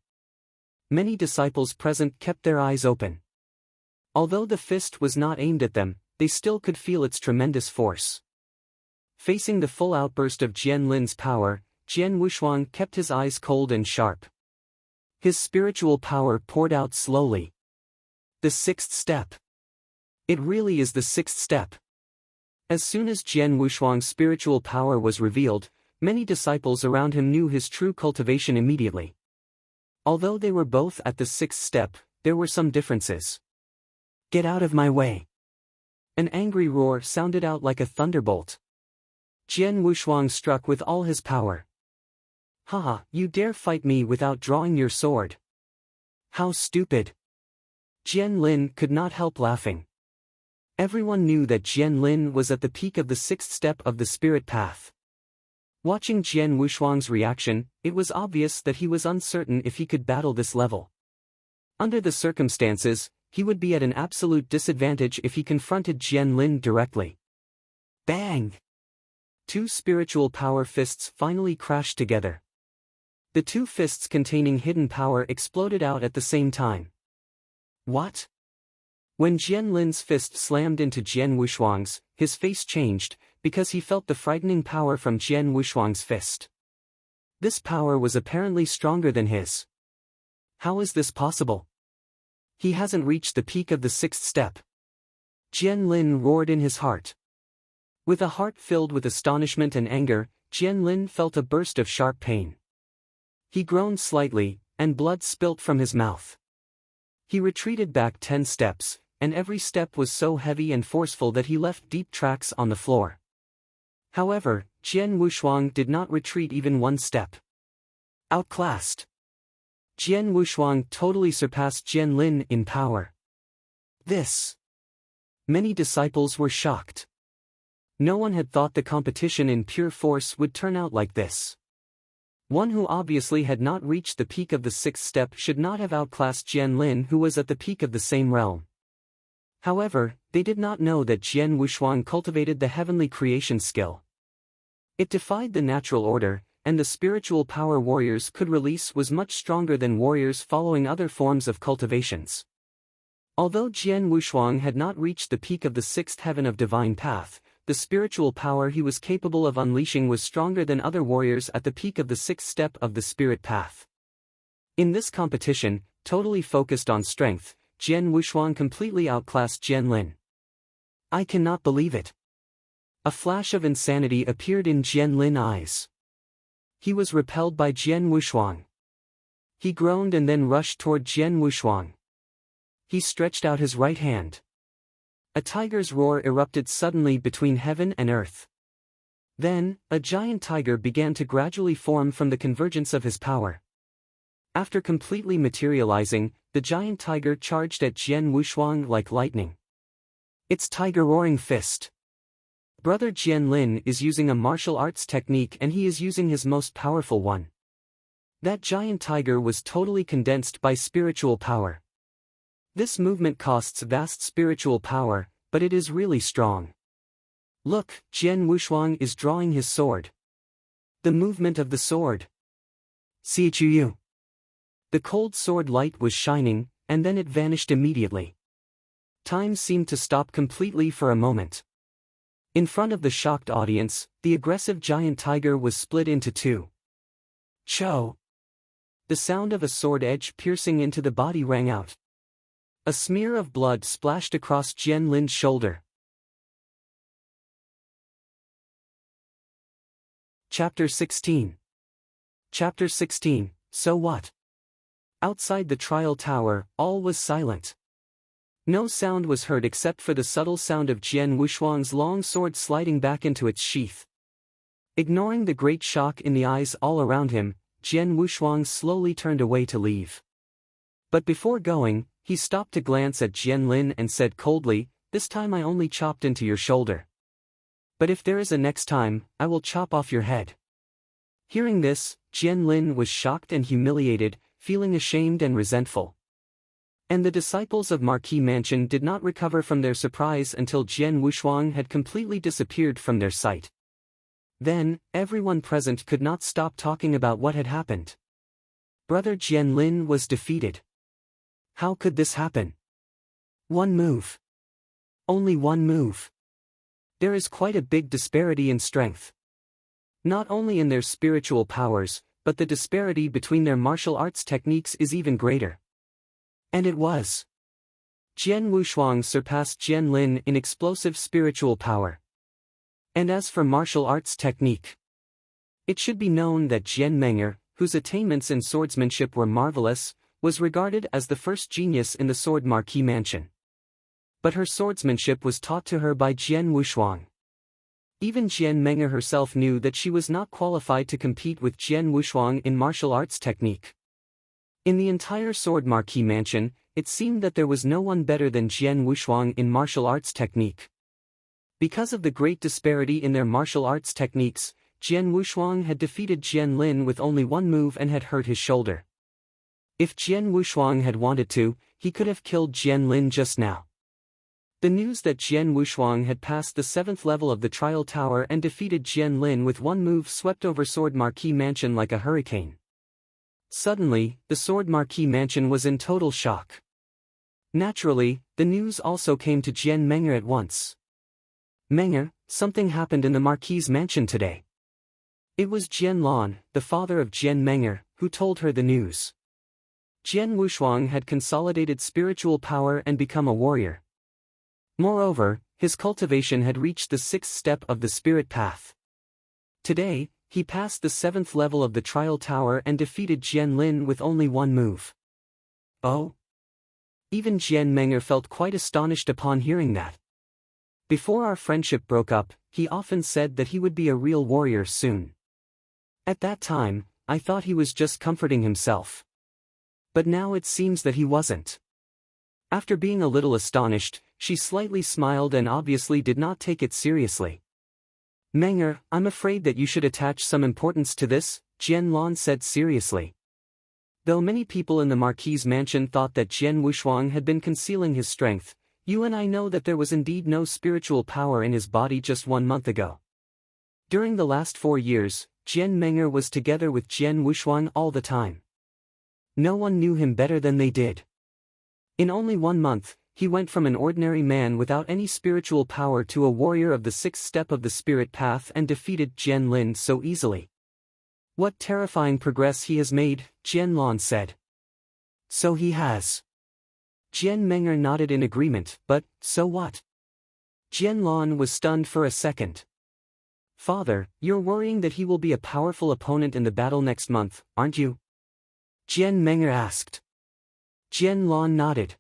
Many disciples present kept their eyes open. Although the fist was not aimed at them, they still could feel its tremendous force. Facing the full outburst of Jian Lin's power, Jian Wushuang kept his eyes cold and sharp. His spiritual power poured out slowly. The 6th step. It really is the 6th step. As soon as Jian Wushuang's spiritual power was revealed, many disciples around him knew his true cultivation immediately. Although they were both at the 6th step, there were some differences. Get out of my way. An angry roar sounded out like a thunderbolt. Jian Wushuang struck with all his power. Haha, you dare fight me without drawing your sword. How stupid. Jian Lin could not help laughing. Everyone knew that Jian Lin was at the peak of the 6th step of the spirit path. Watching Jian Wushuang's reaction, it was obvious that he was uncertain if he could battle this level. Under the circumstances, he would be at an absolute disadvantage if he confronted Jian Lin directly. Bang! Two spiritual power fists finally crashed together. The two fists containing hidden power exploded out at the same time. What? When Jian Lin's fist slammed into Jian Wushuang's, his face changed, because he felt the frightening power from Jian Wushuang's fist. This power was apparently stronger than his. How is this possible? He hasn't reached the peak of the 6th step. Jian Lin roared in his heart. With a heart filled with astonishment and anger, Jian Lin felt a burst of sharp pain. He groaned slightly, and blood spilt from his mouth. He retreated back 10 steps, and every step was so heavy and forceful that he left deep tracks on the floor. However, Jian Wushuang did not retreat even one step. Outclassed. Jian Wushuang totally surpassed Jian Lin in power. This. Many disciples were shocked. No one had thought the competition in pure force would turn out like this. One who obviously had not reached the peak of the sixth step should not have outclassed Jian Lin, who was at the peak of the same realm. However, they did not know that Jian Wushuang cultivated the heavenly creation skill. It defied the natural order, and the spiritual power warriors could release was much stronger than warriors following other forms of cultivations. Although Jian Wushuang had not reached the peak of the sixth heaven of divine path, the spiritual power he was capable of unleashing was stronger than other warriors at the peak of the sixth step of the spirit path. In this competition, totally focused on strength, Jian Wushuang completely outclassed Jian Lin. I cannot believe it. A flash of insanity appeared in Jian Lin's eyes. He was repelled by Jian Wushuang. He groaned and then rushed toward Jian Wushuang. He stretched out his right hand. A tiger's roar erupted suddenly between heaven and earth. Then, a giant tiger began to gradually form from the convergence of his power. After completely materializing, the giant tiger charged at Jian Wushuang like lightning. Its tiger-roaring fist. Brother Jian Lin is using a martial arts technique, and he is using his most powerful one. That giant tiger was totally condensed by spiritual power. This movement costs vast spiritual power, but it is really strong. Look, Jian Wushuang is drawing his sword. The movement of the sword. Chu. The cold sword light was shining, and then it vanished immediately. Time seemed to stop completely for a moment. In front of the shocked audience, the aggressive giant tiger was split into two. Cho! The sound of a sword edge piercing into the body rang out. A smear of blood splashed across Jian Lin's shoulder. Chapter 16. Chapter 16, So What? Outside the trial tower, all was silent. No sound was heard except for the subtle sound of Jian Wushuang's long sword sliding back into its sheath. Ignoring the great shock in the eyes all around him, Jian Wushuang slowly turned away to leave. But before going, he stopped to glance at Jian Lin and said coldly, "This time I only chopped into your shoulder. But if there is a next time, I will chop off your head." Hearing this, Jian Lin was shocked and humiliated, feeling ashamed and resentful. And the disciples of Marquis Mansion did not recover from their surprise until Jian Wushuang had completely disappeared from their sight. Then, everyone present could not stop talking about what had happened. Brother Jian Lin was defeated. How could this happen? One move. Only one move. There is quite a big disparity in strength. Not only in their spiritual powers, but the disparity between their martial arts techniques is even greater. And it was. Jian Wushuang surpassed Jian Lin in explosive spiritual power. And as for martial arts technique, it should be known that Jian Meng'er, whose attainments in swordsmanship were marvelous, was regarded as the first genius in the Sword Marquis Mansion. But her swordsmanship was taught to her by Jian Wushuang. Even Jian Meng'er herself knew that she was not qualified to compete with Jian Wushuang in martial arts technique. In the entire Sword Marquis Mansion, it seemed that there was no one better than Jian Wushuang in martial arts technique. Because of the great disparity in their martial arts techniques, Jian Wushuang had defeated Jian Lin with only one move and had hurt his shoulder. If Jian Wushuang had wanted to, he could have killed Jian Lin just now. The news that Jian Wushuang had passed the 7th level of the trial tower and defeated Jian Lin with one move swept over Sword Marquis Mansion like a hurricane. Suddenly, the Sword Marquis Mansion was in total shock. Naturally, the news also came to Jian Meng'er at once. "Meng'er, something happened in the Marquis' mansion today." It was Jian Lan, the father of Jian Meng'er, who told her the news. Jian Wushuang had consolidated spiritual power and become a warrior. Moreover, his cultivation had reached the 6th step of the spirit path. Today, he passed the 7th level of the trial tower and defeated Jian Lin with only one move. Oh? Even Jian Meng'er felt quite astonished upon hearing that. Before our friendship broke up, he often said that he would be a real warrior soon. At that time, I thought he was just comforting himself. But now it seems that he wasn't. After being a little astonished, she slightly smiled and obviously did not take it seriously. "Meng'er, I'm afraid that you should attach some importance to this," Jianlan said seriously. Though many people in the Marquis's mansion thought that Jian Wushuang had been concealing his strength, you and I know that there was indeed no spiritual power in his body just 1 month ago. During the last 4 years, Jian Menger was together with Jian Wushuang all the time. No one knew him better than they did. In only 1 month, he went from an ordinary man without any spiritual power to a warrior of the 6th step of the spirit path and defeated Jian Lin so easily. What terrifying progress he has made, Jianlan said. So he has. Jian Menger nodded in agreement, but, so what? Jianlan was stunned for a second. Father, you're worrying that he will be a powerful opponent in the battle next month, aren't you? Jian Menger asked. Jianlan nodded.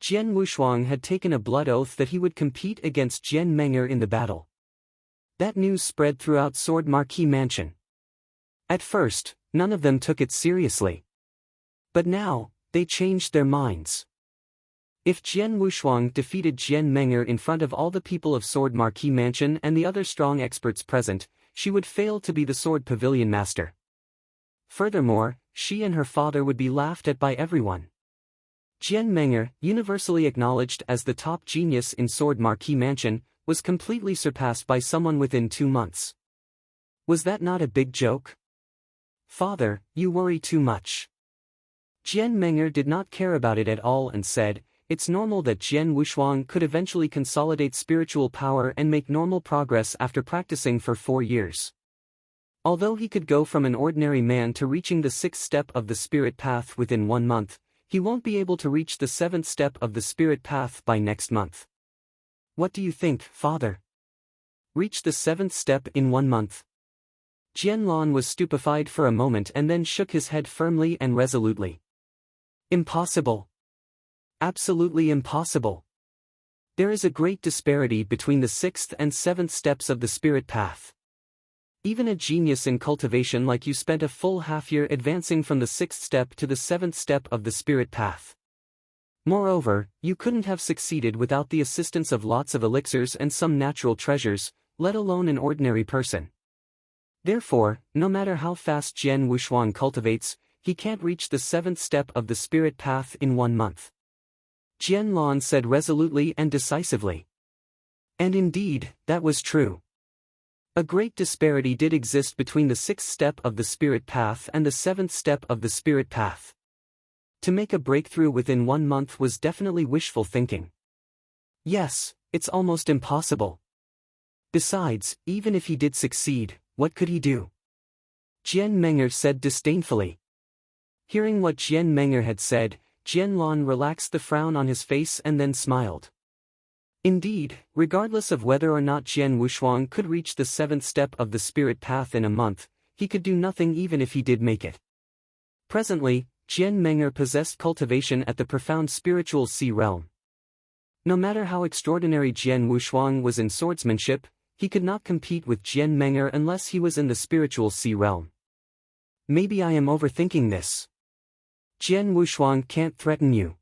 Jian Wushuang had taken a blood oath that he would compete against Jian Menger in the battle. That news spread throughout Sword Marquis Mansion. At first, none of them took it seriously. But now, they changed their minds. If Jian Wushuang defeated Jian Menger in front of all the people of Sword Marquis Mansion and the other strong experts present, she would fail to be the Sword Pavilion Master. Furthermore, she and her father would be laughed at by everyone. Jian Menger, universally acknowledged as the top genius in Sword Marquis Mansion, was completely surpassed by someone within 2 months. Was that not a big joke? Father, you worry too much. Jian Menger did not care about it at all and said, it's normal that Jian Wushuang could eventually consolidate spiritual power and make normal progress after practicing for 4 years. Although he could go from an ordinary man to reaching the 6th step of the spirit path within 1 month, he won't be able to reach the 7th step of the spirit path by next month. What do you think, Father? Reach the 7th step in 1 month? Jianlan was stupefied for a moment and then shook his head firmly and resolutely. Impossible. Absolutely impossible. There is a great disparity between the 6th and 7th steps of the spirit path. Even a genius in cultivation like you spent a full half-year advancing from the 6th step to the 7th step of the spirit path. Moreover, you couldn't have succeeded without the assistance of lots of elixirs and some natural treasures, let alone an ordinary person. Therefore, no matter how fast Jian Wushuang cultivates, he can't reach the 7th step of the spirit path in 1 month. Jianlan said resolutely and decisively. And indeed, that was true. A great disparity did exist between the 6th step of the spirit path and the 7th step of the spirit path. To make a breakthrough within 1 month was definitely wishful thinking. Yes, it's almost impossible. Besides, even if he did succeed, what could he do? Jian Menger said disdainfully. Hearing what Jian Menger had said, Jianlan relaxed the frown on his face and then smiled. Indeed, regardless of whether or not Jian Wushuang could reach the 7th step of the spirit path in a month, he could do nothing even if he did make it. Presently, Jian Menger possessed cultivation at the profound spiritual sea realm. No matter how extraordinary Jian Wushuang was in swordsmanship, he could not compete with Jian Menger unless he was in the spiritual sea realm. Maybe I am overthinking this. Jian Wushuang can't threaten you.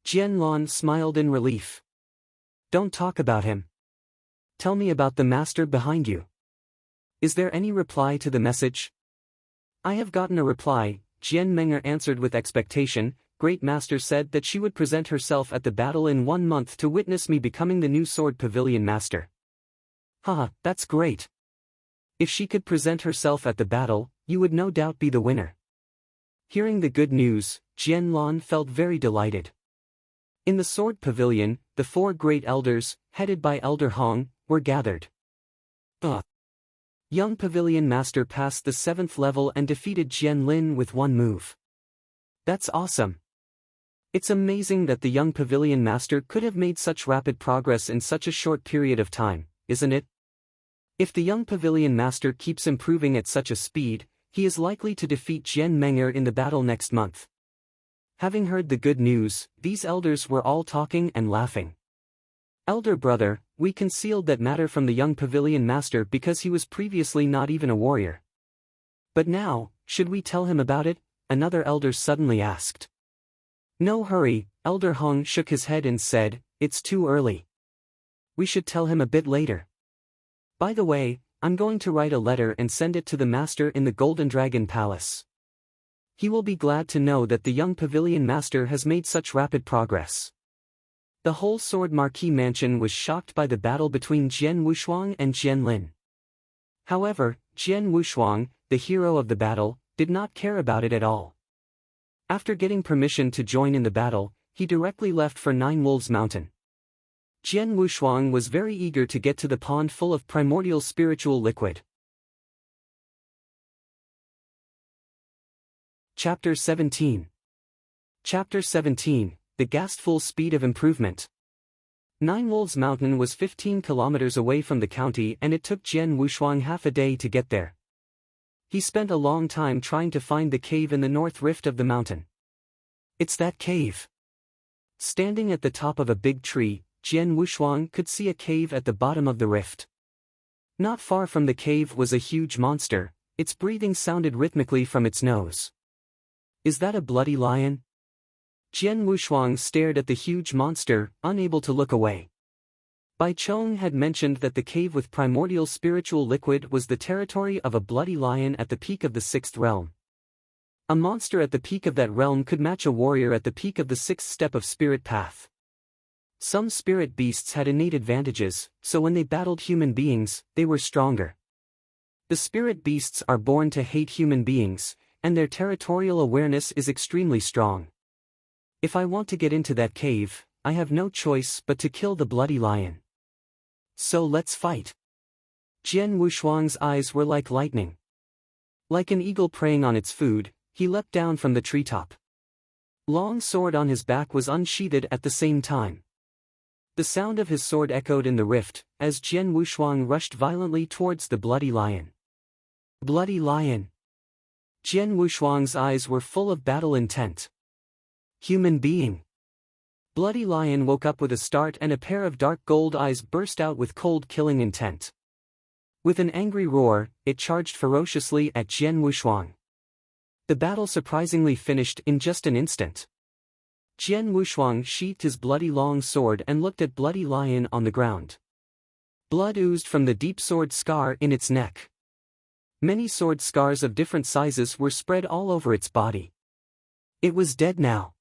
Jianlan smiled in relief. Don't talk about him. Tell me about the master behind you. Is there any reply to the message? I have gotten a reply, Jian Menger answered with expectation. Great Master said that she would present herself at the battle in 1 month to witness me becoming the new Sword Pavilion Master. Haha, that's great. If she could present herself at the battle, you would no doubt be the winner. Hearing the good news, Jianlan felt very delighted. In the Sword Pavilion, the 4 great elders, headed by Elder Hong, were gathered. Young Pavilion Master passed the 7th level and defeated Jian Lin with 1 move. That's awesome. It's amazing that the young Pavilion Master could have made such rapid progress in such a short period of time, isn't it? If the young Pavilion Master keeps improving at such a speed, he is likely to defeat Jian Menger in the battle next month. Having heard the good news, these elders were all talking and laughing. Elder brother, we concealed that matter from the young Pavilion Master because he was previously not even a warrior. But now, should we tell him about it? Another elder suddenly asked. No hurry, Elder Hong shook his head and said, it's too early. We should tell him a bit later. By the way, I'm going to write a letter and send it to the master in the Golden Dragon Palace. He will be glad to know that the young pavilion master has made such rapid progress. The whole Sword Marquis mansion was shocked by the battle between Jian Wushuang and Jian Lin. However, Jian Wushuang, the hero of the battle, did not care about it at all. After getting permission to join in the battle, he directly left for Nine Wolves Mountain. Jian Wushuang was very eager to get to the pond full of primordial spiritual liquid. Chapter 17. Chapter 17, The Gastful Speed of Improvement. Nine Wolves Mountain was 15 kilometers away from the county and it took Jian Wushuang half a day to get there. He spent a long time trying to find the cave in the north rift of the mountain. It's that cave. Standing at the top of a big tree, Jian Wushuang could see a cave at the bottom of the rift. Not far from the cave was a huge monster, its breathing sounded rhythmically from its nose. Is that a bloody lion? Jian Wushuang stared at the huge monster, unable to look away. Bai Chong had mentioned that the cave with primordial spiritual liquid was the territory of a bloody lion at the peak of the sixth realm. A monster at the peak of that realm could match a warrior at the peak of the sixth step of spirit path. Some spirit beasts had innate advantages, so when they battled human beings, they were stronger. The spirit beasts are born to hate human beings, and their territorial awareness is extremely strong. If I want to get into that cave, I have no choice but to kill the bloody lion. So let's fight. Jian Wushuang's eyes were like lightning. Like an eagle preying on its food, he leapt down from the treetop. Long sword on his back was unsheathed at the same time. The sound of his sword echoed in the rift, as Jian Wushuang rushed violently towards the bloody lion. Bloody lion! Jian Wushuang's eyes were full of battle intent. Human being! Bloody lion woke up with a start and a pair of dark gold eyes burst out with cold killing intent. With an angry roar, it charged ferociously at Jian Wushuang. The battle surprisingly finished in just an instant. Jian Wushuang sheathed his bloody long sword and looked at bloody lion on the ground. Blood oozed from the deep sword scar in its neck. Many sword scars of different sizes were spread all over its body. It was dead now.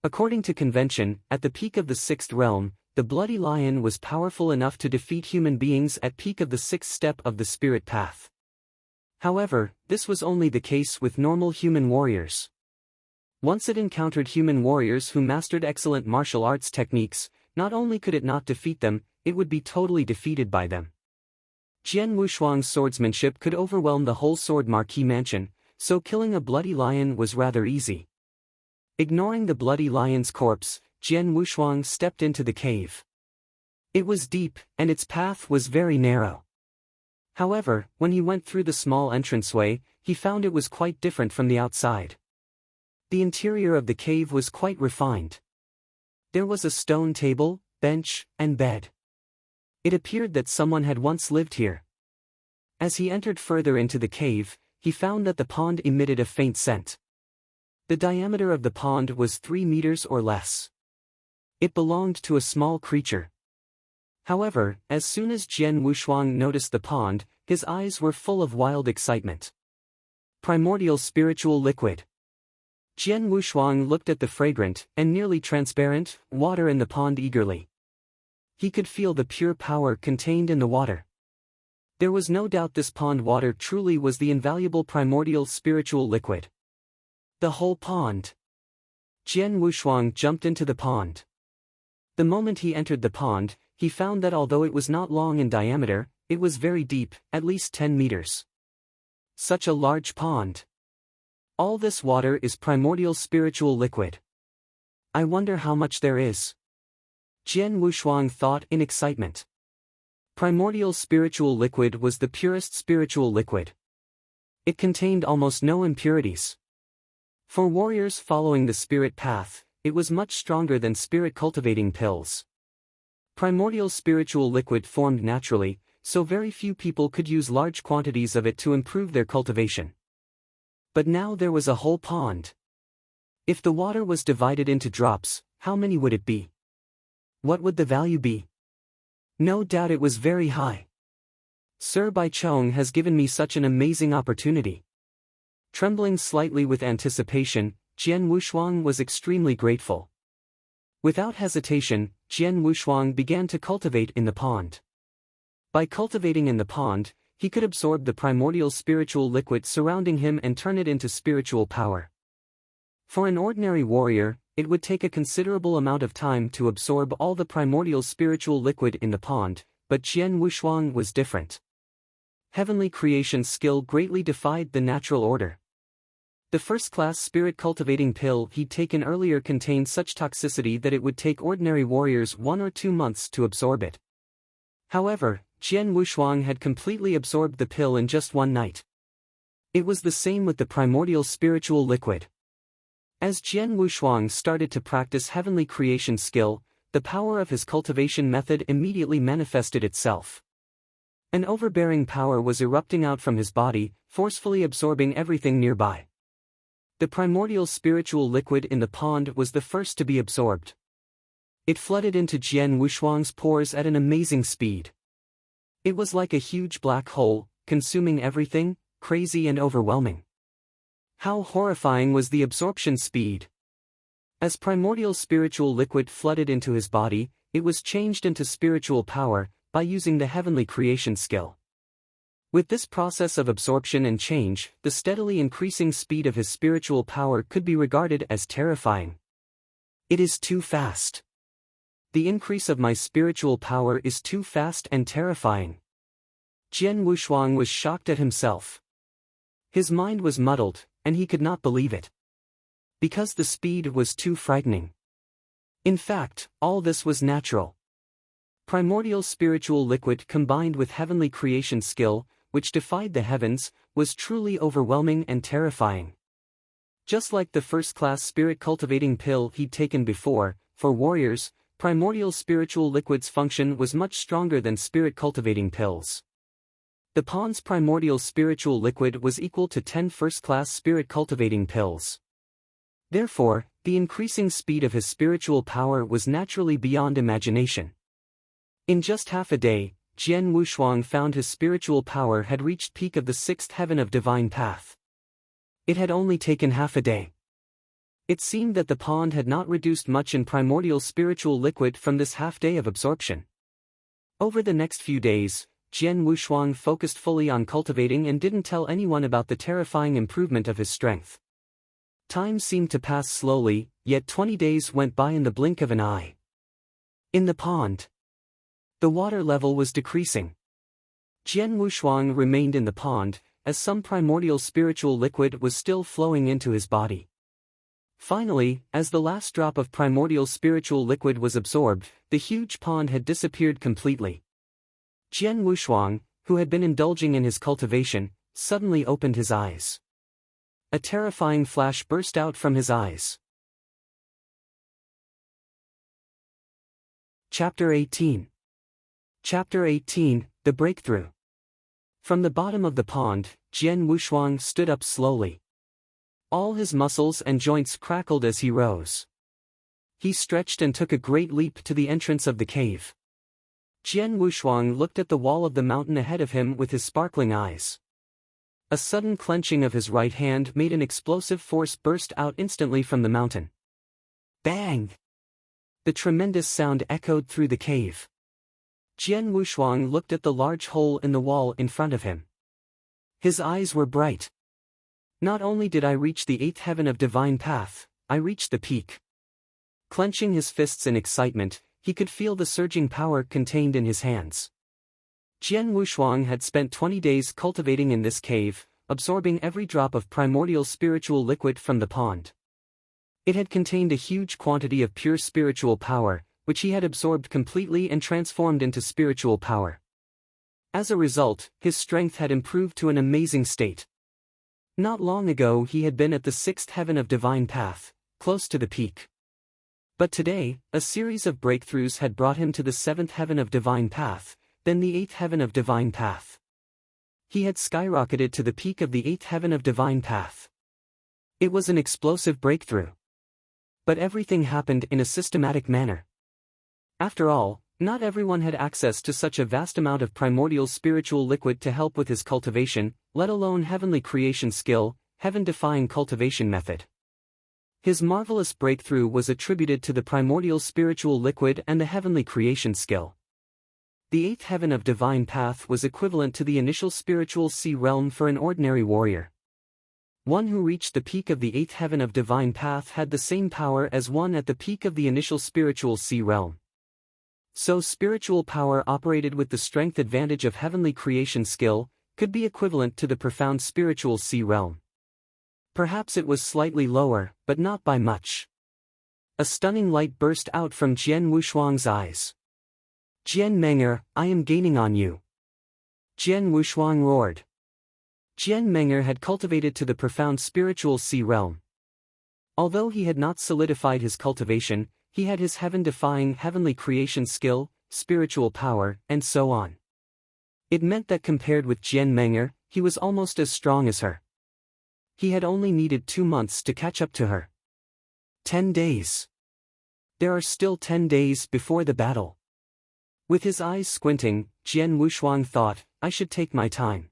According to convention, at the peak of the sixth realm, the bloody lion was powerful enough to defeat human beings at peak of the sixth step of the spirit path. However, this was only the case with normal human warriors. Once it encountered human warriors who mastered excellent martial arts techniques, not only could it not defeat them, it would be totally defeated by them. Jian Wushuang's swordsmanship could overwhelm the whole Sword Marquis mansion, so killing a bloody lion was rather easy. Ignoring the bloody lion's corpse, Jian Wushuang stepped into the cave. It was deep, and its path was very narrow. However, when he went through the small entranceway, he found it was quite different from the outside. The interior of the cave was quite refined. There was a stone table, bench, and bed. It appeared that someone had once lived here. As he entered further into the cave, he found that the pond emitted a faint scent. The diameter of the pond was 3 meters or less. It belonged to a small creature. However, as soon as Jian Wushuang noticed the pond, his eyes were full of wild excitement. Primordial spiritual liquid. Jian Wushuang looked at the fragrant, and nearly transparent, water in the pond eagerly. He could feel the pure power contained in the water. There was no doubt this pond water truly was the invaluable primordial spiritual liquid. The whole pond. Jian Wushuang jumped into the pond. The moment he entered the pond, he found that although it was not long in diameter, it was very deep, at least 10 meters. Such a large pond. All this water is primordial spiritual liquid. I wonder how much there is. Jian Wushuang thought in excitement. Primordial spiritual liquid was the purest spiritual liquid. It contained almost no impurities. For warriors following the spirit path, it was much stronger than spirit cultivating pills. Primordial spiritual liquid formed naturally, so very few people could use large quantities of it to improve their cultivation. But now there was a whole pond. If the water was divided into drops, how many would it be? What would the value be? No doubt it was very high. Sir Bai Chong has given me such an amazing opportunity. Trembling slightly with anticipation, Jian Wushuang was extremely grateful. Without hesitation, Jian Wushuang began to cultivate in the pond. By cultivating in the pond, he could absorb the primordial spiritual liquid surrounding him and turn it into spiritual power. For an ordinary warrior, it would take a considerable amount of time to absorb all the primordial spiritual liquid in the pond, but Jian Wushuang was different. Heavenly creation skill greatly defied the natural order. The first-class spirit cultivating pill he'd taken earlier contained such toxicity that it would take ordinary warriors 1 or 2 months to absorb it. However, Jian Wushuang had completely absorbed the pill in just 1 night. It was the same with the primordial spiritual liquid. As Jian Wushuang started to practice heavenly creation skill, the power of his cultivation method immediately manifested itself. An overbearing power was erupting out from his body, forcefully absorbing everything nearby. The primordial spiritual liquid in the pond was the first to be absorbed. It flooded into Jian Wushuang's pores at an amazing speed. It was like a huge black hole, consuming everything, crazy and overwhelming. How horrifying was the absorption speed! As primordial spiritual liquid flooded into his body, it was changed into spiritual power, by using the heavenly creation skill. With this process of absorption and change, the steadily increasing speed of his spiritual power could be regarded as terrifying. It is too fast. The increase of my spiritual power is too fast and terrifying. Jian Wushuang was shocked at himself. His mind was muddled, and he could not believe it. Because the speed was too frightening. In fact, all this was natural. Primordial spiritual liquid combined with heavenly creation skill, which defied the heavens, was truly overwhelming and terrifying. Just like the first-class spirit cultivating pill he'd taken before, for warriors, primordial spiritual liquid's function was much stronger than spirit cultivating pills. The pond's primordial spiritual liquid was equal to 10 first-class spirit cultivating pills. Therefore, the increasing speed of his spiritual power was naturally beyond imagination. In just half a day, Jian Wushuang found his spiritual power had reached peak of the 6th heaven of divine path. It had only taken half a day. It seemed that the pond had not reduced much in primordial spiritual liquid from this half-day of absorption. Over the next few days, Jian Wushuang focused fully on cultivating and didn't tell anyone about the terrifying improvement of his strength. Time seemed to pass slowly, yet 20 days went by in the blink of an eye. In the pond, the water level was decreasing. Jian Wushuang remained in the pond, as some primordial spiritual liquid was still flowing into his body. Finally, as the last drop of primordial spiritual liquid was absorbed, the huge pond had disappeared completely. Jian Wushuang, who had been indulging in his cultivation, suddenly opened his eyes. A terrifying flash burst out from his eyes. Chapter 18. Chapter 18, The Breakthrough. From the bottom of the pond, Jian Wushuang stood up slowly. All his muscles and joints crackled as he rose. He stretched and took a great leap to the entrance of the cave. Jian Wushuang looked at the wall of the mountain ahead of him with his sparkling eyes. A sudden clenching of his right hand made an explosive force burst out instantly from the mountain. Bang! The tremendous sound echoed through the cave. Jian Wushuang looked at the large hole in the wall in front of him. His eyes were bright. Not only did I reach the 8th heaven of divine path, I reached the peak. Clenching his fists in excitement, he could feel the surging power contained in his hands. Jian Wushuang had spent 20 days cultivating in this cave, absorbing every drop of primordial spiritual liquid from the pond. It had contained a huge quantity of pure spiritual power, which he had absorbed completely and transformed into spiritual power. As a result, his strength had improved to an amazing state. Not long ago he had been at the 6th heaven of divine path, close to the peak. But today, a series of breakthroughs had brought him to the 7th heaven of divine path, then the 8th heaven of divine path. He had skyrocketed to the peak of the 8th heaven of divine path. It was an explosive breakthrough. But everything happened in a systematic manner. After all, Not everyone had access to such a vast amount of primordial spiritual liquid to help with his cultivation, let alone heavenly creation skill, heaven-defying cultivation method. His marvelous breakthrough was attributed to the primordial spiritual liquid and the heavenly creation skill. The eighth heaven of divine path was equivalent to the initial spiritual sea realm for an ordinary warrior. One who reached the peak of the eighth heaven of divine path had the same power as one at the peak of the initial spiritual sea realm. So spiritual power operated with the strength advantage of heavenly creation skill could be equivalent to the profound spiritual sea realm. Perhaps it was slightly lower, but not by much. A stunning light burst out from Jian Wushuang's eyes. "Jian Meng'er, I am gaining on you." Jian Wushuang roared. Jian Meng'er had cultivated to the profound spiritual sea realm. Although he had not solidified his cultivation, he had his heaven-defying heavenly creation skill, spiritual power, and so on. It meant that compared with Jian Meng'er, he was almost as strong as her. He had only needed 2 months to catch up to her. 10 days. There are still 10 days before the battle. With his eyes squinting, Jian Wushuang thought, I should take my time.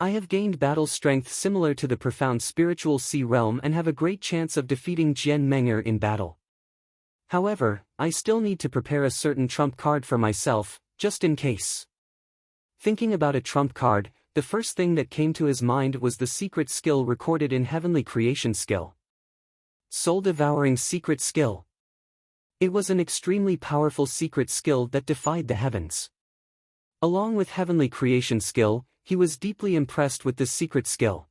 I have gained battle strength similar to the profound spiritual sea realm and have a great chance of defeating Jian Meng'er in battle. However, I still need to prepare a certain trump card for myself, just in case. Thinking about a trump card, the first thing that came to his mind was the secret skill recorded in heavenly creation skill. Soul-devouring secret skill. It was an extremely powerful secret skill that defied the heavens. Along with heavenly creation skill, he was deeply impressed with this secret skill.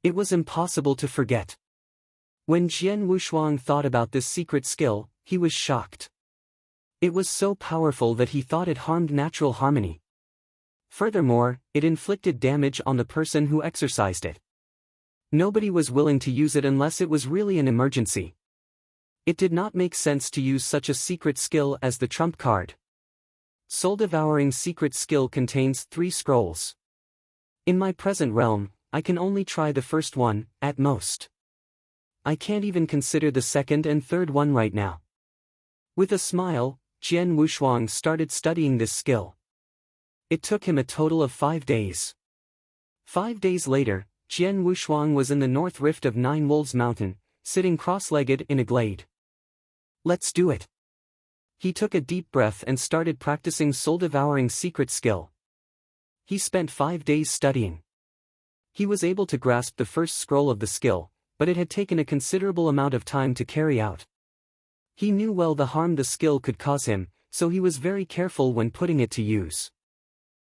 It was impossible to forget. When Jian Wushuang thought about this secret skill, he was shocked. It was so powerful that he thought it harmed natural harmony. Furthermore, it inflicted damage on the person who exercised it. Nobody was willing to use it unless it was really an emergency. It did not make sense to use such a secret skill as the trump card. Soul-devouring secret skill contains 3 scrolls. In my present realm, I can only try the first one, at most. I can't even consider the second and third one right now. With a smile, Jian Wushuang started studying this skill. It took him a total of 5 days. 5 days later, Jian Wushuang was in the north rift of Nine Wolves Mountain, sitting cross-legged in a glade. Let's do it. He took a deep breath and started practicing soul-devouring secret skill. He spent 5 days studying. He was able to grasp the first scroll of the skill, but it had taken a considerable amount of time to carry out. He knew well the harm the skill could cause him, so he was very careful when putting it to use.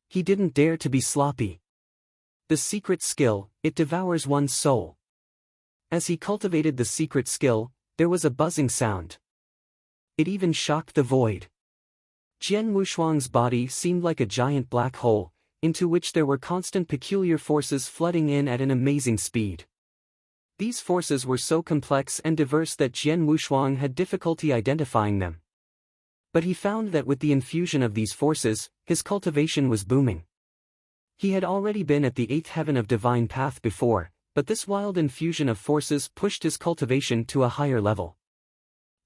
He didn't dare to be sloppy. The secret skill, it devours one's soul. As he cultivated the secret skill, there was a buzzing sound. It even shocked the void. Jian Wushuang's body seemed like a giant black hole, into which there were constant peculiar forces flooding in at an amazing speed. These forces were so complex and diverse that Jian Wushuang had difficulty identifying them. But he found that with the infusion of these forces, his cultivation was booming. He had already been at the 8th heaven of divine path before, but this wild infusion of forces pushed his cultivation to a higher level.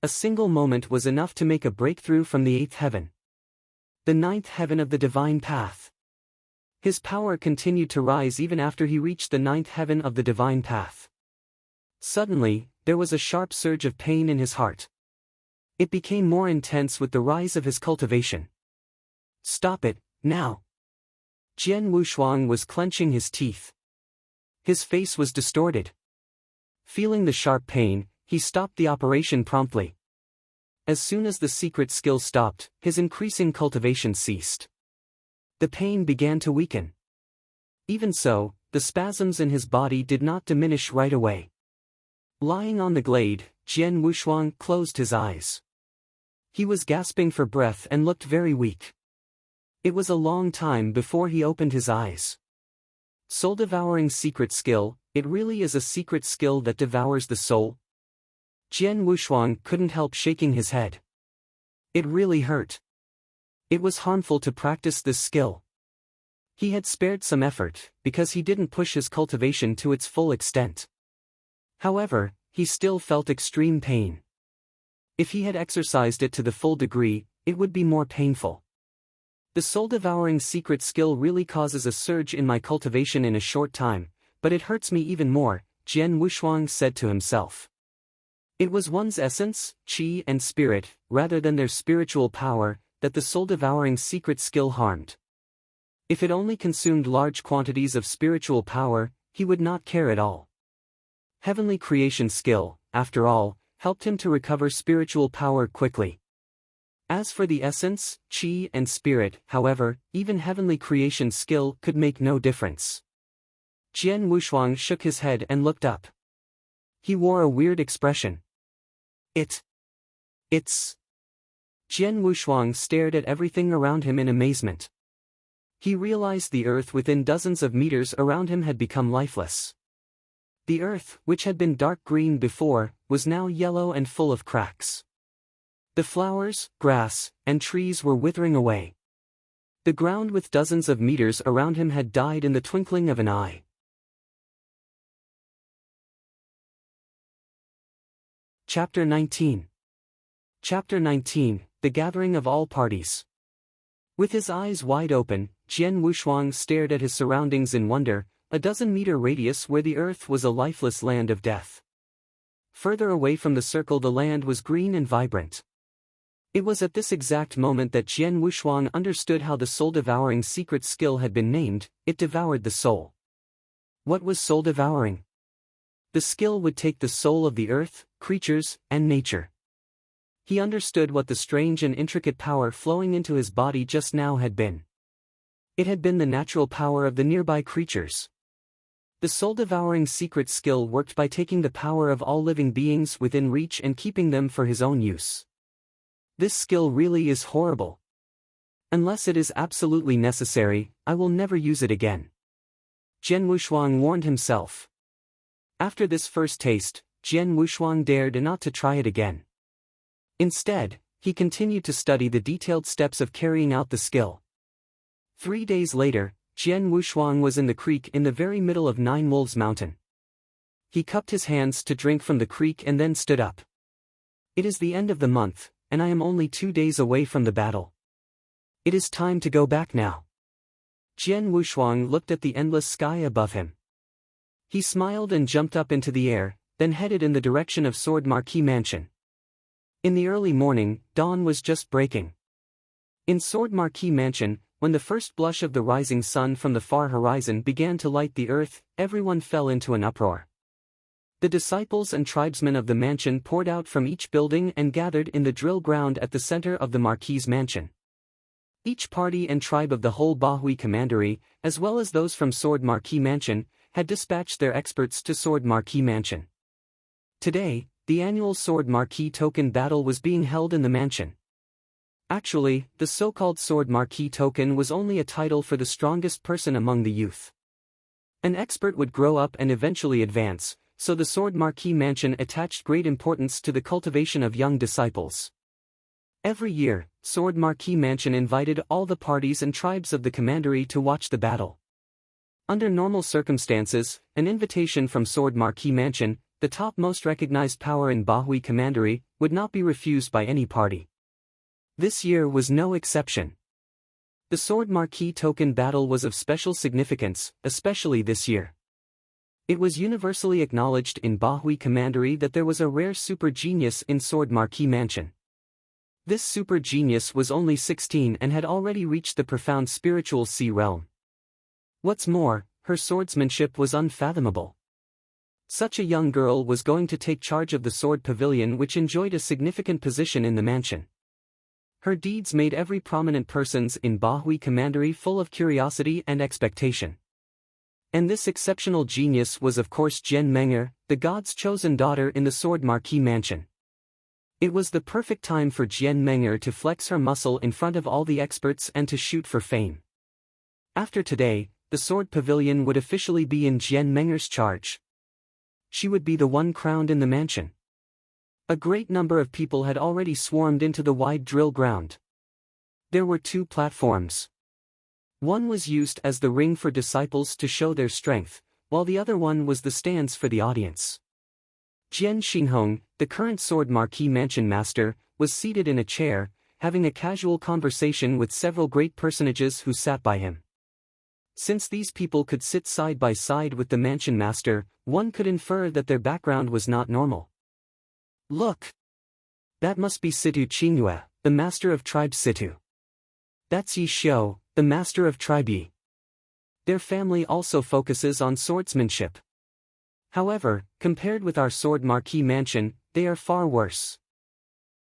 A single moment was enough to make a breakthrough from the 8th heaven. The 9th heaven of the divine path. His power continued to rise even after he reached the 9th heaven of the divine path. Suddenly, there was a sharp surge of pain in his heart. It became more intense with the rise of his cultivation. Stop it, now! Jian Wushuang was clenching his teeth. His face was distorted. Feeling the sharp pain, he stopped the operation promptly. As soon as the secret skill stopped, his increasing cultivation ceased. The pain began to weaken. Even so, the spasms in his body did not diminish right away. Lying on the glade, Jian Wushuang closed his eyes. He was gasping for breath and looked very weak. It was a long time before he opened his eyes. Soul-devouring secret skill, it really is a secret skill that devours the soul? Jian Wushuang couldn't help shaking his head. It really hurt. It was harmful to practice this skill. He had spared some effort, because he didn't push his cultivation to its full extent. However, he still felt extreme pain. If he had exercised it to the full degree, it would be more painful. The soul-devouring secret skill really causes a surge in my cultivation in a short time, but it hurts me even more, Jian Wushuang said to himself. It was one's essence, qi and spirit, rather than their spiritual power, that the soul-devouring secret skill harmed. If it only consumed large quantities of spiritual power, he would not care at all. Heavenly creation skill, after all, helped him to recover spiritual power quickly. As for the essence, qi and spirit, however, even heavenly creation skill could make no difference. Jian Wushuang shook his head and looked up. He wore a weird expression. It's... Jian Wushuang stared at everything around him in amazement. He realized the earth within dozens of meters around him had become lifeless. The earth, which had been dark green before, was now yellow and full of cracks. The flowers, grass, and trees were withering away. The ground with dozens of meters around him had died in the twinkling of an eye. Chapter 19. Chapter 19, The Gathering of All Parties. With his eyes wide open, Jian Wushuang stared at his surroundings in wonder, a dozen-meter radius where the earth was a lifeless land of death. Further away from the circle the land was green and vibrant. It was at this exact moment that Jian Wushuang understood how the soul-devouring secret skill had been named. It devoured the soul. What was soul-devouring? The skill would take the soul of the earth, creatures, and nature. He understood what the strange and intricate power flowing into his body just now had been. It had been the natural power of the nearby creatures. The soul-devouring secret skill worked by taking the power of all living beings within reach and keeping them for his own use. This skill really is horrible. Unless it is absolutely necessary, I will never use it again. Jian Wushuang warned himself. After this first taste, Jian Wushuang dared not to try it again. Instead, he continued to study the detailed steps of carrying out the skill. 3 days later, Jian Wushuang was in the creek in the very middle of Nine Wolves Mountain. He cupped his hands to drink from the creek and then stood up. It is the end of the month, and I am only 2 days away from the battle. It is time to go back now. Jian Wushuang looked at the endless sky above him. He smiled and jumped up into the air, then headed in the direction of Sword Marquee Mansion. In the early morning, dawn was just breaking. In Sword Marquee Mansion, when the first blush of the rising sun from the far horizon began to light the earth, everyone fell into an uproar. The disciples and tribesmen of the mansion poured out from each building and gathered in the drill ground at the center of the Marquis's mansion. Each party and tribe of the whole Bahui Commandery, as well as those from Sword Marquee Mansion, had dispatched their experts to Sword Marquee Mansion. Today, the annual Sword Marquee Token battle was being held in the mansion. Actually, the so-called Sword Marquee Token was only a title for the strongest person among the youth. An expert would grow up and eventually advance, so the Sword Marquee Mansion attached great importance to the cultivation of young disciples. Every year, Sword Marquee Mansion invited all the parties and tribes of the commandery to watch the battle. Under normal circumstances, an invitation from Sword Marquee Mansion, the top most recognized power in Bahui Commandery, would not be refused by any party. This year was no exception. The Sword Marquee Token battle was of special significance, especially this year. It was universally acknowledged in Bahui Commandery that there was a rare super genius in Sword Marquee Mansion. This super genius was only 16 and had already reached the profound spiritual sea realm. What's more, her swordsmanship was unfathomable. Such a young girl was going to take charge of the sword pavilion, which enjoyed a significant position in the mansion. Her deeds made every prominent persons in Bahui Commandery full of curiosity and expectation. And this exceptional genius was of course Jian Meng'er, the god's chosen daughter in the Sword Marquee Mansion. It was the perfect time for Jian Meng'er to flex her muscle in front of all the experts and to shoot for fame. After today, the sword pavilion would officially be in Jian Meng'er's charge. She would be the one crowned in the mansion. A great number of people had already swarmed into the wide drill ground. There were 2 platforms. One was used as the ring for disciples to show their strength, while the other one was the stands for the audience. Jian Xinghong, the current Sword Marquee Mansion master, was seated in a chair, having a casual conversation with several great personages who sat by him. Since these people could sit side by side with the mansion master, one could infer that their background was not normal. Look! That must be Situ Qingyue, the master of tribe Situ. That's Yi Xiu, the master of tribe Yi. Their family also focuses on swordsmanship. However, compared with our Sword Marquis mansion, they are far worse.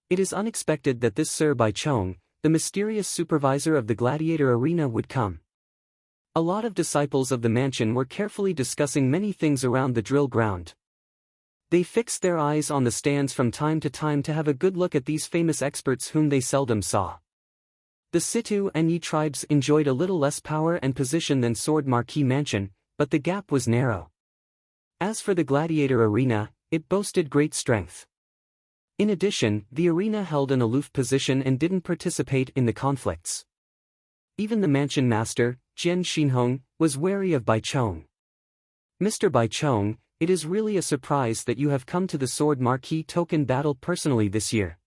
It is unexpected that this Sir Baichong, the mysterious supervisor of the gladiator arena, would come. A lot of disciples of the mansion were carefully discussing many things around the drill ground. They fixed their eyes on the stands from time to time to have a good look at these famous experts whom they seldom saw. The Situ and Yi tribes enjoyed a little less power and position than Sword Marquis mansion, but the gap was narrow. As for the gladiator arena, it boasted great strength. In addition, the arena held an aloof position and didn't participate in the conflicts. Even the mansion master, Jian Xinhong, was wary of Baichong. Mr. Baichong, it is really a surprise that you have come to the Sword Marquis token battle personally this year.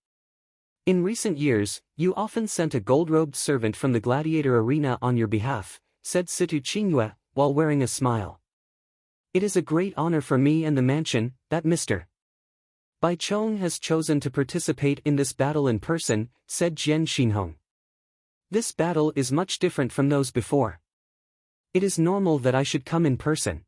In recent years, you often sent a gold-robed servant from the gladiator arena on your behalf, said Situ Qingyue, while wearing a smile. It is a great honor for me and the mansion, that Mr. Baichong has chosen to participate in this battle in person, said Jian Xinhong. This battle is much different from those before. It is normal that I should come in person.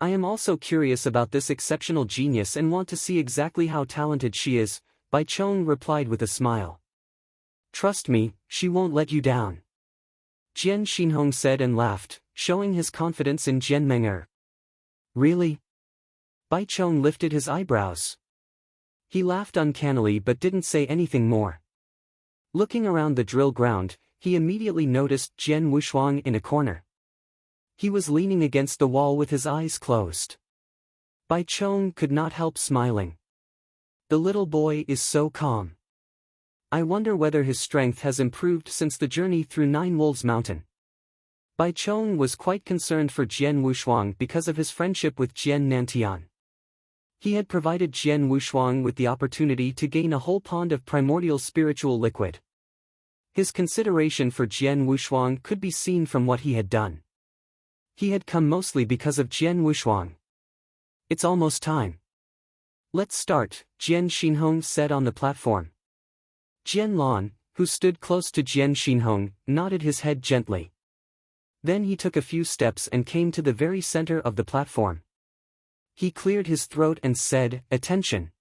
I am also curious about this exceptional genius and want to see exactly how talented she is, Baichong replied with a smile. Trust me, she won't let you down. Jian Xinhong said and laughed, showing his confidence in Jian Meng'er. Really? Baichong lifted his eyebrows. He laughed uncannily but didn't say anything more. Looking around the drill ground, he immediately noticed Jian Wushuang in a corner. He was leaning against the wall with his eyes closed. Baichong could not help smiling. The little boy is so calm. I wonder whether his strength has improved since the journey through Nine Wolves Mountain. Baichong was quite concerned for Jian Wushuang because of his friendship with Jian Nantian. He had provided Jian Wushuang with the opportunity to gain a whole pond of primordial spiritual liquid. His consideration for Jian Wushuang could be seen from what he had done. He had come mostly because of Jian Wushuang. It's almost time. Let's start, Jian Xinhong said on the platform. Jian Lan, who stood close to Jian Xinhong, nodded his head gently. Then he took a few steps and came to the very center of the platform. He cleared his throat and said, "Attention!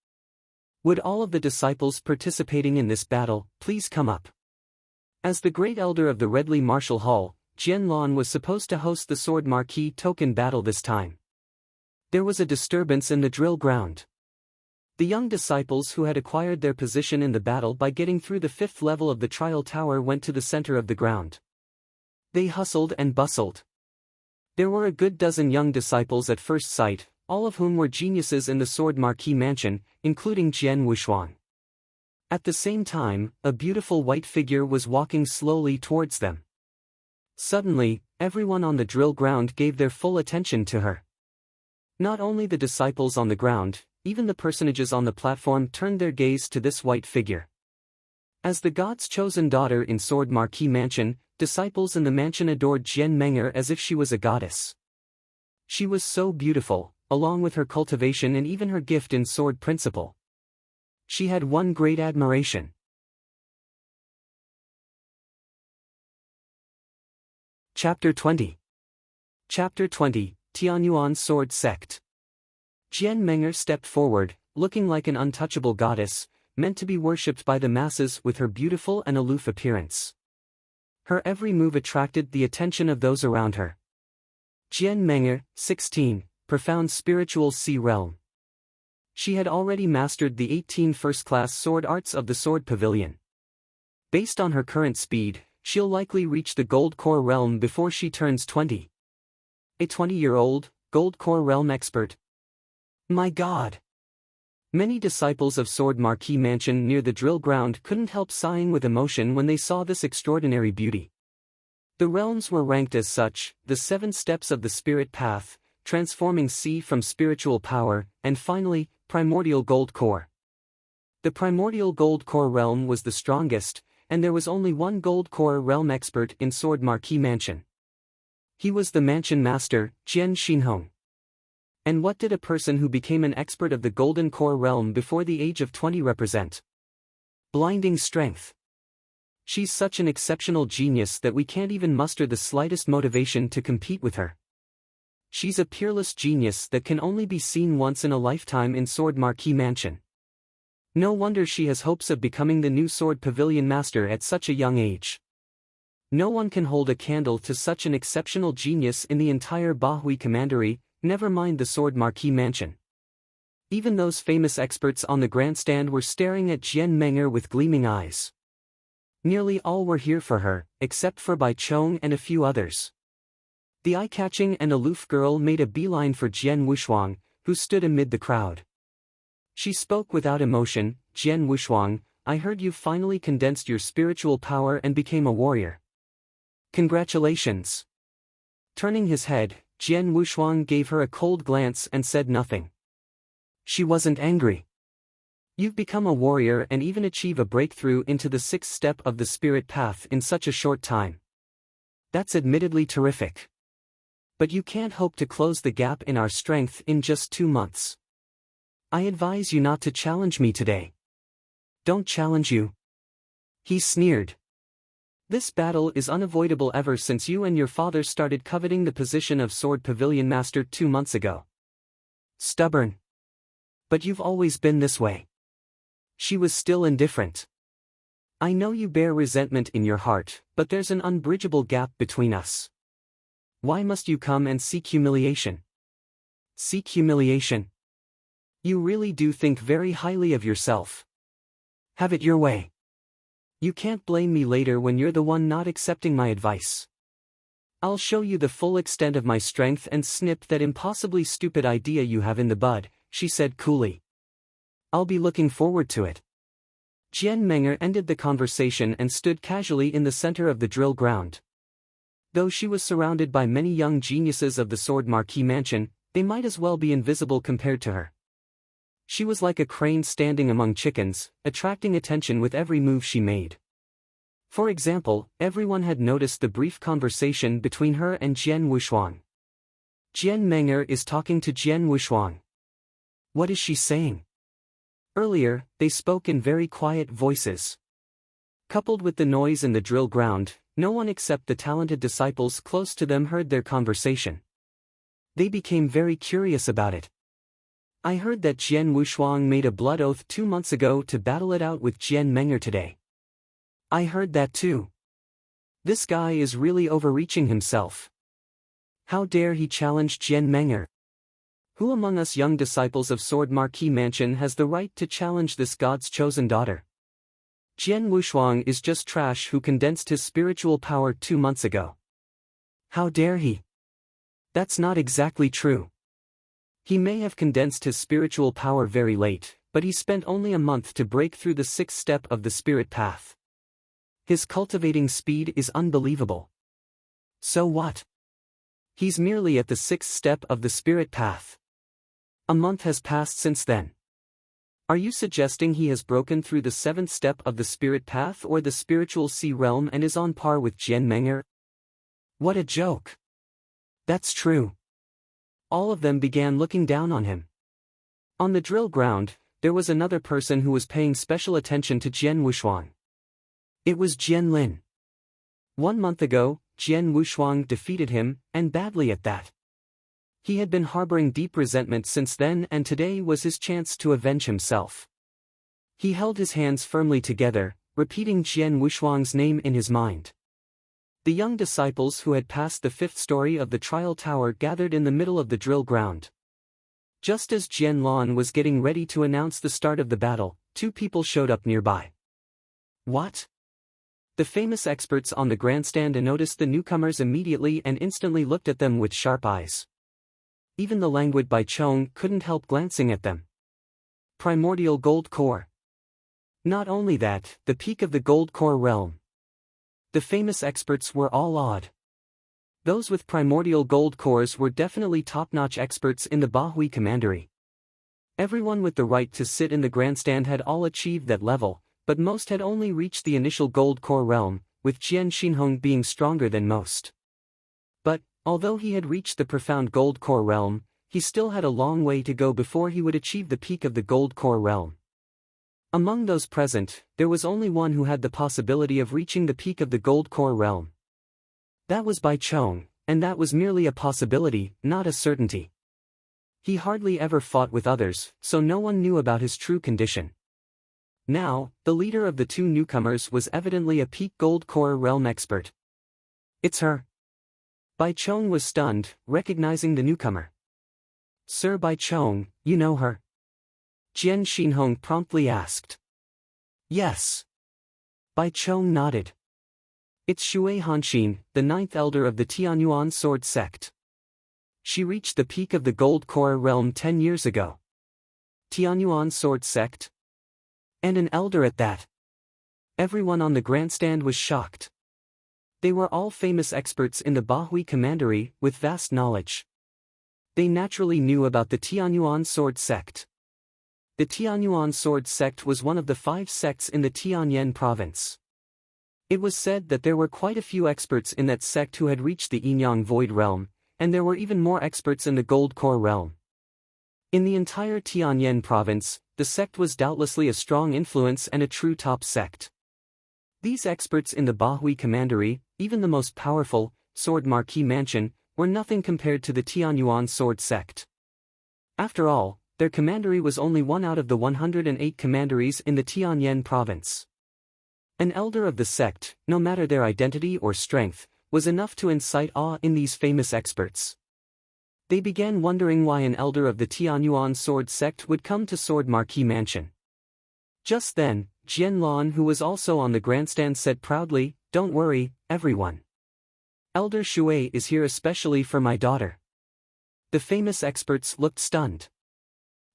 Would all of the disciples participating in this battle please come up?" As the great elder of the Redley Martial Hall, Jian Lan was supposed to host the Sword Marquis token battle this time. There was a disturbance in the drill ground. The young disciples who had acquired their position in the battle by getting through the 5th level of the trial tower went to the center of the ground. They hustled and bustled. There were a good dozen young disciples at first sight, all of whom were geniuses in the Sword Marquis mansion, including Jian Wushuang. At the same time, a beautiful white figure was walking slowly towards them. Suddenly, everyone on the drill ground gave their full attention to her. Not only the disciples on the ground, even the personages on the platform turned their gaze to this white figure. As the god's chosen daughter in Sword Marquis mansion, disciples in the mansion adored Jian Meng'er as if she was a goddess. She was so beautiful, along with her cultivation and even her gift in sword principle. She had one great admiration. Chapter 20. Chapter 20, Tianyuan Sword Sect. Jian Meng'er stepped forward, looking like an untouchable goddess, meant to be worshipped by the masses with her beautiful and aloof appearance. Her every move attracted the attention of those around her. Jian Meng'er, 16, profound spiritual sea realm. She had already mastered the 18 first-class sword arts of the Sword Pavilion. Based on her current speed, she'll likely reach the Gold Core realm before she turns 20. A 20-year-old, Gold Core realm expert. My God! Many disciples of Sword Marquis Mansion near the drill ground couldn't help sighing with emotion when they saw this extraordinary beauty. The realms were ranked as such: the 7 steps of the spirit path, transforming sea from spiritual power, and finally, primordial gold core. The primordial gold core realm was the strongest, and there was only one gold core realm expert in Sword Marquee Mansion. He was the mansion master, Jian Xinhong. And what did a person who became an expert of the golden core realm before the age of 20 represent? Blinding strength. She's such an exceptional genius that we can't even muster the slightest motivation to compete with her. She's a peerless genius that can only be seen once in a lifetime in Sword Marquee Mansion. No wonder she has hopes of becoming the new Sword Pavilion Master at such a young age. No one can hold a candle to such an exceptional genius in the entire Bahui Commandery, never mind the Sword Marquee Mansion. Even those famous experts on the grandstand were staring at Jian Menger with gleaming eyes. Nearly all were here for her, except for Bai Chong and a few others. The eye-catching and aloof girl made a beeline for Jian Wushuang, who stood amid the crowd. She spoke without emotion. Jian Wushuang, I heard you finally condensed your spiritual power and became a warrior. Congratulations. Turning his head, Jian Wushuang gave her a cold glance and said nothing. She wasn't angry. You've become a warrior and even achieve a breakthrough into the sixth step of the spirit path in such a short time. That's admittedly terrific. But you can't hope to close the gap in our strength in just 2 months. I advise you not to challenge me today. Don't challenge you. He sneered. This battle is unavoidable ever since you and your father started coveting the position of Sword Pavilion Master 2 months ago. Stubborn. But you've always been this way. She was still indifferent. I know you bear resentment in your heart, but there's an unbridgeable gap between us. Why must you come and seek humiliation? Seek humiliation? You really do think very highly of yourself. Have it your way. You can't blame me later when you're the one not accepting my advice. I'll show you the full extent of my strength and snip that impossibly stupid idea you have in the bud, she said coolly. I'll be looking forward to it. Jian Menger ended the conversation and stood casually in the center of the drill ground. Though she was surrounded by many young geniuses of the Sword Marquee Mansion, they might as well be invisible compared to her. She was like a crane standing among chickens, attracting attention with every move she made. For example, everyone had noticed the brief conversation between her and Jian Wushuang. Jian Menger is talking to Jian Wushuang. What is she saying? Earlier, they spoke in very quiet voices. Coupled with the noise in the drill ground, no one except the talented disciples close to them heard their conversation. They became very curious about it. I heard that Jian Wushuang made a blood oath 2 months ago to battle it out with Jian Menger today. I heard that too. This guy is really overreaching himself. How dare he challenge Jian Menger? Who among us young disciples of Sword Marquee Mansion has the right to challenge this God's chosen daughter? Jian Wushuang is just trash who condensed his spiritual power 2 months ago. How dare he? That's not exactly true. He may have condensed his spiritual power very late, but he spent only a month to break through the sixth step of the spirit path. His cultivating speed is unbelievable. So what? He's merely at the sixth step of the spirit path. A month has passed since then. Are you suggesting he has broken through the seventh step of the spirit path or the spiritual sea realm and is on par with Jian Menger? What a joke. That's true. All of them began looking down on him. On the drill ground, there was another person who was paying special attention to Jian Wushuang. It was Jian Lin. 1 month ago, Jian Wushuang defeated him, and badly at that. He had been harboring deep resentment since then, and today was his chance to avenge himself. He held his hands firmly together, repeating Jian Wushuang's name in his mind. The young disciples who had passed the 5th story of the trial tower gathered in the middle of the drill ground. Just as Jian Lan was getting ready to announce the start of the battle, 2 people showed up nearby. What? The famous experts on the grandstand noticed the newcomers immediately and instantly looked at them with sharp eyes. Even the languid Bai Chong couldn't help glancing at them. Primordial Gold Core. Not only that, the peak of the Gold Core realm. The famous experts were all awed. Those with primordial gold cores were definitely top-notch experts in the Bahui Commandery. Everyone with the right to sit in the grandstand had all achieved that level, but most had only reached the initial gold core realm, with Jian Xinhong being stronger than most. But, although he had reached the profound gold core realm, he still had a long way to go before he would achieve the peak of the gold core realm. Among those present, there was only one who had the possibility of reaching the peak of the gold core realm. That was Bai Chong, and that was merely a possibility, not a certainty. He hardly ever fought with others, so no one knew about his true condition. Now, the leader of the two newcomers was evidently a peak gold core realm expert. It's her. Bai Chong was stunned, recognizing the newcomer. Sir Bai Chong, you know her? Jian Xinhong promptly asked. Yes. Bai Chong nodded. It's Shui Hanxin, the ninth elder of the Tianyuan sword sect. She reached the peak of the gold core realm 10 years ago. Tianyuan sword sect? And an elder at that. Everyone on the grandstand was shocked. They were all famous experts in the Bahui commandery, with vast knowledge. They naturally knew about the Tianyuan sword sect. The Tianyuan sword sect was one of the 5 sects in the Tianyan province. It was said that there were quite a few experts in that sect who had reached the Yinyang void realm, and there were even more experts in the gold core realm. In the entire Tianyan province, the sect was doubtlessly a strong influence and a true top sect. These experts in the Bahui commandery, even the most powerful, Sword Marquis Mansion, were nothing compared to the Tianyuan sword sect. After all, their commandery was only one out of the 108 commanderies in the Tianyan province. An elder of the sect, no matter their identity or strength, was enough to incite awe in these famous experts. They began wondering why an elder of the Tianyuan sword sect would come to Sword Marquis Mansion. Just then, Jian Lan, who was also on the grandstand, said proudly, "Don't worry, everyone. Elder Shui is here especially for my daughter." The famous experts looked stunned.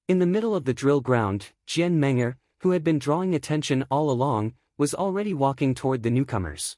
In the middle of the drill ground, Jian Menger, who had been drawing attention all along, was already walking toward the newcomers.